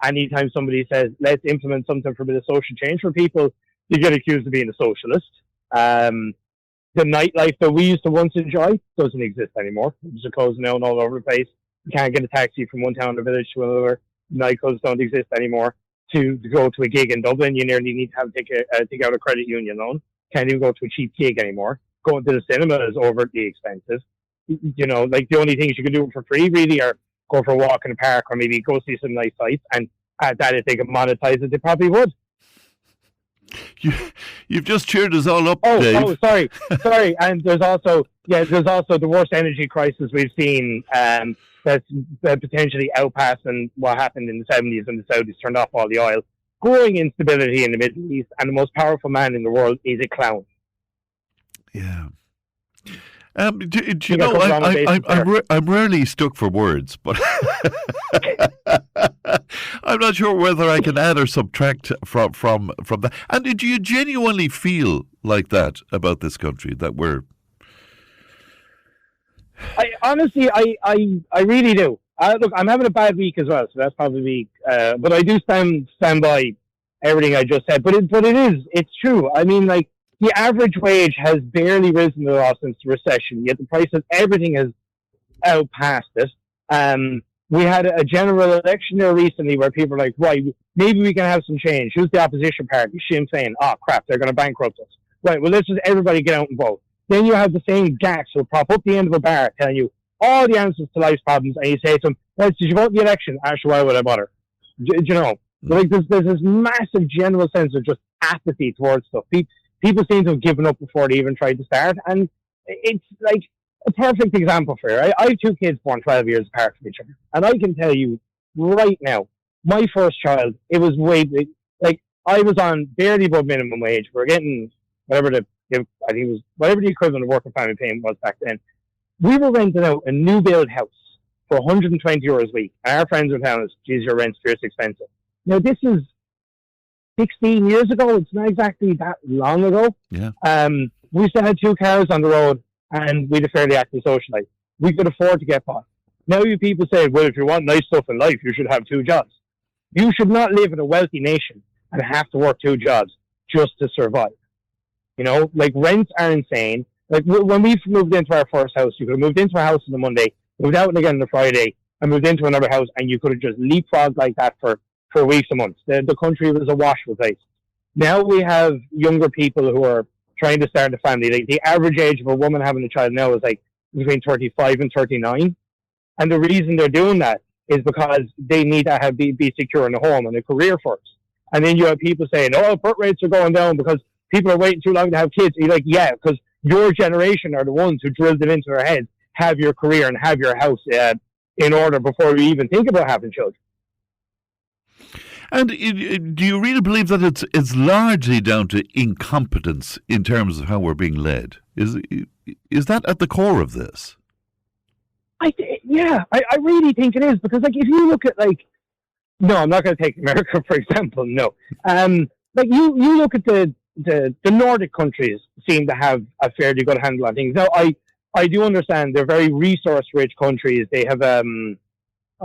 Anytime somebody says, let's implement something for a bit of social change for people, you get accused of being a socialist. The nightlife that we used to once enjoy doesn't exist anymore. There's a closing down all over the place. You can't get a taxi from one town or village to another. Nightclubs don't exist anymore. To go to a gig in Dublin, you nearly need to have take out a credit union loan. Can't even go to a cheap gig anymore. Going to the cinema is overtly expensive. You know, like the only things you can do for free really are go for a walk in the park or maybe go see some nice sights. And at that, if they could monetize it, they probably would. You've just cheered us all up, Dave. Oh, sorry. And there's also the worst energy crisis we've seen that's potentially outpassing what happened in the 70s when the Saudis turned off all the oil. Growing instability in the Middle East, and the most powerful man in the world is a clown. Yeah. Do you know, I'm rarely stuck for words, but I'm not sure whether I can add or subtract from that. And do you genuinely feel like that about this country, that we're... I really do. Look, I'm having a bad week as well, so that's probably... but I do stand by everything I just said. But it's true. I mean, like, the average wage has barely risen at all since the recession, yet the price of everything has outpassed it. We had a general election there recently where people were like, right, maybe we can have some change. Who's the opposition party? Sinn Féin. Oh, crap, they're going to bankrupt us. Right, well, let's just everybody get out and vote. Then you have the same gacks who prop up the end of a bar telling you all the answers to life's problems, and you say to them, well, did you vote in the election? Actually, why would I bother? Do you know? Like, there's this massive general sense of just apathy towards stuff. People seem to have given up before they even tried to start, and it's like a perfect example for it. I have two kids born 12 years apart from each other, and I can tell you right now, my first child, it was I was on barely above minimum wage. We're getting whatever the equivalent of working family payment was back then. We were renting out a new build house for €120 a week, and our friends were telling us, geez, your rent's fierce expensive. Now, this is 16 years ago. It's not exactly that long ago. Yeah. We still had two cars on the road, and we had a fairly active social life. We could afford to get by. Now you people say, well, if you want nice stuff in life, you should have two jobs. You should not live in a wealthy nation and have to work two jobs just to survive. You know, like, rents are insane. Like, when we moved into our first house, you could have moved into a house on the Monday, moved out again on the Friday, and moved into another house, and you could have just leapfrogged like that for weeks and months. The country was awash with place. Now we have younger people who are trying to start a family. Like, the average age of a woman having a child now is like between 35 and 39. And the reason they're doing that is because they need to be secure in a home and a career first. And then you have people saying, oh, birth rates are going down because people are waiting too long to have kids. And you're like, yeah, because your generation are the ones who drilled them into their heads, have your career and have your house in order before you even think about having children. And do you really believe that it's largely down to incompetence in terms of how we're being led? Is that at the core of this? I really think it is, because like if you look at no, I'm not going to take America for example. No, like you look at the Nordic countries seem to have a fairly good handle on things. Now I do understand they're very resource rich countries. They have a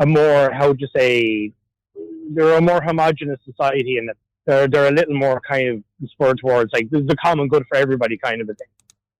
more, how would you say, they're a more homogenous society, and they're a little more kind of spurred towards like the common good for everybody kind of a thing.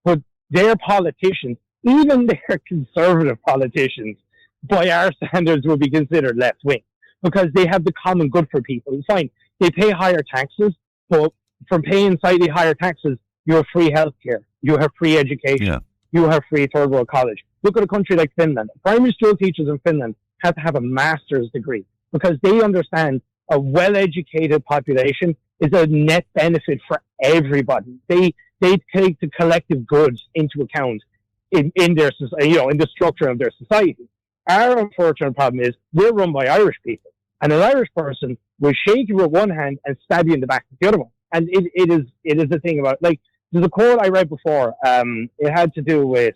But their politicians, even their conservative politicians, by our standards, would be considered left wing because they have the common good for people. It's fine. They pay higher taxes, but from paying slightly higher taxes, you have free healthcare, you have free education, you have free third world college. Look at a country like Finland. Primary school teachers in Finland have to have a master's degree, because they understand a well-educated population is a net benefit for everybody. They take the collective goods into account in their society, in the structure of their society. Our unfortunate problem is we're run by Irish people, and an Irish person will shake you with one hand and stab you in the back with the other one. And it is the thing about, like, there's a quote I read before. It had to do with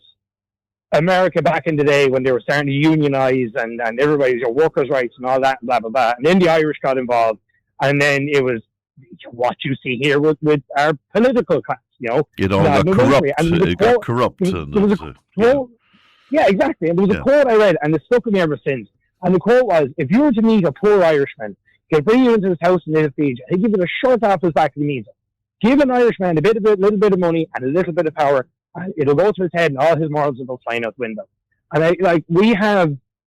America back in the day when they were starting to unionize and everybody's your workers' rights and all that, blah, blah, blah. And then the Irish got involved. And then it was what you see here with our political class, It all got corrupt. It got corrupt. Yeah, exactly. And there was a quote I read, and it stuck with me ever since. And the quote was, if you were to meet a poor Irishman, he'll bring you into his house and he'll feed you. He'll give you a shirt off his back if he needs it. Give an Irishman a little bit of money and a little bit of power, and it'll go to his head and all his morals will go flying out the window. And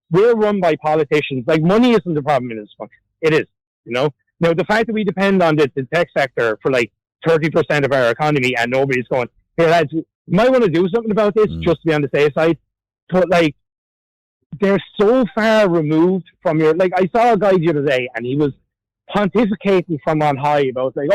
we're run by politicians. Like, money isn't the problem in this country. It is, Now, the fact that we depend on the tech sector for like 30% of our economy and nobody's going, hey lads, you might want to do something about this just to be on the safe side. But like, they're so far removed from your, like, I saw a guy the other day and he was pontificating from on high about like,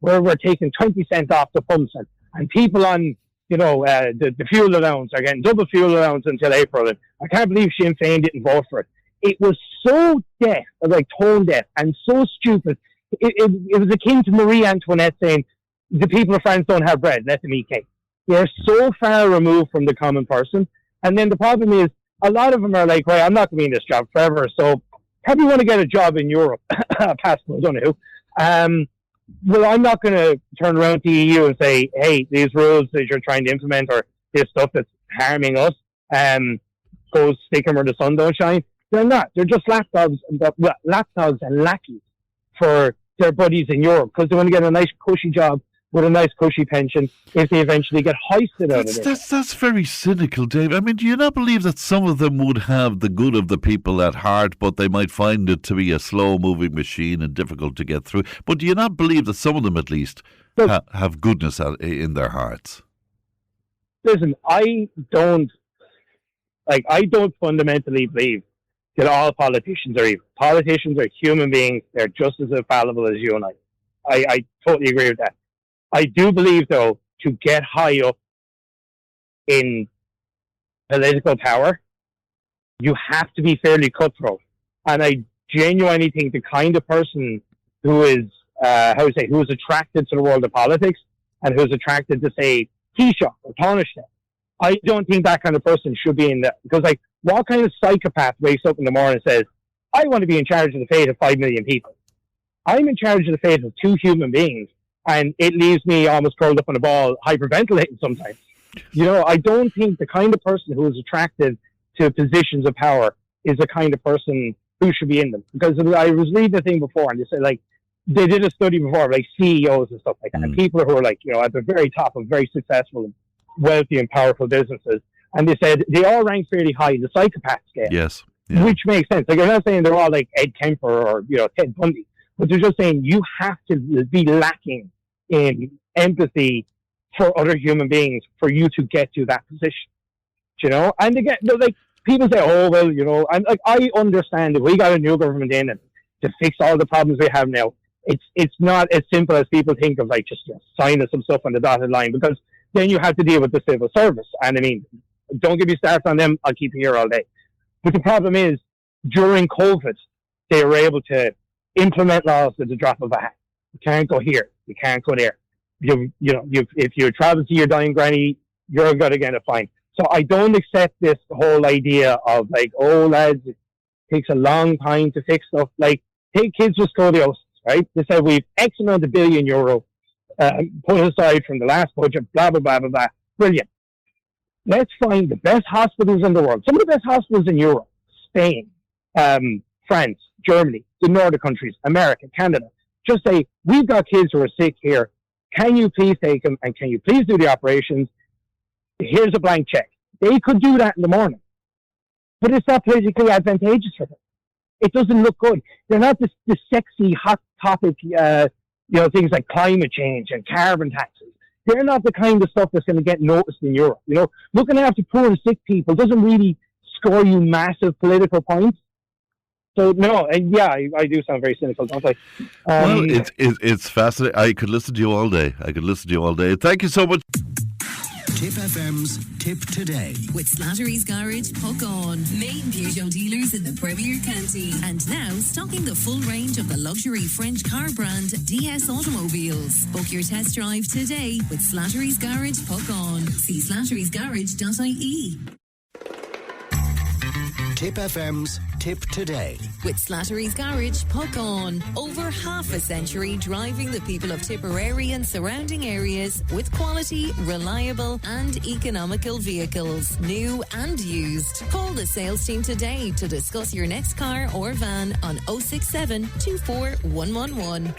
we're taking 20 cents off the pumps and people on, the fuel allowance are getting double fuel allowance until April. And I can't believe Sinn Féin didn't vote for it. It was so deaf, like tone deaf, and so stupid. It was akin to Marie Antoinette saying, the people of France don't have bread, let them eat cake. They're so far removed from the common person. And then the problem is, a lot of them are like, right, I'm not going to be in this job forever, so probably want to get a job in Europe. Passport, I don't know who. Well, I'm not going to turn around to the EU and say, hey, these rules that you're trying to implement or this stuff that's harming us, go stick them where the sun don't shine. They're not. They're just lapdogs and lackeys for their buddies in Europe, because they want to get a nice cushy job with a nice cushy pension if they eventually get hoisted out of it. That's very cynical, Dave. I mean, do you not believe that some of them would have the good of the people at heart, but they might find it to be a slow-moving machine and difficult to get through? But do you not believe that some of them, at least, have goodness in their hearts? Listen, I don't fundamentally believe that all politicians are evil. Politicians are human beings. They're just as fallible as you and I. I totally agree with that. I do believe, though, to get high up in political power, you have to be fairly cutthroat. And I genuinely think the kind of person who is, who is attracted to the world of politics and who's attracted to, say, Taoiseach or Taoiseach, I don't think that kind of person should be in that. Because, like, what kind of psychopath wakes up in the morning and says, I want to be in charge of the fate of 5 million people? I'm in charge of the fate of 2 human beings. And it leaves me almost curled up on a ball, hyperventilating sometimes. I don't think the kind of person who is attracted to positions of power is the kind of person who should be in them. Because I was reading the thing before, and they said, like, they did a study before, like CEOs and stuff like that, and people who are like, at the very top of very successful, wealthy, and powerful businesses. And they said they all rank fairly high in the psychopath scale. Yes. Yeah. Which makes sense. Like, I'm not saying they're all like Ed Kemper or, Ted Bundy. But they're just saying you have to be lacking in empathy for other human beings for you to get to that position. And again, like, people say, and like, I understand that we got a new government in and to fix all the problems we have now. It's not as simple as people think of, like, just signing some stuff on the dotted line, because then you have to deal with the civil service. And I mean, don't get me started on them. I'll keep you here all day. But the problem is, during COVID, they were able to implement laws at the drop of a hat. You can't go here. You can't go there. If you travel to your dying granny, you're going to get a fine. So I don't accept this whole idea of like, oh, lads, it takes a long time to fix stuff. Like, take kids with scoliosis, right? They said we've X amount of billion euro put aside from the last budget, blah, blah, blah, blah, blah. Brilliant. Let's find the best hospitals in the world. Some of the best hospitals in Europe, Spain, France, Germany, the Nordic countries, America, Canada. Just say, we've got kids who are sick here. Can you please take them? And can you please do the operations? Here's a blank check. They could do that in the morning. But it's not politically advantageous for them. It doesn't look good. They're not this sexy, hot topic, things like climate change and carbon taxes. They're not the kind of stuff that's going to get noticed in Europe. Looking after poor and sick people doesn't really score you massive political points. So, no, I do sound very cynical, don't I? Well, it's fascinating. I could listen to you all day. Thank you so much. Tipp FM's Tip Today. With Slattery's Garage, Puck On. Main Peugeot dealers in the Premier County. And now stocking the full range of the luxury French car brand DS Automobiles. Book your test drive today with Slattery's Garage, Puck On. See slatterysgarage.ie. Tipp FM's Tip Today. With Slattery's Garage, Puck On. Over half a century driving the people of Tipperary and surrounding areas with quality, reliable and economical vehicles, new and used. Call the sales team today to discuss your next car or van on 067 24111.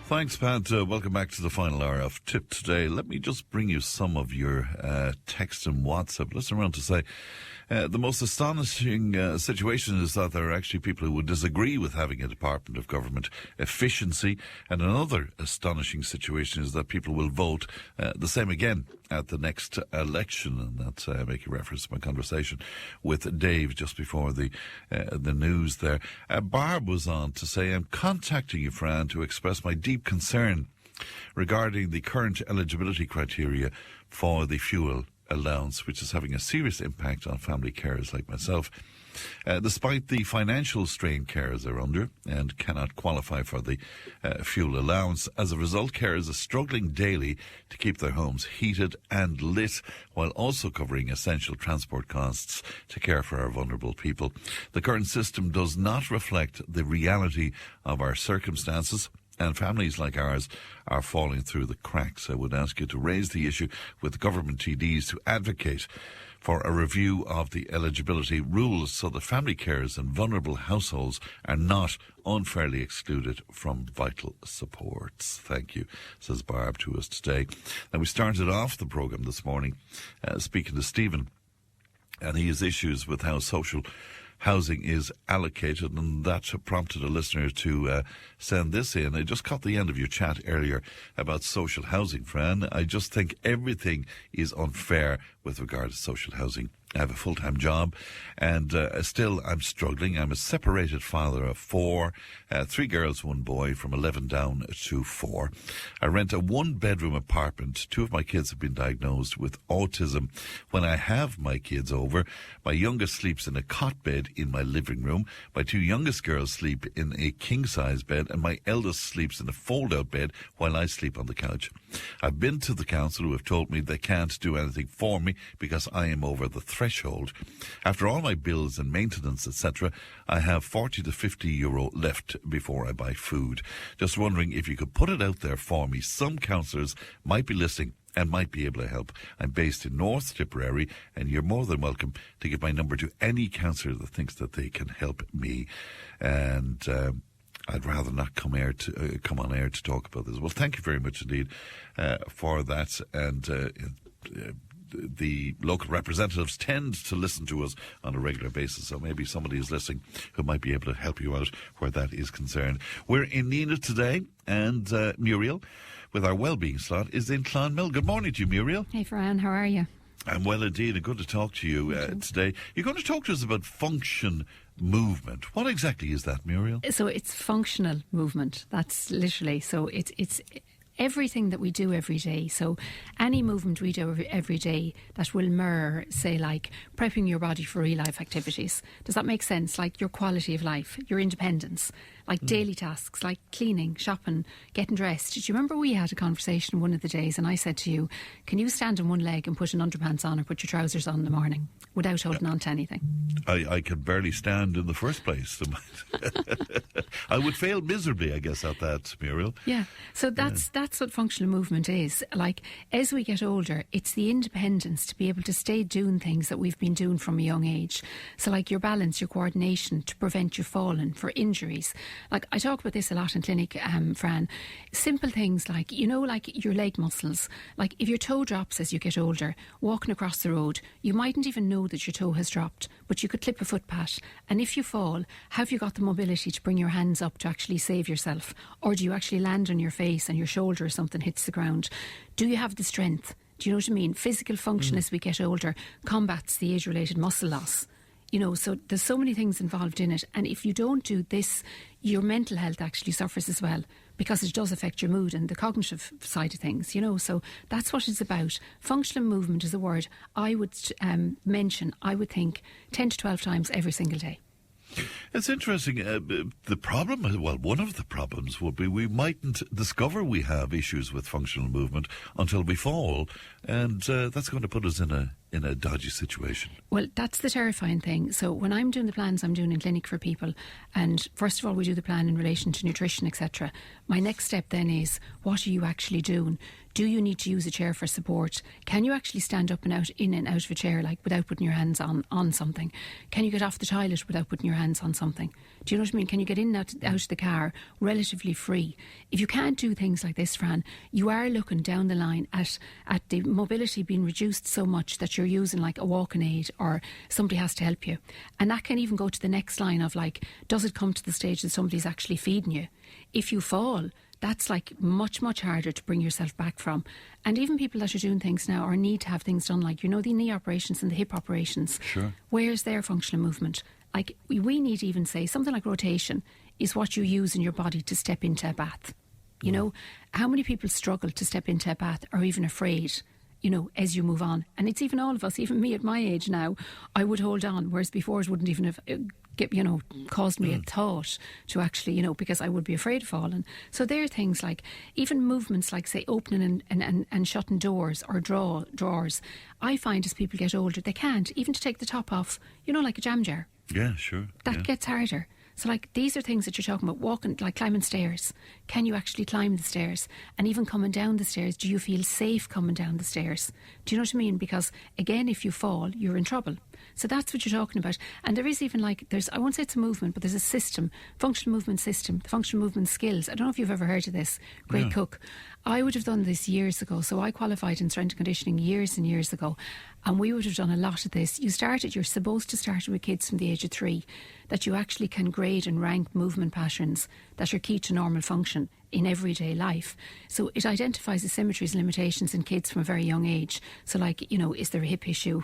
Thanks, Pat. Welcome back to the final hour of Tip Today. Let me just bring you some of your text and WhatsApp. Listen around to say, the most astonishing situation is that there are actually people who would disagree with having a Department of Government efficiency. And another astonishing situation is that people will vote the same again at the next election. And that's making reference to my conversation with Dave just before the news there. Barb was on to say, I'm contacting you, Fran, to express my deep concern regarding the current eligibility criteria for the fuel allowance, which is having a serious impact on family carers like myself. Despite the financial strain carers are under and cannot qualify for the fuel allowance, as a result, carers are struggling daily to keep their homes heated and lit while also covering essential transport costs to care for our vulnerable people. The current system does not reflect the reality of our circumstances, and families like ours are falling through the cracks. I would ask you to raise the issue with government TDs to advocate for a review of the eligibility rules so that family carers and vulnerable households are not unfairly excluded from vital supports. Thank you, says Barb to us today. Now, we started off the programme this morning speaking to Stephen, and he has issues with how social housing is allocated, and that prompted a listener to send this in. I just caught the end of your chat earlier about social housing, Fran. I just think everything is unfair with regard to social housing. I have a full-time job and still I'm struggling. I'm a separated father of 4, 3 girls, 1 boy, from 11 down to 4. I rent a 1-bedroom apartment. 2 of my kids have been diagnosed with autism. When I have my kids over, my youngest sleeps in a cot bed in my living room. My 2 youngest girls sleep in a king-size bed, and my eldest sleeps in a fold-out bed while I sleep on the couch. I've been to the council, who have told me they can't do anything for me because I am over the threshold. After all my bills and maintenance, etc., I have 40 to 50 euro left before I buy food. Just wondering if you could put it out there for me. Some councillors might be listening and might be able to help. I'm based in North Tipperary, and you're more than welcome to give my number to any councillor that thinks that they can help me. And I'd rather not come on air to talk about this. Well, thank you very much indeed for that. And the local representatives tend to listen to us on a regular basis, so maybe somebody is listening who might be able to help you out where that is concerned. We're in Nina today, and Muriel, with our wellbeing slot, is in Clonmel. Good morning to you, Muriel. Hey, Fran, how are you? I'm well indeed, and good to talk to you today. You're going to talk to us about function movement. What exactly is that, Muriel? So it's functional movement. That's literally. So it's everything that we do every day, so any movement we do every day that will mirror, say, like prepping your body for real life activities. Does that make sense? Like your quality of life, your independence, like daily tasks, like cleaning, shopping, getting dressed. Do you remember we had a conversation one of the days and I said to you, can you stand on one leg and put an underpants on or put your trousers on in the morning without holding on to anything? I could barely stand in the first place. I would fail miserably, I guess, at that, Muriel. Yeah, so that's what functional movement is. Like, as we get older, it's the independence to be able to stay doing things that we've been doing from a young age. So like your balance, your coordination, to prevent you falling, for injuries. Like, I talk about this a lot in clinic, Fran. Simple things like, you know, like your leg muscles. Like, if your toe drops as you get older, walking across the road, you mightn't even know that your toe has dropped, but you could clip a footpath. And if you fall, have you got the mobility to bring your hands up to actually save yourself? Or do you actually land on your face and your shoulder or something hits the ground? Do you have the strength? Do you know what I mean? Physical function as we get older combats the age-related muscle loss. You know, so there's so many things involved in it. And if you don't do this, your mental health actually suffers as well, because it does affect your mood and the cognitive side of things, you know. So that's what it's about. Functional movement is a word I would mention, I would think, 10 to 12 times every single day. It's interesting. The problem, well, one of the problems would be we mightn't discover we have issues with functional movement until we fall, and that's going to put us in a dodgy situation. Well, that's the terrifying thing. So when I'm doing the plans I'm doing in clinic for people, and first of all we do the plan in relation to nutrition, etc., my next step then is, what are you actually doing? Do you need to use a chair for support? Can you actually stand up and out, in and out of a chair, like without putting your hands on something? Can you get off the toilet without putting your hands on something? Do you know what I mean? Can you get in and out of the car relatively free? If you can't do things like this, Fran, you are looking down the line at the mobility being reduced so much that you're using like a walking aid or somebody has to help you. And that can even go to the next line of like, does it come to the stage that somebody's actually feeding you? If you fall, that's like much, much harder to bring yourself back from. And even people that are doing things now or need to have things done, like, you know, the knee operations and the hip operations. Sure. Where's their functional movement? Like, we need to even say something like rotation is what you use in your body to step into a bath. You know, how many people struggle to step into a bath or even afraid, you know, as you move on? And it's even all of us, even me at my age now, I would hold on, whereas before it wouldn't even have caused me a thought to actually, you know, because I would be afraid of falling. So there are things like, even movements like, say, opening and shutting doors or drawers. I find as people get older, they can't, even to take the top off, you know, like a jam jar. Yeah, sure. That gets harder. So, like, these are things that you're talking about, walking, like climbing stairs. Can you actually climb the stairs? And even coming down the stairs, do you feel safe coming down the stairs? Do you know what I mean? Because, again, if you fall, you're in trouble. So that's what you're talking about. And there is even like, I won't say it's a movement, but there's a system, functional movement system, the functional movement skills. I don't know if you've ever heard of this. Great Cook. I would have done this years ago. So I qualified in strength and conditioning years and years ago. And we would have done a lot of this. You're supposed to start with kids from the age of 3, that you actually can grade and rank movement patterns that are key to normal function in everyday life. So it identifies asymmetries and limitations in kids from a very young age. So like, you know, is there a hip issue?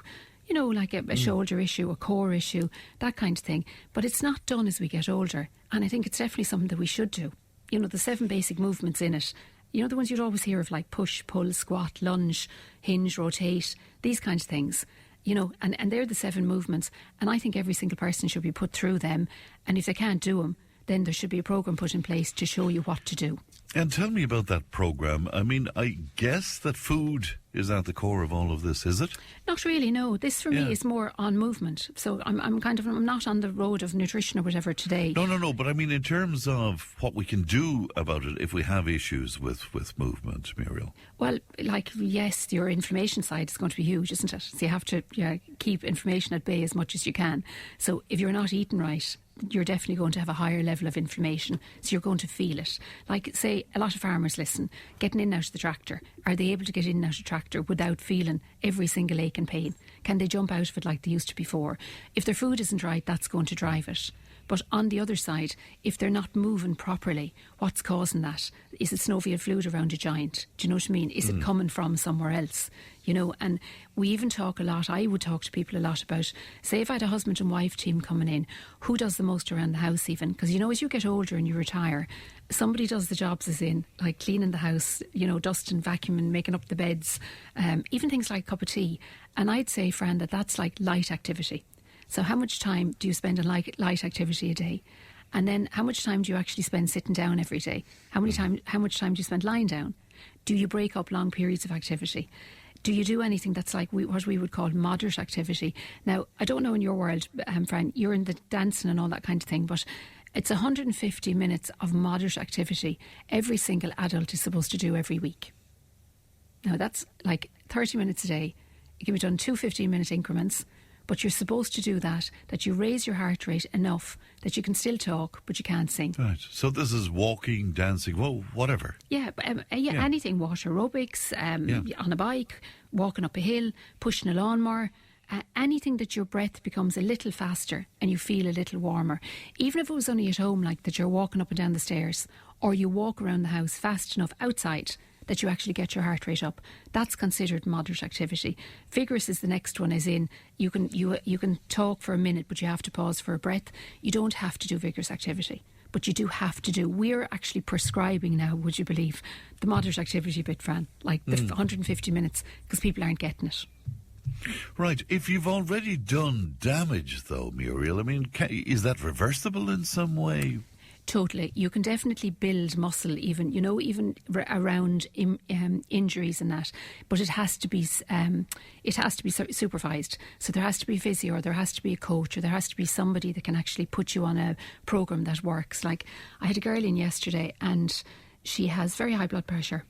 You know, like a shoulder issue, a core issue, that kind of thing. But it's not done as we get older. And I think it's definitely something that we should do. You know, the 7 basic movements in it. You know, the ones you'd always hear of, like push, pull, squat, lunge, hinge, rotate, these kinds of things. You know, and they're the 7 movements. And I think every single person should be put through them. And if they can't do them, then there should be a programme put in place to show you what to do. And tell me about that programme. I mean, I guess that food is at the core of all of this, is it? Not really, no. This for me is more on movement. So I'm not on the road of nutrition or whatever today. No. But I mean, in terms of what we can do about it if we have issues with movement, Muriel. Well, like, yes, your inflammation side is going to be huge, isn't it? So you have to keep inflammation at bay as much as you can. So if you're not eating right, you're definitely going to have a higher level of inflammation, so you're going to feel it. Like, say, a lot of farmers, listen, getting in and out of the tractor, are they able to get in and out of the tractor without feeling every single ache and pain? Can they jump out of it like they used to before? If their food isn't right, that's going to drive it. But on the other side, if they're not moving properly, what's causing that? Is it synovial fluid around a joint? Do you know what I mean? Is it coming from somewhere else? You know, and we even talk a lot, I would talk to people a lot about, say if I had a husband and wife team coming in, who does the most around the house even? Because, you know, as you get older and you retire, somebody does the jobs as in, like cleaning the house, you know, dusting, vacuuming, making up the beds, even things like a cup of tea. And I'd say, Fran, that's like light activity. So how much time do you spend on light activity a day? And then how much time do you actually spend sitting down every day? How much time do you spend lying down? Do you break up long periods of activity? Do you do anything that's like what we would call moderate activity? Now, I don't know in your world, Fran, you're in the dancing and all that kind of thing, but it's 150 minutes of moderate activity every single adult is supposed to do every week. Now, that's like 30 minutes a day. It can be done 2 15-minute increments, but you're supposed to do that you raise your heart rate enough that you can still talk, but you can't sing. Right. So this is walking, dancing, well, whatever. Yeah, anything, water aerobics, on a bike, walking up a hill, pushing a lawnmower, anything that your breath becomes a little faster and you feel a little warmer. Even if it was only at home, like that you're walking up and down the stairs, or you walk around the house fast enough outside that you actually get your heart rate up, that's considered moderate activity. Vigorous is the next one, as in you can talk for a minute but you have to pause for a breath. You don't have to do vigorous activity, but you do have to do. We're actually prescribing now, would you believe, the moderate activity bit, Fran, like the 150 minutes, because people aren't getting it. Right. If you've already done damage, though, Muriel, I mean, is that reversible in some way? Totally. You can definitely build muscle even around injuries and that, but it has to be supervised. So there has to be physio, or there has to be a coach, or there has to be somebody that can actually put you on a program that works. Like, I had a girl in yesterday and she has very high blood pressure.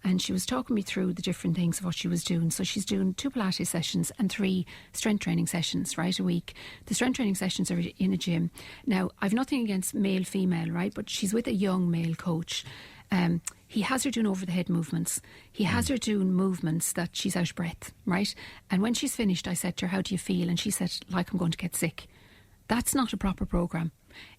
And she was talking me through the different things of what she was doing. So she's doing 2 Pilates sessions and 3 strength training sessions, right, a week. The strength training sessions are in a gym. Now, I've nothing against male, female, right, but she's with a young male coach. He has her doing over the head movements. He has her doing movements that she's out of breath, right? And when she's finished, I said to her, how do you feel? And she said, like I'm going to get sick. That's not a proper programme.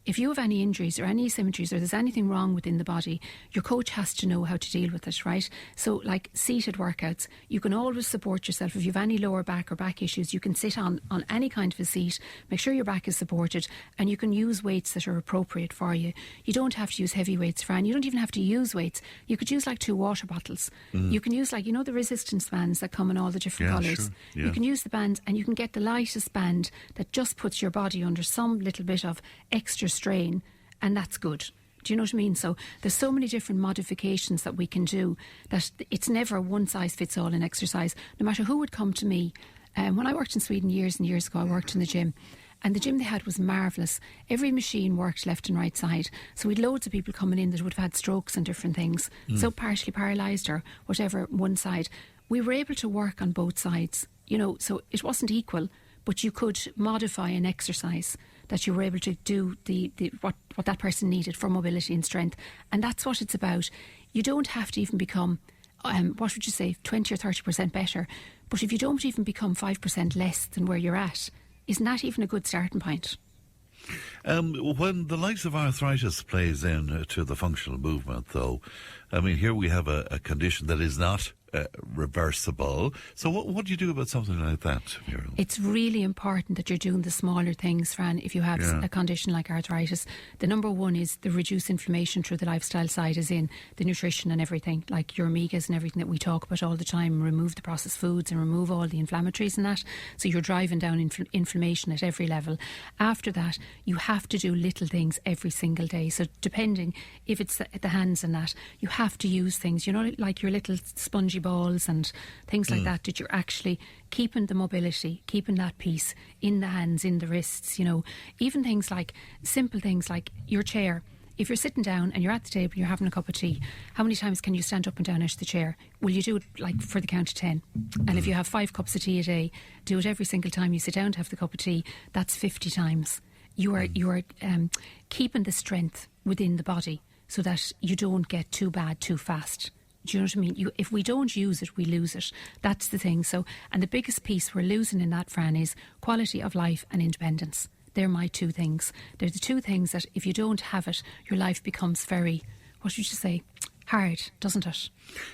If you have any injuries or any asymmetries or there's anything wrong within the body, your coach has to know how to deal with it, right? So like seated workouts, you can always support yourself. If you have any lower back or back issues, you can sit on any kind of a seat, make sure your back is supported, and you can use weights that are appropriate for you. You don't have to use heavy weights, Fran. You don't even have to use weights. You could use like 2 water bottles. You can use, like, you know, the resistance bands that come in all the different colours. Sure. Yeah. You can use the bands, and you can get the lightest band that just puts your body under some little bit of extra strain, and that's good. Do you know what I mean? So there's so many different modifications that we can do that it's never one size fits all in exercise. No matter who would come to me. When I worked in Sweden years and years ago, I worked in the gym, and the gym they had was marvellous. Every machine worked left and right side. So we'd loads of people coming in that would have had strokes and different things, so partially paralysed or whatever, one side. We were able to work on both sides, you know, so it wasn't equal, but you could modify an exercise that you were able to do what that person needed for mobility and strength. And that's what it's about. You don't have to even become, what would you say, 20 or 30% better. But if you don't even become 5% less than where you're at, isn't that even a good starting point? When the likes of arthritis plays in to the functional movement, though, I mean, here we have a condition that is not reversible. So what do you do about something like that, Muriel? It's really important that you're doing the smaller things, Fran. If you have a condition like arthritis, the number one is the reduce inflammation through the lifestyle side, as in the nutrition and everything, like your omegas and everything that we talk about all the time. Remove the processed foods and remove all the inflammatories and that. So you're driving down inflammation at every level. After that, you have to do little things every single day. So depending if it's the hands and that, you have to use things, you know, like your little spongy balls and things like that you're actually keeping the mobility, keeping that piece in the hands, in the wrists, you know. Even things like simple things like your chair. If you're sitting down and you're at the table and you're having a cup of tea, how many times can you stand up and down out of the chair? Will you do it like for the count of 10? And if you have 5 cups of tea a day, do it every single time you sit down to have the cup of tea. That's 50 times. You are keeping the strength within the body so that you don't get too bad too fast. Do you know what I mean? If we don't use it, we lose it. That's the thing. So, and the biggest piece we're losing in that, Fran, is quality of life and independence. They're my two things. They're the two things that if you don't have it, your life becomes very, what should you say, hard, doesn't it?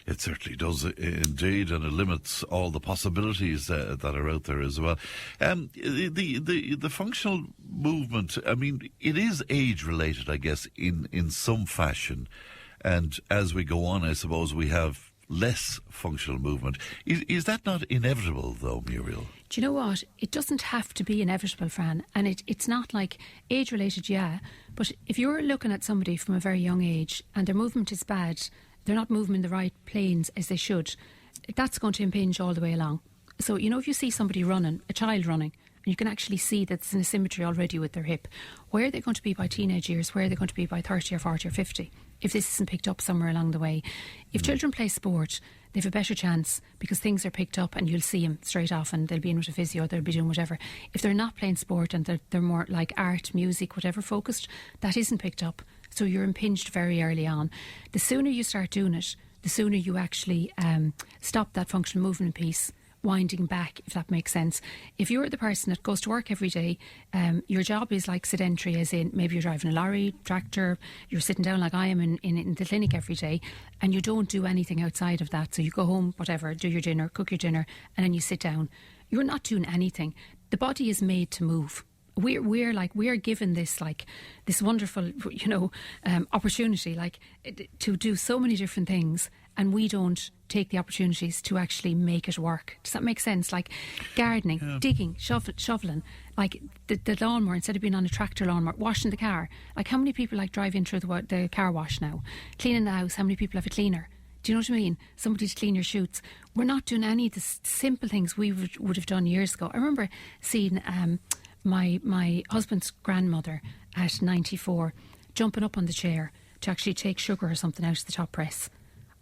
It certainly does, indeed, and it limits all the possibilities that are out there as well. The functional movement, I mean, it is age-related, I guess, in some fashion. And as we go on, I suppose we have less functional movement. Is that not inevitable, though, Muriel? Do you know what? It doesn't have to be inevitable, Fran. And it's not like age-related, yeah. But if you're looking at somebody from a very young age and their movement is bad, they're not moving in the right planes as they should, that's going to impinge all the way along. So, you know, if you see somebody running, a child running, and you can actually see that there's an asymmetry already with their hip, where are they going to be by teenage years? Where are they going to be by 30 or 40 or 50? If this isn't picked up somewhere along the way. If children play sport, they have a better chance because things are picked up and you'll see them straight off and they'll be in with a physio, they'll be doing whatever. If they're not playing sport and they're more like art, music, whatever focused, that isn't picked up. So you're impinged very early on. The sooner you start doing it, the sooner you actually stop that functional movement piece winding back, if that makes sense. If you're the person that goes to work every day, your job is like sedentary, as in maybe you're driving a lorry, tractor, you're sitting down like I am in the clinic every day, and you don't do anything outside of that. So you go home, whatever, do your dinner, cook your dinner, and then you sit down. You're not doing anything. The body is made to move. We're given this wonderful, opportunity, to do so many different things, and we don't take the opportunities to actually make it work. Does that make sense? Like gardening, digging, shoveling, like the lawnmower, instead of being on a tractor lawnmower, washing the car. Like how many people drive in through the car wash now? Cleaning the house, how many people have a cleaner? Do you know what I mean? Somebody to clean your chutes. We're not doing any of the simple things we would have done years ago. I remember seeing my husband's grandmother at 94 jumping up on the chair to actually take sugar or something out of the top press.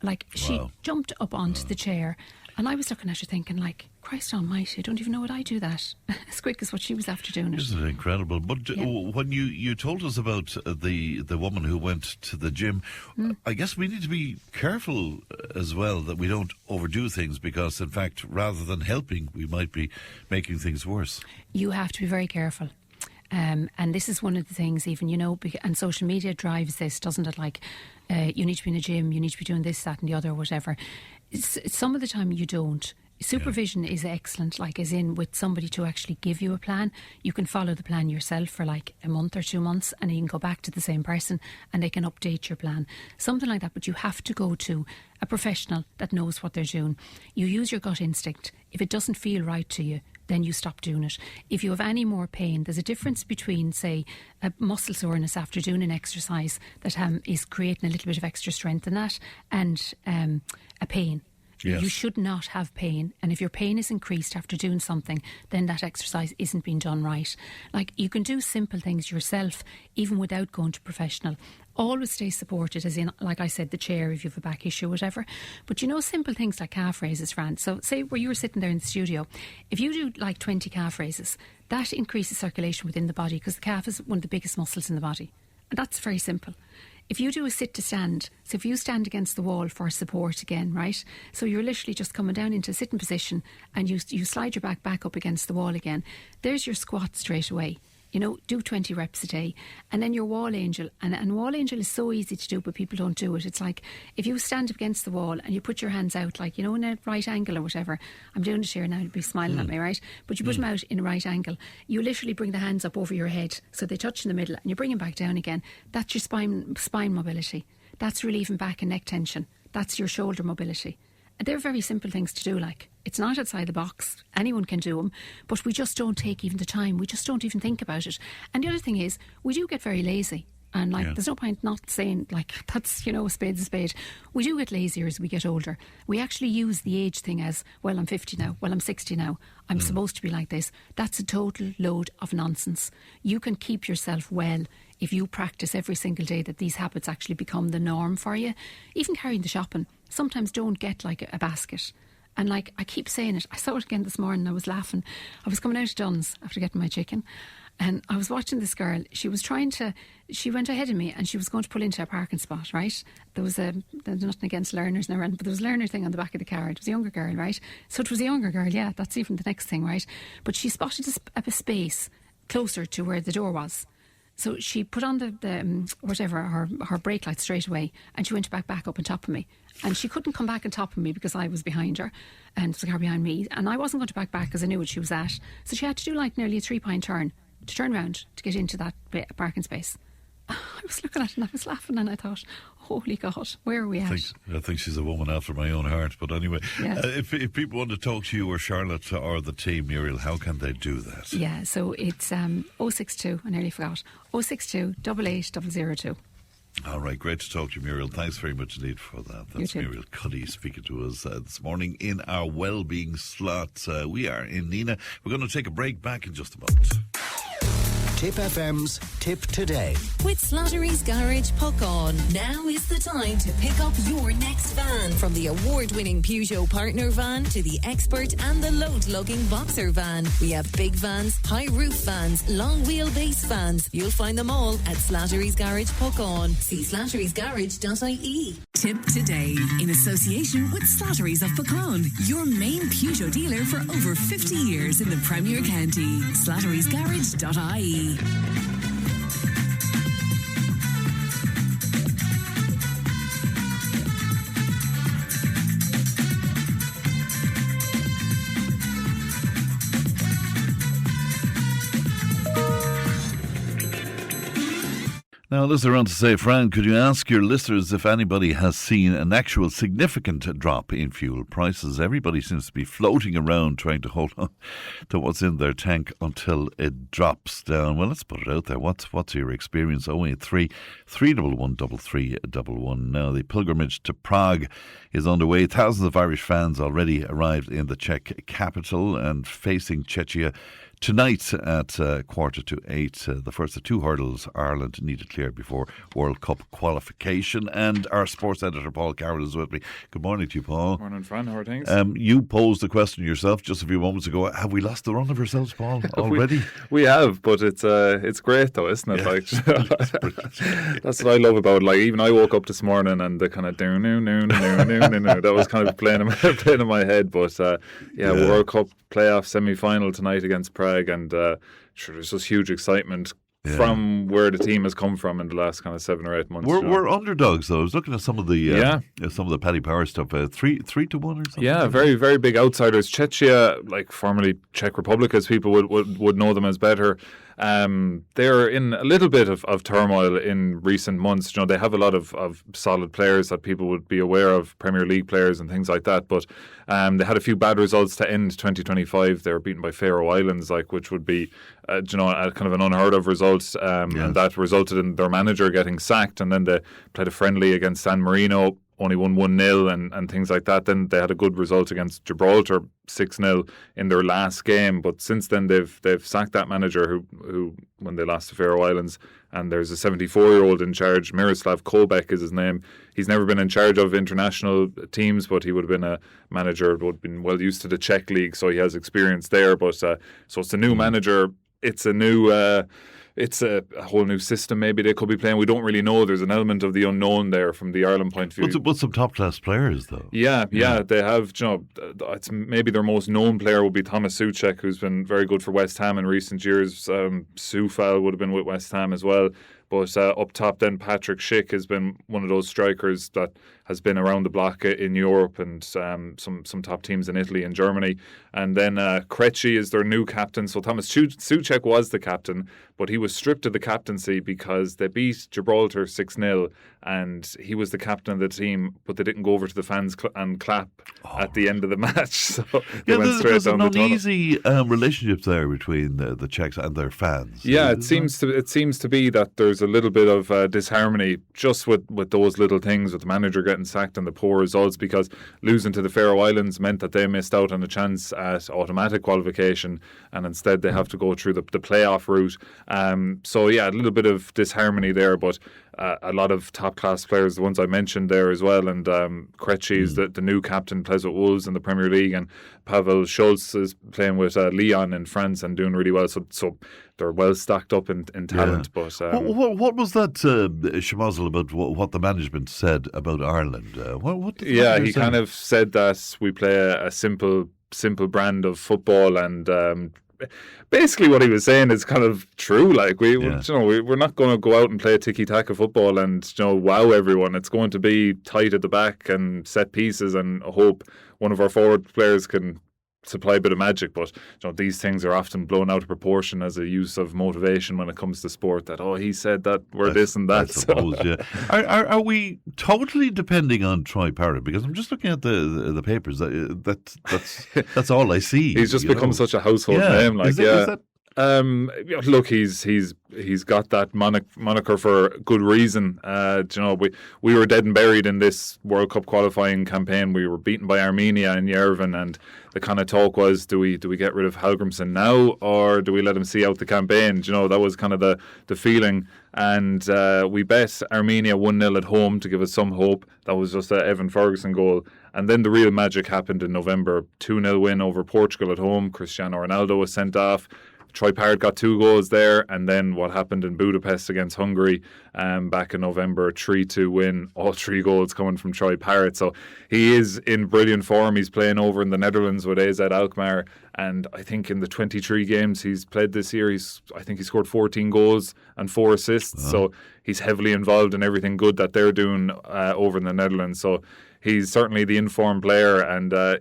Like, she jumped up onto the chair, and I was looking at her thinking, like, Christ almighty, I don't even know what I do that as quick as what she was after doing it. Isn't it incredible? But when you told us about the woman who went to the gym, I guess we need to be careful as well that we don't overdo things, because, in fact, rather than helping, we might be making things worse. You have to be very careful. And this is one of the things, even, and social media drives this, doesn't it? Like, you need to be in a gym, you need to be doing this, that and the other, whatever. Some of the time you don't. Supervision is excellent, like as in with somebody to actually give you a plan. You can follow the plan yourself for like a month or 2 months, and you can go back to the same person and they can update your plan. Something like that, but you have to go to a professional that knows what they're doing. You use your gut instinct. If it doesn't feel right to you, then you stop doing it. If you have any more pain, there's a difference between, say, a muscle soreness after doing an exercise that is creating a little bit of extra strength in that, and a pain. Yes. You should not have pain, and if your pain is increased after doing something, then that exercise isn't being done right. Like, you can do simple things yourself even without going to professional. Always stay supported, as in, like I said, the chair if you have a back issue, whatever. But simple things like calf raises, Fran. So say where you were sitting there in the studio, if you do like 20 calf raises, that increases circulation within the body, because the calf is one of the biggest muscles in the body. And that's very simple. If you do a sit to stand, so if you stand against the wall for support again, right? So you're literally just coming down into a sitting position and you slide your back up against the wall again. There's your squat straight away. Do 20 reps a day. And then your wall angel. And wall angel is so easy to do, but people don't do it. It's like if you stand up against the wall and you put your hands out, like, in a right angle or whatever. I'm doing it here now, you'll be smiling at me, right? But you put them out in a right angle. You literally bring the hands up over your head so they touch in the middle, and you bring them back down again. That's your spine mobility. That's relieving back and neck tension. That's your shoulder mobility. They're very simple things to do, like. It's not outside the box. Anyone can do them, but we just don't take even the time. We just don't even think about it. And the other thing is, we do get very lazy. And there's no point not saying, that's, a spade's a spade. We do get lazier as we get older. We actually use the age thing as, well, I'm 50 now, well, I'm 60 now, I'm supposed to be like this. That's a total load of nonsense. You can keep yourself well if you practice every single day that these habits actually become the norm for you. Even carrying the shopping. Sometimes don't get like a basket. And I keep saying it. I saw it again this morning. I was laughing. I was coming out of Dunn's after getting my chicken, and I was watching this girl. She went ahead of me, and she was going to pull into a parking spot, right? There's nothing against learners now, but there was a learner thing on the back of the car. It was a younger girl, right? So it was a younger girl, yeah, that's even the next thing, right? But she spotted a space closer to where the door was. So she put on her brake light straight away, and she went back up on top of me. And she couldn't come back on top of me because I was behind her, and the car behind me, and I wasn't going to back because I knew what she was at. So she had to do like nearly a 3-point turn to turn around to get into that parking space. I was looking at it and I was laughing, and I thought, holy God, where are we at? I think she's a woman after my own heart. But anyway, yeah. If people want to talk to you or Charlotte or the team, Muriel, how can they do that? Yeah, so it's 062, I nearly forgot, 062 88 002. All right, great to talk to you, Muriel. Thanks very much indeed for that. That's Muriel Cuddy speaking to us this morning in our wellbeing slot. We are in Nina. We're going to take a break. Back in just a moment. Tipp FM's Tipp Today. With Slattery's Garage Puckon. Now is the time to pick up your next van. From the award-winning Peugeot Partner van to the Expert and the load-lugging Boxer van. We have big vans, high-roof vans, long wheelbase vans. You'll find them all at Slattery's Garage Puckon. See slatterysgarage.ie. Tipp Today, in association with Slattery's of Puckon, your main Peugeot dealer for over 50 years in the Premier County. Slatterysgarage.ie. Now, listeners around to say, Fran, could you ask your listeners if anybody has seen an actual significant drop in fuel prices? Everybody seems to be floating around trying to hold on to what's in their tank until it drops down. Well, let's put it out there. What's your experience? 083 311 3311. Now, the pilgrimage to Prague is underway. Thousands of Irish fans already arrived in the Czech capital and facing Czechia tonight at 7:45. The first of 2 hurdles Ireland need to clear before World Cup qualification. And our sports editor Paul Carroll is with me. Good morning to you, Paul. Morning, Fran. How are things? You posed the question yourself just a few moments ago. Have we lost the run of ourselves, Paul, already? we have, but it's great though, isn't it? Yeah. Like that's what I love about it. Like, even I woke up this morning and the kind of that was kind of playing in my head. But World Cup playoff semi-final tonight against Prague, and sure, there's just huge excitement from where the team has come from in the last kind of 7 or 8 months. We're underdogs though. I was looking at some of the Paddy Power stuff. 3-1 or something. Yeah, very very big outsiders. Czechia, like formerly Czech Republic, as people would know them as better. They're in a little bit of turmoil in recent months. You know, they have a lot of solid players that people would be aware of, Premier League players and things like that. But they had a few bad results to end 2025. They were beaten by Faroe Islands, which would be, a kind of an unheard of result. And that resulted in their manager getting sacked. And then they played a friendly against San Marino, only won 1-0 and things like that. Then they had a good result against Gibraltar, 6-0 in their last game. But since then they've sacked that manager who when they lost to Faroe Islands, and there's a 74-year-old in charge. Miroslav Kolbeck is his name. He's never been in charge of international teams, but he would have been a manager who would have been well used to the Czech league, so he has experience there. But so it's a new manager. It's a new it's a whole new system maybe they could be playing. We don't really know. There's an element of the unknown there from the Ireland point of view. But some top-class players, though. Yeah, they have. It's maybe their most known player would be Thomas Souček, who's been very good for West Ham in recent years. Soufal would have been with West Ham as well. But up top then, Patrick Schick has been one of those strikers that has been around the block in Europe and some top teams in Italy and Germany. And then Krejci is their new captain. So Thomas Souček was the captain, but he was stripped of the captaincy because they beat Gibraltar 6-0 and he was the captain of the team, but they didn't go over to the fans and clap at the end of the match. So they went straight down the tunnel. There's an uneasy relationship there between the Czechs and their fans. Yeah, it seems to be that there's a little bit of disharmony just with those little things, with the manager getting sacked and the poor results, because losing to the Faroe Islands meant that they missed out on a chance at automatic qualification, and instead they have to go through the playoff route. So a little bit of disharmony there, but a lot of top-class players, the ones I mentioned there as well, and Krejci is the new captain, plays with Wolves in the Premier League, and Pavel Schulz is playing with Lyon in France and doing really well, so they're well stacked up in talent. Yeah. But what was that schmozzle about what the management said about Ireland? He kind of said that we play a simple brand of football, and basically what he was saying is kind of true. Like we're not going to go out and play tiki-taka football and wow everyone. It's going to be tight at the back and set pieces, and hope one of our forward players can supply a bit of magic. But these things are often blown out of proportion as a use of motivation when it comes to sport, that he said that we're this and that. I suppose, yeah. Are we totally depending on Troy Parrott? Because I'm just looking at the papers. That's all I see. He's just become such a household name. Like, look, he's got that moniker for good reason. We were dead and buried in this World Cup qualifying campaign. We were beaten by Armenia in Yerevan, and the kind of talk was, do we get rid of Hallgrimsson now, or do we let him see out the campaign? That was kind of the feeling. And we bet Armenia 1-0 at home to give us some hope. That was just a Evan Ferguson goal. And then the real magic happened in November. 2-0 win over Portugal at home. Cristiano Ronaldo was sent off. Troy Parrott got 2 goals there, and then what happened in Budapest against Hungary back in November, 3-2 win, all 3 goals coming from Troy Parrott. So he is in brilliant form. He's playing over in the Netherlands with AZ Alkmaar, and I think in the 23 games he's played this year, I think he scored 14 goals and 4 assists. So he's heavily involved in everything good that they're doing over in the Netherlands. So he's certainly the informed player, and a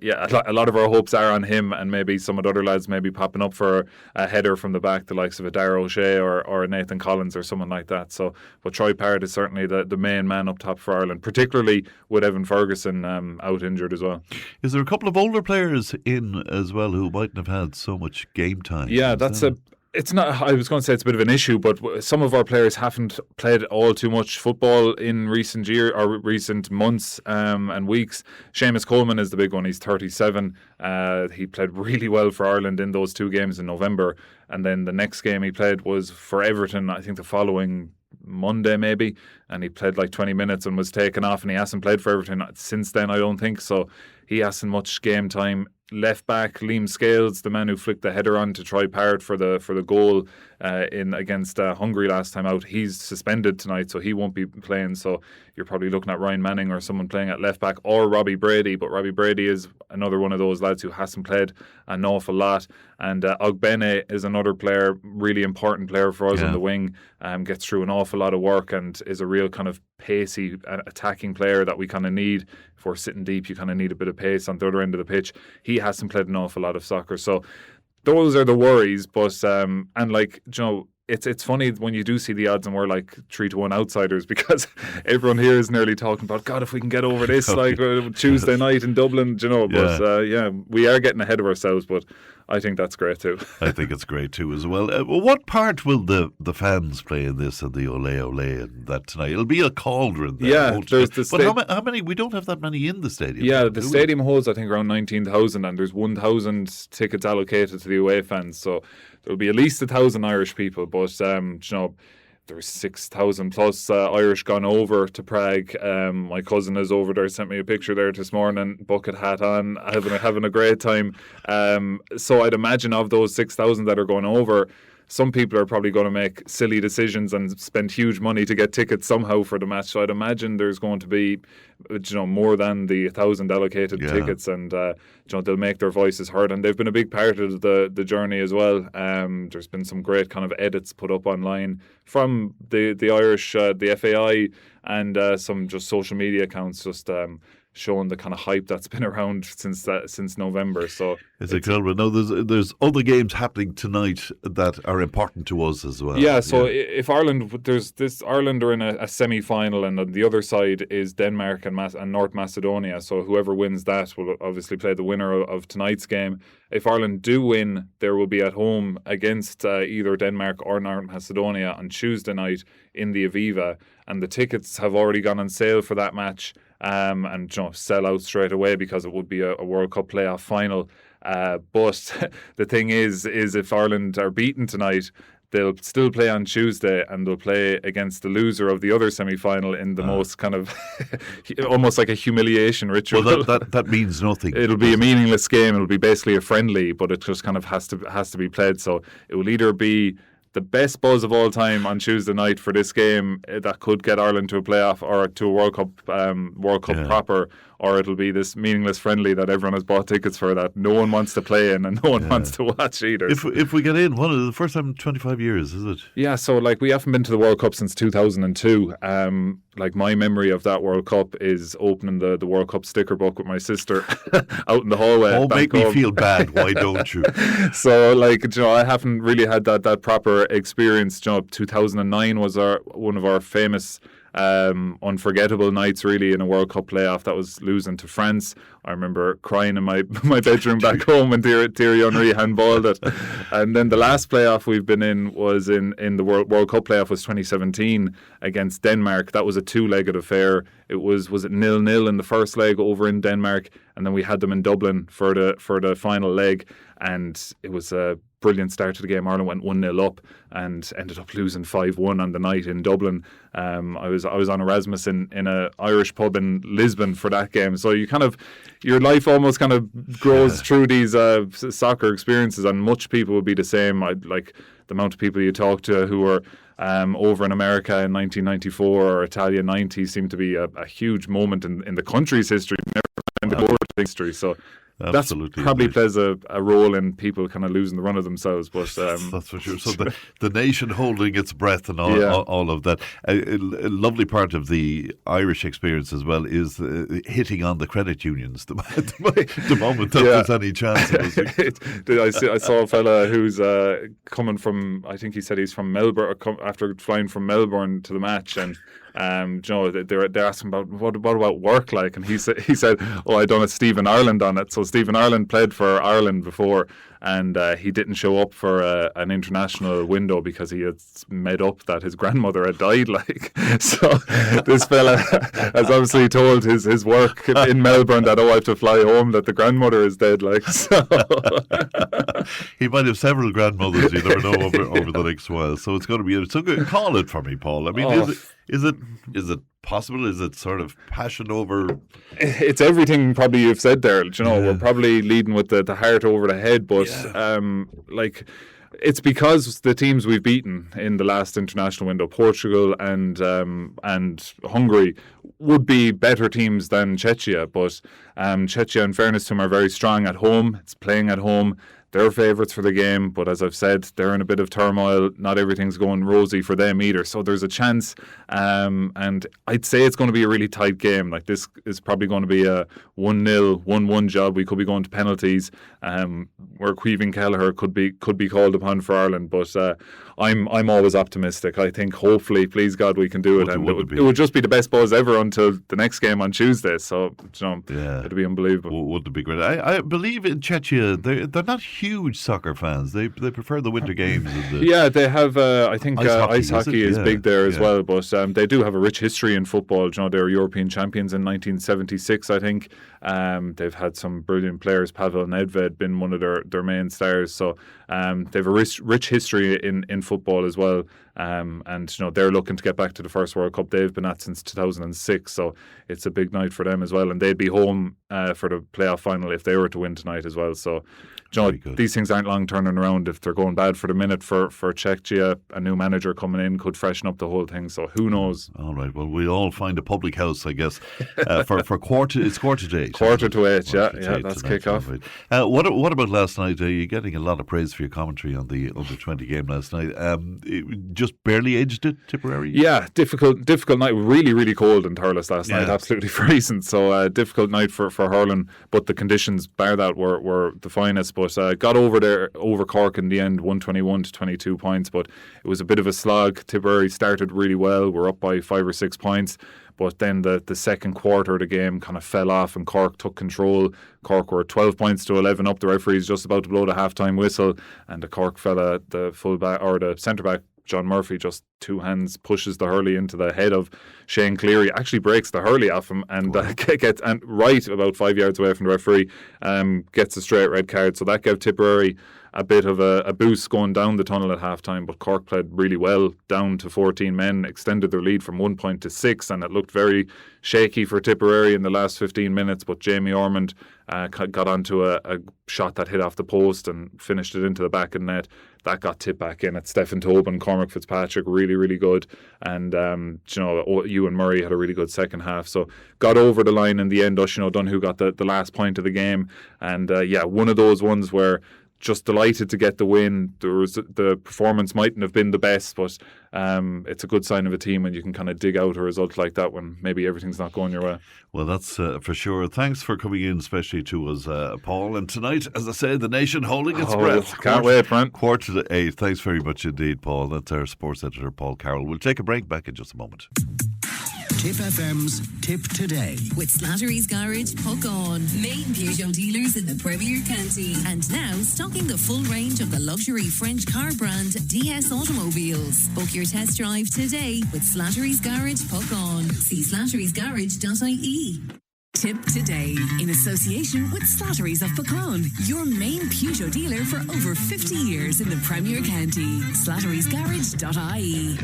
lot of our hopes are on him, and maybe some of the other lads maybe popping up for a header from the back, the likes of a Dara O'Shea or a Nathan Collins or someone like that. So, but Troy Parrott is certainly the main man up top for Ireland, particularly with Evan Ferguson out injured as well. Is there a couple of older players in as well who mightn't have had so much game time? Yeah, it's not. I was going to say it's a bit of an issue, but some of our players haven't played all too much football in recent months and weeks. Seamus Coleman is the big one. He's 37. He played really well for Ireland in those 2 games in November, and then the next game he played was for Everton, I think the following Monday maybe, and he played like 20 minutes and was taken off, and he hasn't played for Everton since then, I don't think. So he hasn't much game time. Left back Liam Scales, the man who flicked the header on to Troy Parrott for the goal in against Hungary last time out, he's suspended tonight, so he won't be playing. So you're probably looking at Ryan Manning or someone playing at left back, or Robbie Brady. But Robbie Brady is another one of those lads who hasn't played an awful lot. And Ogbene is another player, really important player for us on the wing. Gets through an awful lot of work and is a real kind of pacey attacking player that we kind of need. If we're sitting deep, you kind of need a bit of pace on the other end of the pitch. He hasn't played an awful lot of soccer, so those are the worries. But it's funny when you do see the odds and we're like 3-1 outsiders, because everyone here is nearly talking about, God, if we can get over this Tuesday night in Dublin, But we are getting ahead of ourselves, but I think that's great too. I think it's great too as well. What part will the fans play in this and the Ole Ole and that tonight? It'll be a cauldron there. Yeah, but how many? We don't have that many in the stadium. Yeah, the stadium holds I think around 19,000, and there's 1,000 tickets allocated to the away fans. So there'll be at least 1,000 Irish people, but there's 6,000 plus Irish gone over to Prague. My cousin is over there, sent me a picture there this morning, bucket hat on, having a great time. So I'd imagine of those 6,000 that are going over, some people are probably going to make silly decisions and spend huge money to get tickets somehow for the match. So I'd imagine there's going to be, more than the 1,000 allocated tickets, and they'll make their voices heard. And they've been a big part of the journey as well. There's been some great kind of edits put up online from the Irish, the FAI, and some just social media accounts just showing the kind of hype that's been around since November. So it's incredible. No, there's other games happening tonight that are important to us as well. Yeah, so if Ireland are in a semi-final, and on the other side is Denmark and North Macedonia. So whoever wins that will obviously play the winner of tonight's game. If Ireland do win, there will be at home against either Denmark or North Macedonia on Tuesday night in the Aviva, and the tickets have already gone on sale for that match. And sell out straight away, because it would be a World Cup playoff final. But the thing is if Ireland are beaten tonight, they'll still play on Tuesday, and they'll play against the loser of the other semi-final in the most kind of almost like a humiliation ritual. Well, that means nothing. It'll be a meaningless game. It'll be basically a friendly, but it just kind of has to be played. So it will either be the best buzz of all time on Tuesday night for this game that could get Ireland to a playoff or to a World Cup proper, or it'll be this meaningless friendly that everyone has bought tickets for that no one wants to play in and no one wants to watch either. If we get in, one of the first time in 25 years, is it? Yeah, so like we haven't been to the World Cup since 2002. Like my memory of that World Cup is opening the World Cup sticker book with my sister out in the hallway. Oh, make me feel bad. Why don't you? So like, you know, I haven't really had that proper experience. You know, 2009 was one of our famous unforgettable nights really in a World Cup playoff. That was losing to France. I remember crying in my bedroom back home when Thierry Henry handballed it. And then the last playoff we've been in was in the World Cup playoff was 2017 against Denmark. That was a two-legged affair. It was it 0-0 in the first leg over in Denmark, and then we had them in Dublin for the final leg, and it was a brilliant start to the game. Ireland went 1-0 up and ended up losing 5-1 on the night in Dublin. I was on Erasmus in an Irish pub in Lisbon for that game. So your life almost kind of grows through these soccer experiences, and much people would be the same. Like the amount of people you talk to who were over in America in 1994 or Italia 90 seemed to be a huge moment in the country's history, never in the world's history. So that probably plays a role in people kind of losing the run of themselves. But that's for sure. So the nation holding its breath and all of that. A lovely part of the Irish experience as well is hitting on the credit unions the moment that there's any chance. I saw a fella who's coming from, I think he said he's from Melbourne, after flying from Melbourne to the match, and you know, they're asking about what about work like, and he said, oh, I done a Stephen Ireland on it. So Stephen Ireland played for Ireland before, and he didn't show up for an international window because he had made up that his grandmother had died. Like, so this fella has obviously told his work in Melbourne that, I have to fly home, that the grandmother is dead. Like, so he might have several grandmothers. You never know over the next while. So it's going to be so good. Call it for me, Paul. I mean, is it possible? Is it sort of passion over? It's everything probably you've said there. You know, we're probably leading with the heart over the head, but like, it's because the teams we've beaten in the last international window, Portugal and Hungary, would be better teams than Czechia. But Czechia, in fairness to them, are very strong at home. It's playing at home. They're favourites for the game, but as I've said, they're in a bit of turmoil. Not everything's going rosy for them either. So there's a chance, and I'd say it's going to be a really tight game. Like, this is probably going to be a 1-0, 1-1 job. We could be going to penalties, where Caoimhín Kelleher could be called upon for Ireland. But I'm always optimistic. I think hopefully, please God, we can do it, and it would just be the best buzz ever until the next game on Tuesday. So, you know, it'd be unbelievable. Would it be great? I believe in Czechia they're not huge soccer fans. They prefer the winter games. They have. I think ice hockey is big there as well. But they do have a rich history in football. You know, they were European champions in 1976. I think they've had some brilliant players. Pavel Nedved been one of their main stars. So they've a rich history in football as well. And you know, they're looking to get back to the first World Cup they've been at since 2006. So it's a big night for them as well. And they'd be home for the playoff final if they were to win tonight as well. So, you know, these things aren't long turning around. If they're going bad for the minute for Czechia, a new manager coming in could freshen up the whole thing. So who knows? All right. Well, we'll all find a public house, I guess, for quarter. It's 7:45. 7:45. Yeah. That's kick-off. Right. What about last night? You're getting a lot of praise for your commentary on the under-20 game last night. Just barely edged it, Tipperary. Yeah, difficult night. Really, really cold in Thurles last night. Absolutely freezing. So difficult night for hurling. But the conditions, bar that, were the finest. But got over Cork in the end, 121 to 22 points. But it was a bit of a slog. Tipperary started really well. We're up by 5 or 6 points. But then the second quarter of the game kind of fell off and Cork took control. Cork were 12 points to 11 up. The referee's just about to blow the half-time whistle. And the Cork fella, the full-back or the centre-back, John Murphy, just two hands pushes the hurley into the head of Shane Cleary, actually breaks the hurley off him and gets right about 5 yards away from the referee, gets a straight red card. So that gave Tipperary a bit of a boost going down the tunnel at half-time, but Cork played really well, down to 14 men, extended their lead from 1 point to 6, and it looked very shaky for Tipperary in the last 15 minutes, but Jamie Ormond got onto a shot that hit off the post and finished it into the back of the net. That got tipped back in at Stephen Tobin. Cormac Fitzpatrick, really, really good. And, Ewan Murray had a really good second half. So got over the line in the end. Donoghue got the last point of the game. And, one of those ones where just delighted to get the win. The performance mightn't have been the best, but it's a good sign of a team when you can kind of dig out a result like that when maybe everything's not going your way. Well, that's for sure. Thanks for coming in, especially to us, Paul. And tonight, as I say, the nation holding its breath. Can't wait, Frank. 7:45. Thanks very much indeed, Paul. That's our sports editor, Paul Carroll. We'll take a break, back in just a moment. Tipp FM's Tipp Today. With Slattery's Garage, Puck On. Main Peugeot dealers in the Premier County. And now stocking the full range of the luxury French car brand DS Automobiles. Book your test drive today with Slattery's Garage, Puck On. See slatterysgarage.ie. Tipp Today, in association with Slattery's of Pecan, your main Peugeot dealer for over 50 years in the Premier County. slatterysgarage.ie.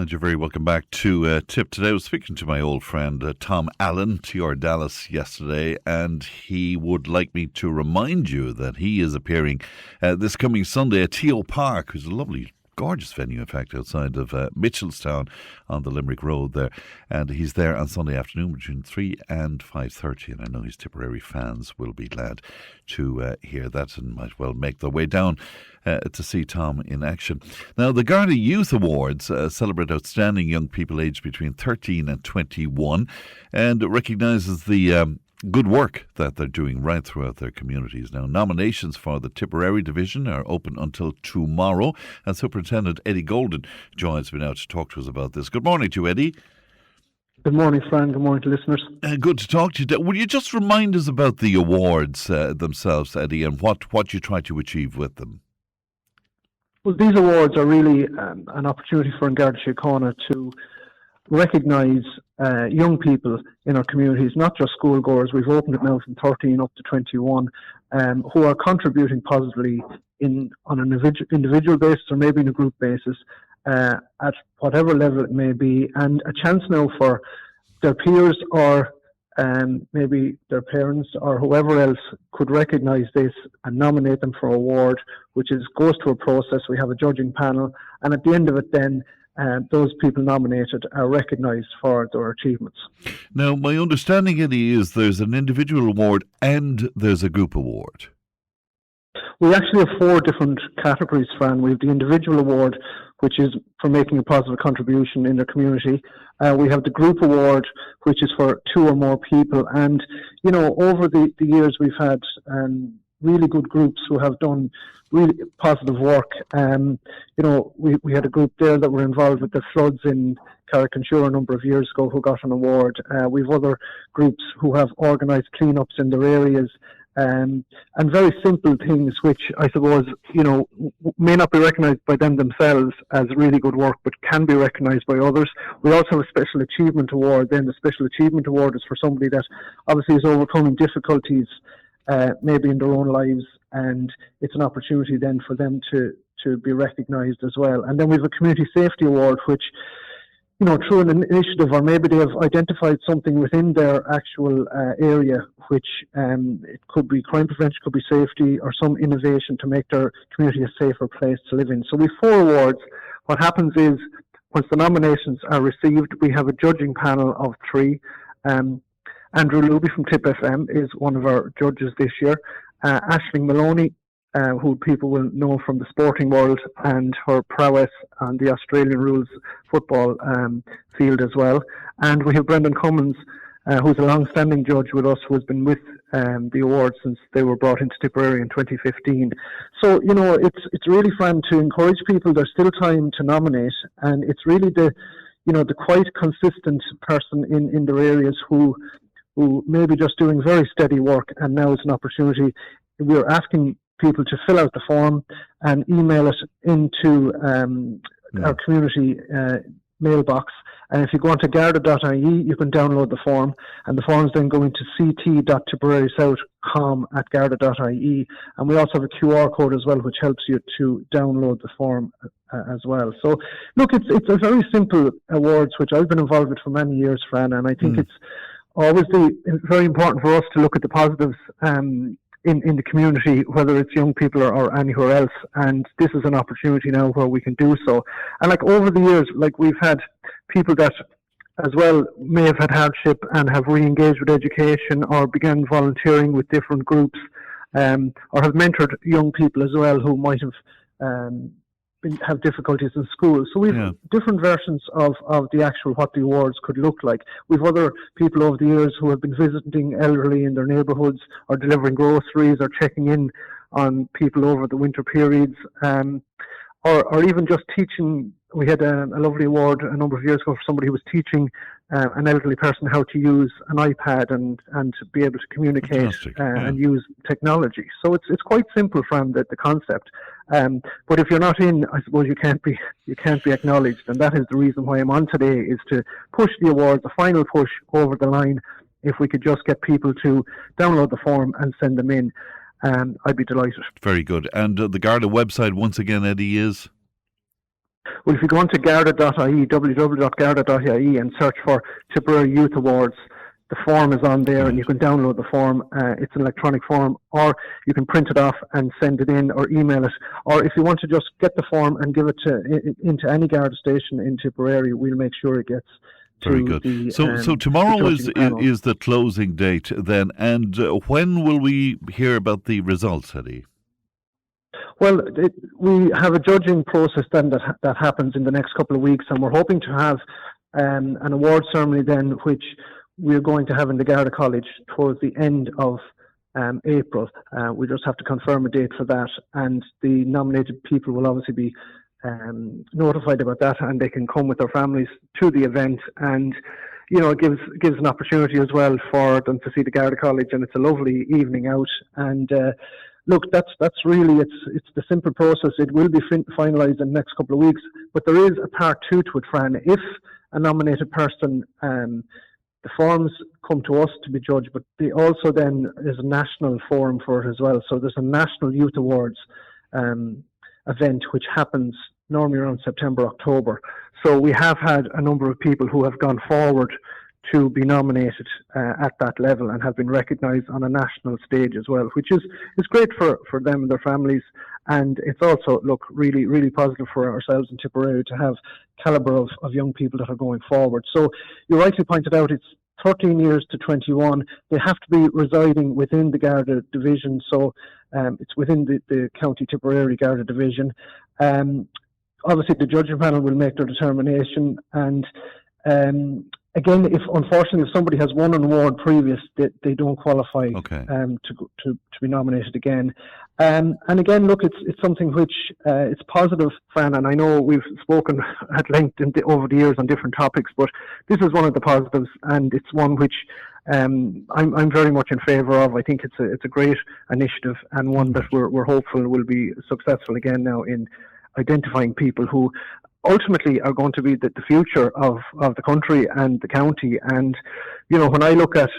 You're very welcome back to Tipp Today. I was speaking to my old friend Tom Allen, TR Dallas, yesterday, and he would like me to remind you that he is appearing this coming Sunday at T.O. Park, which is a lovely, gorgeous venue, in fact, outside of Mitchelstown on the Limerick Road there. And he's there on Sunday afternoon between 3 and 5:30. And I know his Tipperary fans will be glad to hear that and might well make their way down to see Tom in action. Now, the Garda Youth Awards celebrate outstanding young people aged between 13 and 21 and recognises the good work that they're doing right throughout their communities. Now, nominations for the Tipperary division are open until tomorrow, and Superintendent Eddie Golden joins me now to talk to us about this. Good morning to you, Eddie. Good morning, Fran. Good morning to listeners. Good to talk to you. Will you just remind us about the awards themselves, Eddie, and what you try to achieve with them? Well, these awards are really an opportunity for Garda Síochána to recognise young people in our communities, not just schoolgoers. We've opened it now from 13 up to 21, who are contributing positively on an individual basis or maybe in a group basis at whatever level it may be, and a chance now for their peers or maybe their parents or whoever else could recognise this and nominate them for an award, which goes through a process. We have a judging panel, and at the end of it then, those people nominated are recognised for their achievements. Now, my understanding, Eddie, is there's an individual award and there's a group award. We actually have 4 different categories, Fran. We have the individual award, which is for making a positive contribution in their community. We have the group award, which is for 2 or more people. And, over the years, we've had really good groups who have done really positive work. We had a group there that were involved with the floods in Carrick-on-Suir a number of years ago who got an award. We've other groups who have organised clean-ups in their areas. And very simple things which I suppose, may not be recognised by them themselves as really good work, but can be recognised by others. We also have a Special Achievement Award. Then the Special Achievement Award is for somebody that obviously is overcoming difficulties maybe in their own lives, and it's an opportunity then for them to be recognised as well. And then we have a Community Safety Award, which through an initiative, or maybe they have identified something within their actual area, which it could be crime prevention, could be safety, or some innovation to make their community a safer place to live in. So we have 4 awards. What happens is, once the nominations are received, we have a judging panel of 3. Andrew Luby from Tipp FM is one of our judges this year. Aisling Maloney, who people will know from the sporting world and her prowess on the Australian rules football field as well. And we have Brendan Cummins, who's a long-standing judge with us, who has been with the awards since they were brought into Tipperary in 2015. So, it's really fun to encourage people. There's still time to nominate, and it's really the quite consistent person in their areas who may be just doing very steady work, and now it's an opportunity we're asking people to fill out the form and email it into our community mailbox. And if you go onto garda.ie, you can download the form, and the forms then go into ct.tiperarysouth.com@garda.ie. And we also have a QR code as well, which helps you to download the form as well. So, look, it's a very simple awards, which I've been involved with for many years, Fran, and I think it's obviously very important for us to look at the positives in the community, whether it's young people or anywhere else. And this is an opportunity now where we can do so. And like over the years, like we've had people that as well may have had hardship and have re-engaged with education or began volunteering with different groups, or have mentored young people as well who might have have difficulties in school. So we've different versions of the actual what the awards could look like. We've other people over the years who have been visiting elderly in their neighbourhoods or delivering groceries or checking in on people over the winter periods, or even just teaching. We had a lovely award a number of years ago for somebody who was teaching an elderly person how to use an iPad and to be able to communicate and use technology. So it's quite simple from the concept. But if you're not in, I suppose you can't be acknowledged, and that is the reason why I'm on today, is to push the awards, a final push over the line. If we could just get people to download the form and send them in, I'd be delighted. Very good. And the Garda website, once again, Eddie, is? Well, if you go onto garda.ie, www.garda.ie, and search for Tipperary Youth Awards, the form is on there, and you can download the form. It's an electronic form, or you can print it off and send it in or email it. Or if you want to just get the form and give it into any Garda station in Tipperary, we'll make sure it gets to Very good. The, so tomorrow is the closing date then, and when will we hear about the results, Eddie? Well, we have a judging process then that happens in the next couple of weeks, and we're hoping to have an award ceremony then, which we're going to have in the Garda College towards the end of April. We just have to confirm a date for that, and the nominated people will obviously be notified about that, and they can come with their families to the event. And you know, it gives an opportunity as well for them to see the Garda College, and it's a lovely evening out. And look, that's really it's the simple process. It will be finalised in the next couple of weeks, but there is a part two to it, Fran. If a nominated person, the forms come to us to be judged, but they also then is a national forum for it as well. So there's a National Youth Awards event which happens normally around September, October. So we have had a number of people who have gone forward to be nominated at that level and have been recognised on a national stage as well, which is great for them and their families. And it's also, look, really, really positive for ourselves in Tipperary to have calibre of young people that are going forward. So you rightly pointed out, it's 13 years to 21. They have to be residing within the Garda division, so it's within the County Tipperary Garda division. Obviously, the judging panel will make their determination, and again, if somebody has won an award previous, they don't qualify to be nominated again. And again, look, it's something which it's positive, Fran, and I know we've spoken at length over the years on different topics, but this is one of the positives, and it's one which I'm very much in favour of. I think it's a great initiative, and one that we're hopeful will be successful again now in identifying people who ultimately are going to be the future of the country and the county. And, you know, when I look at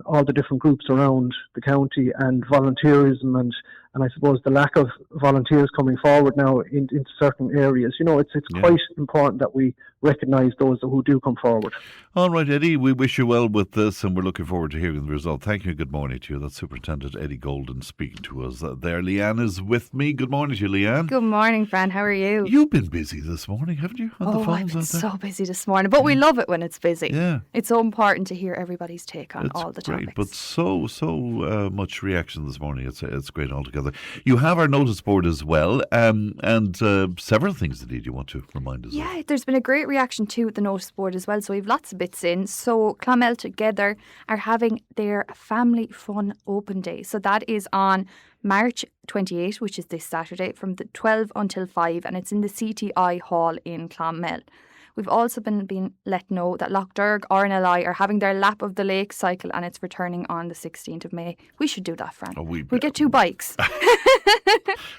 all the different groups around the county and volunteerism and I suppose the lack of volunteers coming forward now into certain areas, you know, it's quite important that we recognise those who do come forward. All right, Eddie, we wish you well with this, and we're looking forward to hearing the result. Thank you. Good morning to you. That's Superintendent Eddie Golden speaking to us there. Leanne is with me. Good morning to you, Leanne. Good morning, Fran. How are you? You've been busy this morning, haven't you? I've been so busy this morning, but we love it when it's busy. Yeah. It's so important to hear everybody's take on all the topics. But so much reaction this morning. It's great altogether. You have our notice board as well, and several things indeed you want to remind us of. Yeah, there's been a great reaction to the notice board as well, so we've lots of bits in. So Clonmel Together are having their Family Fun Open Day. So that is on March 28, which is this Saturday, from the 12 until 5, and it's in the CTI Hall in Clonmel. We've also been let know that Lochderg RNLI are having their Lap of the Lake cycle, and it's returning on the 16th of May. We should do that, Fran. We get 2 bikes.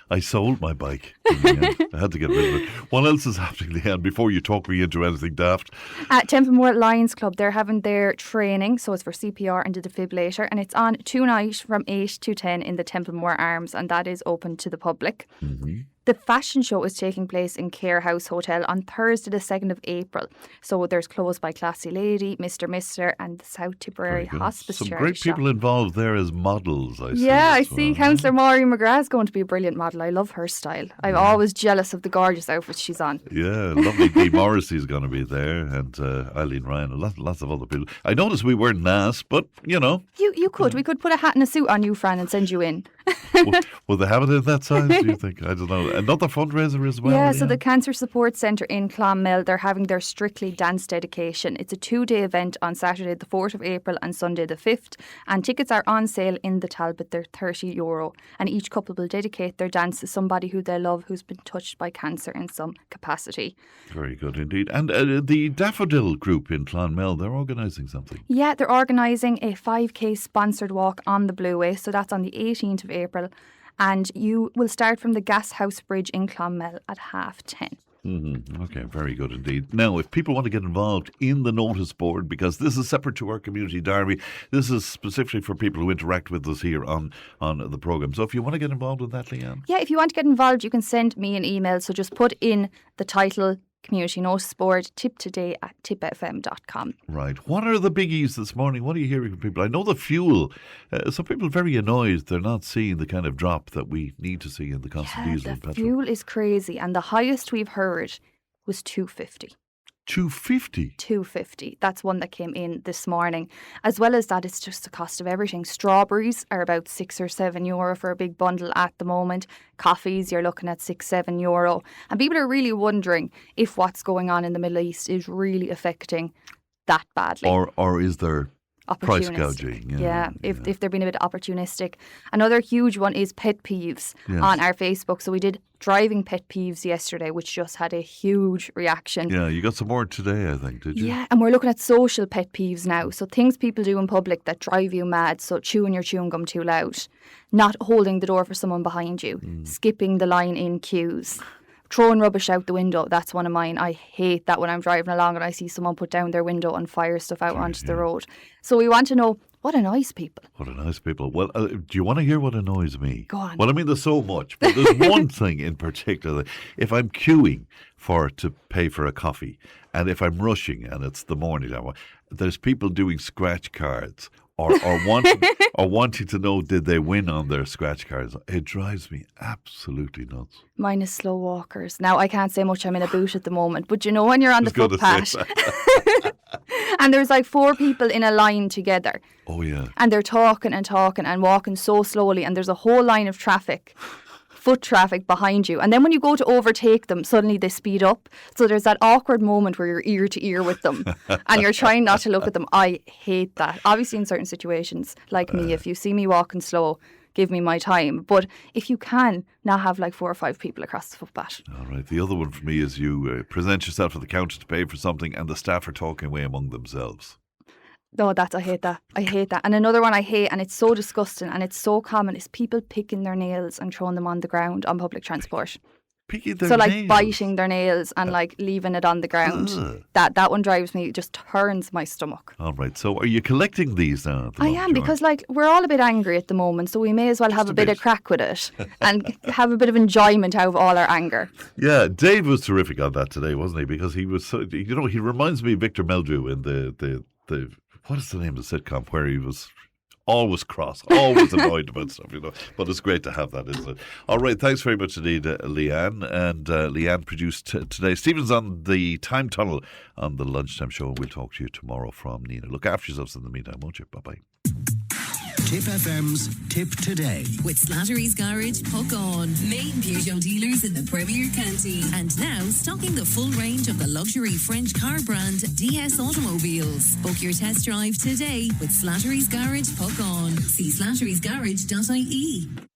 I sold my bike. I had to get rid of it. What else is happening, Leanne, before you talk me into anything daft? At Templemore Lions Club, they're having their training, so it's for CPR and the defibrillator, and it's on tonight from 8 to 10 in the Templemore Arms, and that is open to the public. Mm-hmm. The fashion show is taking place in Care House Hotel on Thursday the 2nd of April. So there's clothes by Classy Lady, Mr. and the South Tipperary Hospice Some Charity great people involved there as models, I see. Yeah, I see Councillor Maureen McGrath's going to be a brilliant model. I love her style. I'm always jealous of the gorgeous outfits she's on. Yeah, lovely Dee Morrissey's going to be there, and Eileen Ryan, and lots of other people. I noticed we weren't NAS, but, you know. You could. We could put a hat and a suit on you, Fran, and send you in. Will they have it in that size, do you think? I don't know. Another fundraiser as well? Yeah, so the Cancer Support Centre in Clonmel, they're having their Strictly Dance dedication. It's a 2-day event on Saturday the 4th of April and Sunday the 5th. And tickets are on sale in the Talbot. They're €30. And each couple will dedicate their dance to somebody who they love who's been touched by cancer in some capacity. Very good indeed. And the Daffodil group in Clonmel, they're organising something. Yeah, they're organising a 5K sponsored walk on the Blueway. So that's on the 18th of April. And you will start from the Gas House Bridge in Clonmel at 10:30. Mm-hmm. Okay, very good indeed. Now, if people want to get involved in the notice board, because this is separate to our community diary, this is specifically for people who interact with us here on the programme. So if you want to get involved with that, Leanne? Yeah, if you want to get involved, you can send me an email. So just put in the title, Community Notice Board, tiptoday@tippfm.com. Right. What are the biggies this morning? What are you hearing from people? I know the fuel. Some people are very annoyed they're not seeing the kind of drop that we need to see in the cost of diesel and petrol. Fuel is crazy, and the highest we've heard was €2.50. €2.50? €2.50. That's one that came in this morning. As well as that, it's just the cost of everything. Strawberries are about €6 or €7 for a big bundle at the moment. Coffees, you're looking at €6-7. And people are really wondering if what's going on in the Middle East is really affecting that badly. Or is there price gouging? Yeah, if they're being a bit opportunistic. Another huge one is pet peeves on our Facebook. So we did driving pet peeves yesterday, which just had a huge reaction. Yeah, you got some more today, I think, did you? Yeah, and we're looking at social pet peeves now. So things people do in public that drive you mad. So chewing your chewing gum too loud, not holding the door for someone behind you, skipping the line in queues, throwing rubbish out the window. That's one of mine. I hate that when I'm driving along and I see someone put down their window and fire stuff out onto the road. So we want to know, what annoys people? What annoys people? Well, do you want to hear what annoys me? Go on. Well, I mean, there's so much, but there's one thing in particular. If I'm queuing to pay for a coffee, and if I'm rushing and it's the morning hour, there's people doing scratch cards or wanting to know, did they win on their scratch cards? It drives me absolutely nuts. Mine is slow walkers. Now, I can't say much. I'm in a boot at the moment. But you know when you're on the footpath and there's like 4 people in a line together. Oh, yeah. And they're talking and walking so slowly, and there's a whole line of traffic, foot traffic behind you. And then when you go to overtake them, suddenly they speed up. So there's that awkward moment where you're ear to ear with them and you're trying not to look at them. I hate that. Obviously, in certain situations, like me, if you see me walking slow, give me my time. But if you can, not have like 4 or 5 people across the footpath. All right. The other one for me is you present yourself at the counter to pay for something and the staff are talking away among themselves. No, I hate that. I hate that. And another one I hate, and it's so disgusting and it's so common, is people picking their nails and throwing them on the ground on public transport. Picking their nails? So like biting their nails and like leaving it on the ground. That one drives me, just turns my stomach. All right. So are you collecting these now? I am, because like we're all a bit angry at the moment, so we may as well have a bit of crack with it and have a bit of enjoyment out of all our anger. Yeah, Dave was terrific on that today, wasn't he? Because he was, he reminds me of Victor Meldrew in the what is the name of the sitcom where he was always cross, always annoyed about stuff, But it's great to have that, isn't it? All right, thanks very much indeed, Leanne. And Leanne produced today. Stephen's on the time tunnel on the lunchtime show, and we'll talk to you tomorrow from Nina. Look after yourselves in the meantime, won't you? Bye-bye. Tipp FM's Tip Today. With Slattery's Garage, Puck On. Main Peugeot dealers in the Premier County. And now stocking the full range of the luxury French car brand DS Automobiles. Book your test drive today with Slattery's Garage, Puck On. See slatterysgarage.ie.